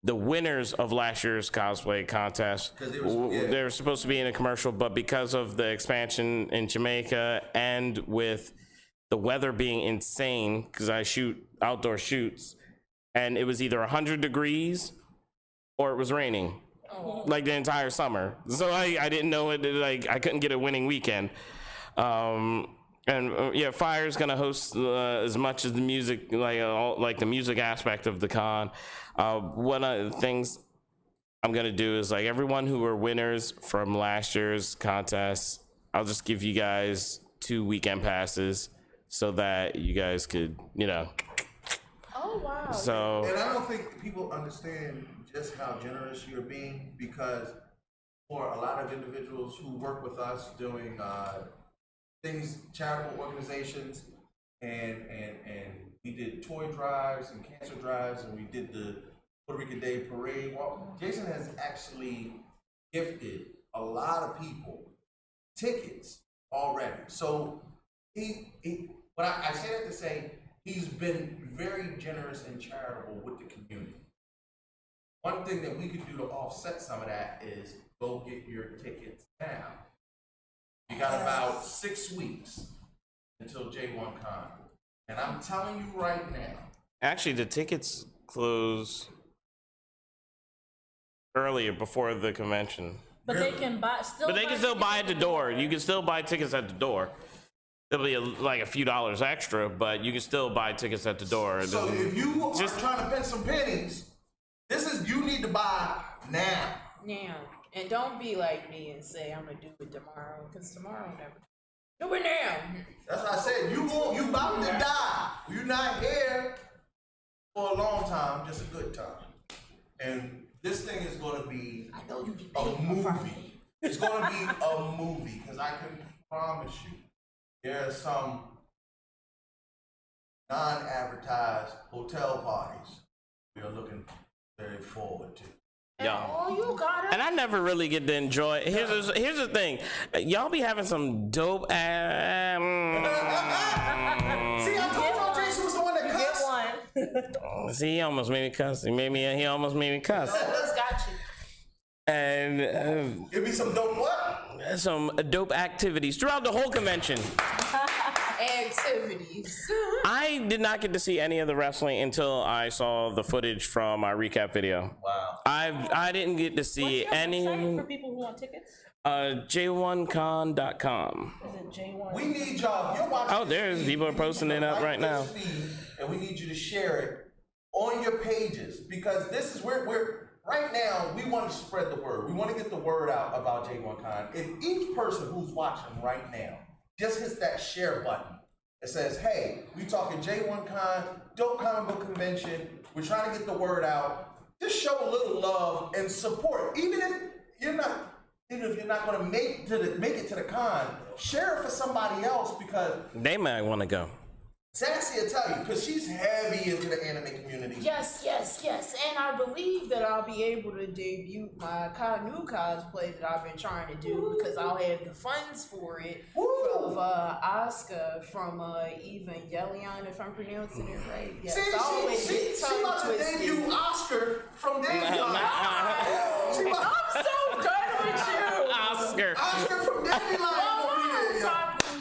the winners of last year's cosplay contest. They were supposed to be in a commercial, but because of the expansion in Jamaica and with the weather being insane, because I shoot outdoor shoots, and it was either 100 degrees or it was raining, like the entire summer. So I didn't know it. Like I couldn't get a winning weekend. Fire's gonna host as much as the music, like the music aspect of the con. One of the things I'm gonna do is like everyone who were winners from last year's contest, I'll just give you guys 2 weekend passes so that you guys could, Oh wow. So. And I don't think people understand just how generous you're being, because for a lot of individuals who work with us doing things, charitable organizations, and we did toy drives and cancer drives, and we did the Puerto Rican Day Parade. Well, Jason has actually gifted a lot of people tickets already. So but I say that to say he's been very generous and charitable with the community. One thing that we could do to offset some of that is go get your tickets now. You got about 6 weeks until J1 Con. And I'm telling you right now. Actually, the tickets close earlier before the convention. But they can buy But they can still buy at the door. You can still buy tickets at the door. It'll be a few dollars extra, but you can still buy tickets at the door. So if you are trying to pin some pennies, you need to buy now. Now. And don't be like me and say I'm gonna do it tomorrow, because tomorrow never. Do it now. That's what I said. You about to die. You're not here for a long time, just a good time. And this thing is gonna be a movie. It's gonna be a movie, because I can promise you there are some non-advertised hotel parties we are looking very forward to. And I never really get to enjoy. Here's the thing, y'all be having some dope ass. See, I told y'all Jason was the one that cussed. See, he almost made me cuss. He almost made me cuss. Got you. And give me some dope what? Some dope activities throughout the whole convention. Activities. I did not get to see any of the wrestling until I saw the footage from our recap video. Wow. I didn't get to see any for people who want tickets. J1con.com. Is it J1? We need y'all. You're watching. Oh, there's people are posting it up right now. And we need you to share it on your pages, because this is where we're right now. We want to spread the word. We want to get the word out about J1Con. If each person who's watching right now just hits that share button, it says, "Hey, we talking J1Con, dope comic book convention. We're trying to get the word out. Just show a little love and support. Even if you're not going to make it to the con, share it for somebody else, because they might want to go. Sassy will tell you, because she's heavy into the anime community. Yes. And I believe that I'll be able to debut my new cosplay that I've been trying to do because I'll have the funds for it. Of Asuka from Evangelion, if I'm pronouncing it right. Yes, she about to debut Oscar from Dandelion. I'm so done with you. Oscar from Dandelion.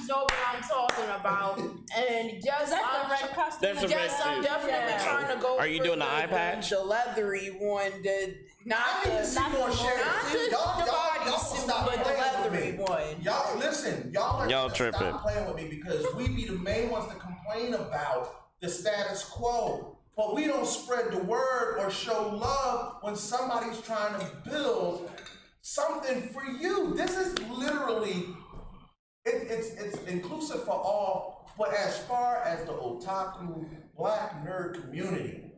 Know what I'm talking about, and yes, the red costume. That's a red yes, I'm suit. definitely trying to go. Are you doing the eye patch? The leathery one, not the body suit, but the leathery one. Y'all listen, y'all tripping. Stop playing with me because we be the main ones to complain about the status quo, but we don't spread the word or show love when somebody's trying to build something for you. This is literally. It's inclusive for all, but as far as the otaku black nerd community,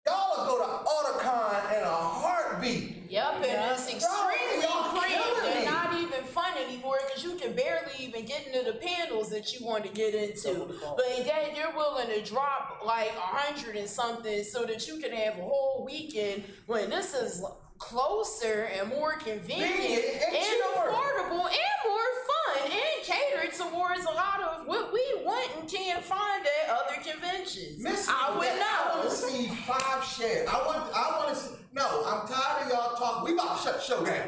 y'all will go to Otakon in a heartbeat. Yep, and it's extremely cringe and not even fun anymore because you can barely even get into the panels that you want to get into. But then you're willing to drop like 100 and something so that you can have a whole weekend when this is closer and more convenient and affordable and more fun and catered towards a lot of what we want and can't find at other conventions. I would know. I want to see 5 shares. I want to see. No, I'm tired of y'all talking. We about to shut the show down.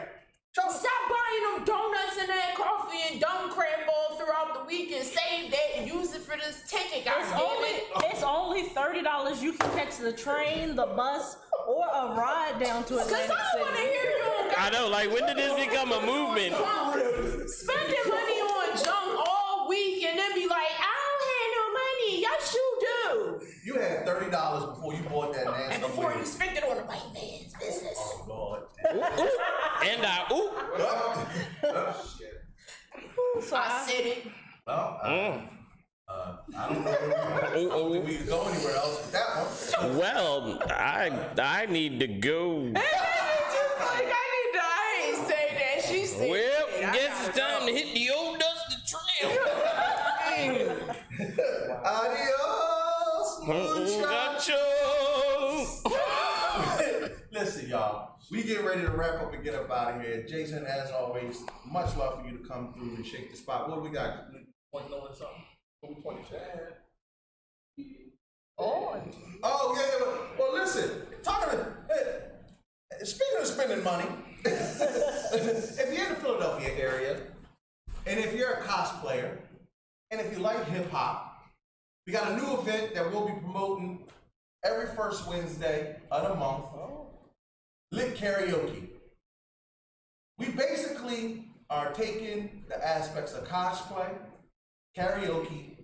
Stop buying them donuts and that coffee and dumb crab balls throughout the week and save that and use it for this ticket. It's only $30. You can catch the train, the bus, or a ride down to Atlantic City. Because I want to hear you. I know, like, when did this become a movement? Spending money on junk all week and then be like, I don't have no money. Yes, you do. You had $30 before you bought that nasty. And before you spent it on the white man's business. Oh, Lord. And So I said it. Well, I don't know if we can go anywhere else with that one. Well, I need to go. I ain't say that. She said Well, guess it's time to hit the old dusty trail. Adios, muchachos. Listen, y'all. We get ready to wrap up and get up out of here. Jason, as always, much love for you to come through and shake the spot. What do we got? Want to know something? Oh, yeah. Well, listen. Speaking of spending money, if you're in the Philadelphia area, and if you're a cosplayer, and if you like hip hop, we got a new event that we'll be promoting every first Wednesday of the month. Lit Karaoke. We basically are taking the aspects of cosplay, karaoke,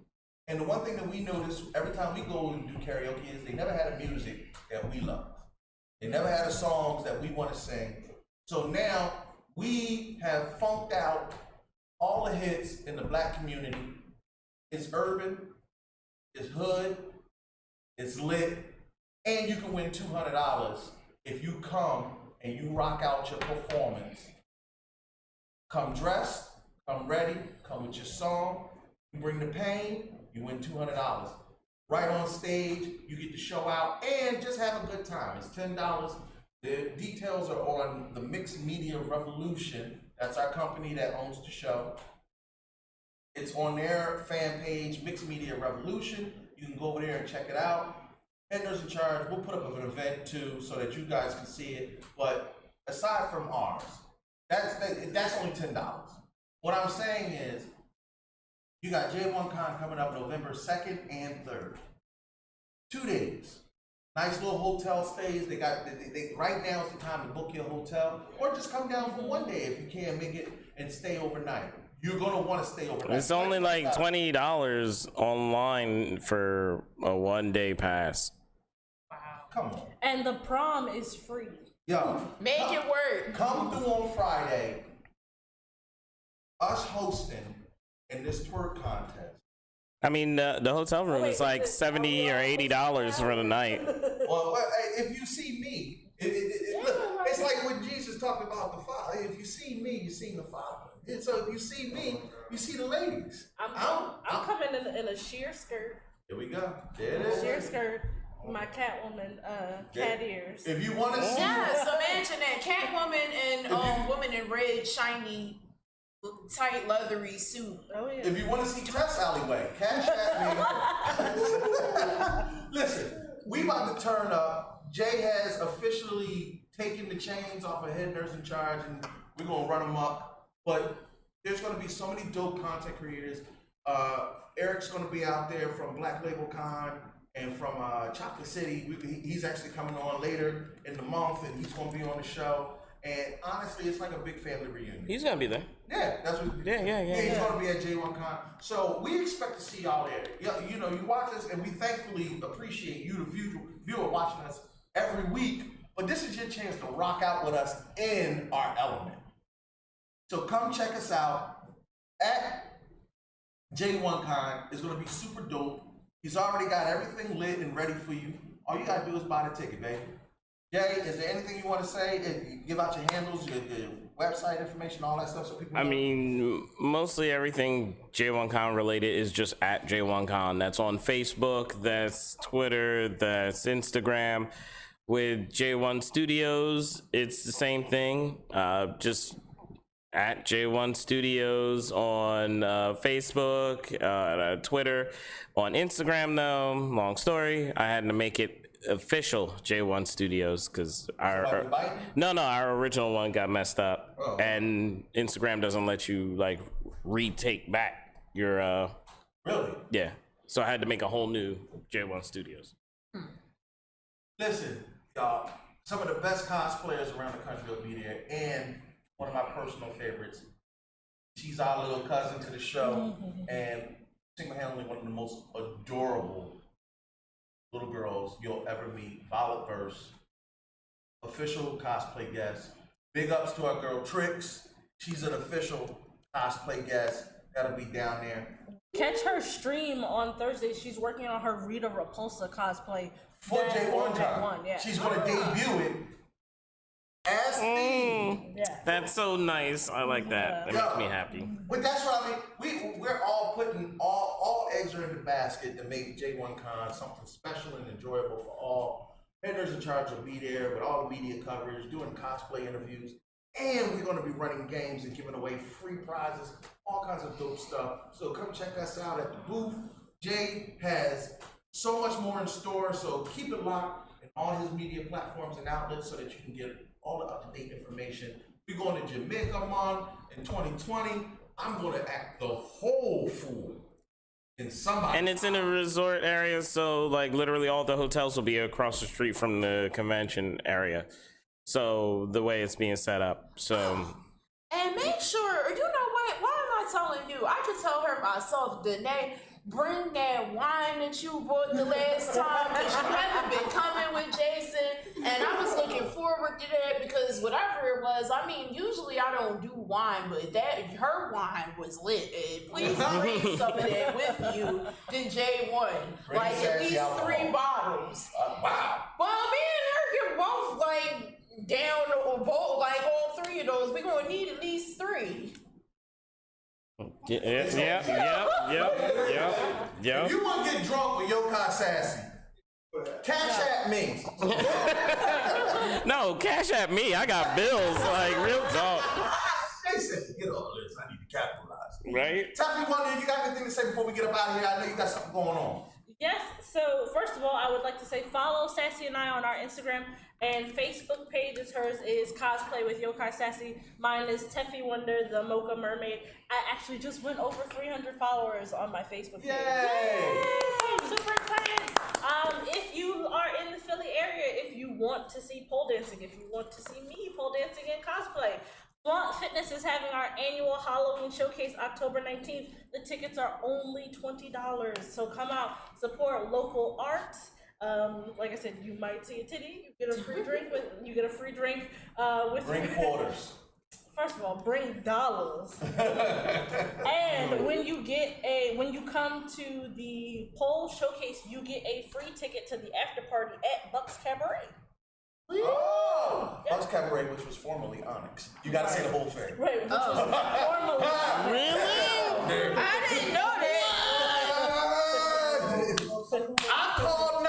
and the one thing that we notice every time we go and do karaoke is they never had a music that we love. They never had a songs that we want to sing. So now we have funked out all the hits in the black community. It's urban, it's hood, it's lit, and you can win $200 if you come and you rock out your performance. Come dressed, come ready, come with your song. You bring the pain, you win $200. Right on stage, you get to show out and just have a good time. It's $10. The details are on the Mixed Media Revolution. That's our company that owns the show. It's on their fan page, Mixed Media Revolution. You can go over there and check it out. Henders in charge. We'll put up an event too so that you guys can see it. But aside from ours, that's only $10. What I'm saying is, you got J1Con coming up November 2nd and 3rd. 2 days. Nice little hotel stays. They right now is the time to book your hotel, or just come down for 1 day if you can't make it and stay overnight. You're gonna want to stay overnight. It's only like $20 online for a 1 day pass. Wow. Come on. And the prom is free. Yo, make it work. Come through on Friday. Us hosting in this twerk contest. I mean, the hotel room is like $70 or $80 for the night. Well, if you see me, look, it's like when Jesus talked about the Father. If you see me, you see the Father. And so if you see me, you see the ladies. I'm coming in a sheer skirt. Here we go. There it is. Sheer skirt. My Catwoman, cat ears. If you want to see, yes, imagine that Catwoman and woman in red, shiny, tight, leathery suit. Oh yeah. If you want to see Tess Alleyway, cash at me. Listen, we about to turn up. Jay has officially taken the chains off of head nurse in charge, and we're gonna run them up. But there's gonna be so many dope content creators. Eric's gonna be out there from Black Label Con. And from Chocolate City, he's actually coming on later in the month, and he's going to be on the show. And honestly, it's like a big family reunion. He's going to be there. Yeah, that's what. Yeah. He's going to be at J1Con. So we expect to see y'all there. You know, you watch us, and we thankfully appreciate you, the viewer, watching us every week. But this is your chance to rock out with us in our element. So come check us out at J1Con. It's going to be super dope. He's already got everything lit and ready for you. All you gotta do is buy the ticket, baby. Jay, is there anything you want to say? Give out your handles, your website information, all that stuff, so people know. I mean, mostly everything J1Con related is just at J1Con. That's on Facebook, that's Twitter, that's Instagram. With J1 Studios, it's the same thing. Just at J1 Studios on Facebook, Twitter, on Instagram though. Long story, I had to make it official J1 Studios because our original one got messed up, and Instagram doesn't let you like retake back your Really? Yeah. So I had to make a whole new J1 Studios. Listen, y'all, some of the best cosplayers around the country will be there, and one of my personal favorites. She's our little cousin to the show, and single-handedly one of the most adorable little girls you'll ever meet. Violet Verse, official cosplay guest. Big ups to our girl Trix. She's an official cosplay guest. Gotta be down there. Catch her stream on Thursday. She's working on her Rita Repulsa cosplay for J1Con. Yeah. She's gonna debut it as theme. That's so nice. I like that. That makes me happy. But that's what I mean. We're all putting all eggs are in the basket to make J1Con something special and enjoyable for all. Headers in charge will be there with all the media coverage, doing cosplay interviews, and we're going to be running games and giving away free prizes, all kinds of dope stuff. So come check us out at the booth. Jay has so much more in store, so keep it locked in all his media platforms and outlets so that you can get all the up-to-date information. We're going to Jamaica, man, in 2020. I'm going to act the whole fool in somebody. And it's in a resort area, so like literally all the hotels will be across the street from the convention area. So the way it's being set up. So. And make sure, you know what? Why am I telling you? I could tell her myself, Danae, bring that wine that you brought the last time, because you haven't been coming with Jason, and I was looking forward to that because whatever it was, I mean, usually I don't do wine, but her wine was lit. And please bring some of that with you to J1, like at least 3 bottles. Wow. Well, me and her can both like down or both, like all 3 of those. We're gonna need at least 3. Yep. If you want to get drunk with Yokai Sassy, cash at me. No, cash at me. I got bills. Like, real talk. They said, get all this. I need to capitalize. Right? Tell me one day, you got anything to say before we get up out of here? I know you got something going on. Yes, so first of all, I would like to say follow Sassy and I on our Instagram and Facebook pages. Hers is Cosplay with Yokai Sassy. Mine is Teffy Wonder, the Mocha Mermaid. I actually just went over 300 followers on my Facebook page. Yay! I'm super excited. If you are in the Philly area, if you want to see pole dancing, if you want to see me pole dancing and cosplay, Flaunt Fitness is having our annual Halloween showcase October 19th. The tickets are only $20, so come out, support local art. Like I said, you might see a titty. You get a free drink with. Bring quarters. First of all, bring dollars. And when you come to the pole showcase, you get a free ticket to the after party at Buck's Cabaret. Oh! Yep. Buck's Cabaret, which was formerly Onyx. You gotta say the whole thing. Right, which was formerly Really? I didn't know that. I called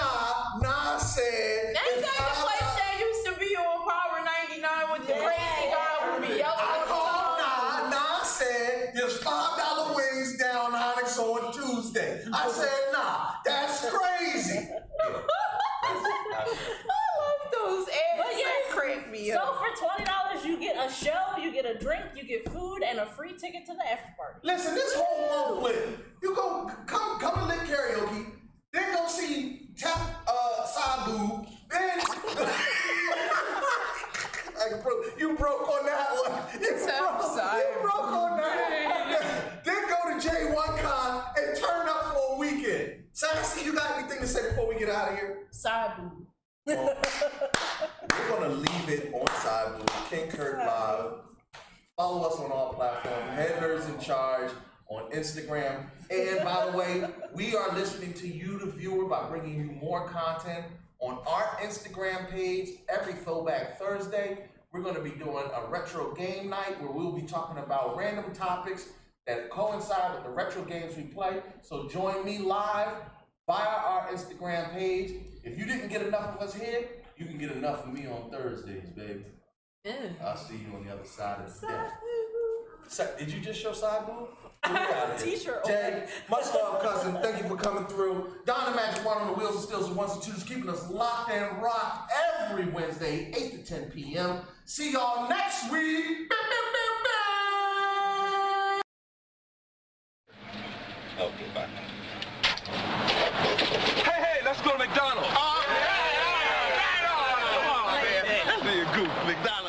Nah said. Ain't that the place that used to be on Power 99 with the crazy guy with the yellow? I called Nah said there's $5 wings down Hnic on Tuesday. I said, nah, that's crazy. I love those ads. But yes, that crack me so up. for $20, you get a show, you get a drink, you get food, and a free ticket to the after party. Listen, this whole month lit. You go come and lit karaoke, then go see Tap Sabu, then you broke on that one. You broke on that. Then go to J1Con and turn up for a weekend. Sassy, you got anything to say before we get out of here? Sabu. Well, we're gonna leave it on Sabu, King Kurt Live. Follow us on all platforms. Head Nerds in Charge on Instagram. And by the way, we are listening to you, the viewer, by bringing you more content on our Instagram page every Throwback Thursday. We're going to be doing a retro game night where we'll be talking about random topics that coincide with the retro games we play. So join me live via our Instagram page. If you didn't get enough of us here, you can get enough of me on Thursdays, baby. Yeah. I'll see you on the other side of the day. Did you just show side boob? T-shirt. Jay, much love, cousin. Thank you for coming through. Don the Magic One on the wheels and stills and ones and twos, keeping us locked and rocked every Wednesday, 8 to 10 p.m. See y'all next week. Okay, bye. Hey, let's go to McDonald's. Come on, man. That's being goofy. McDonald's.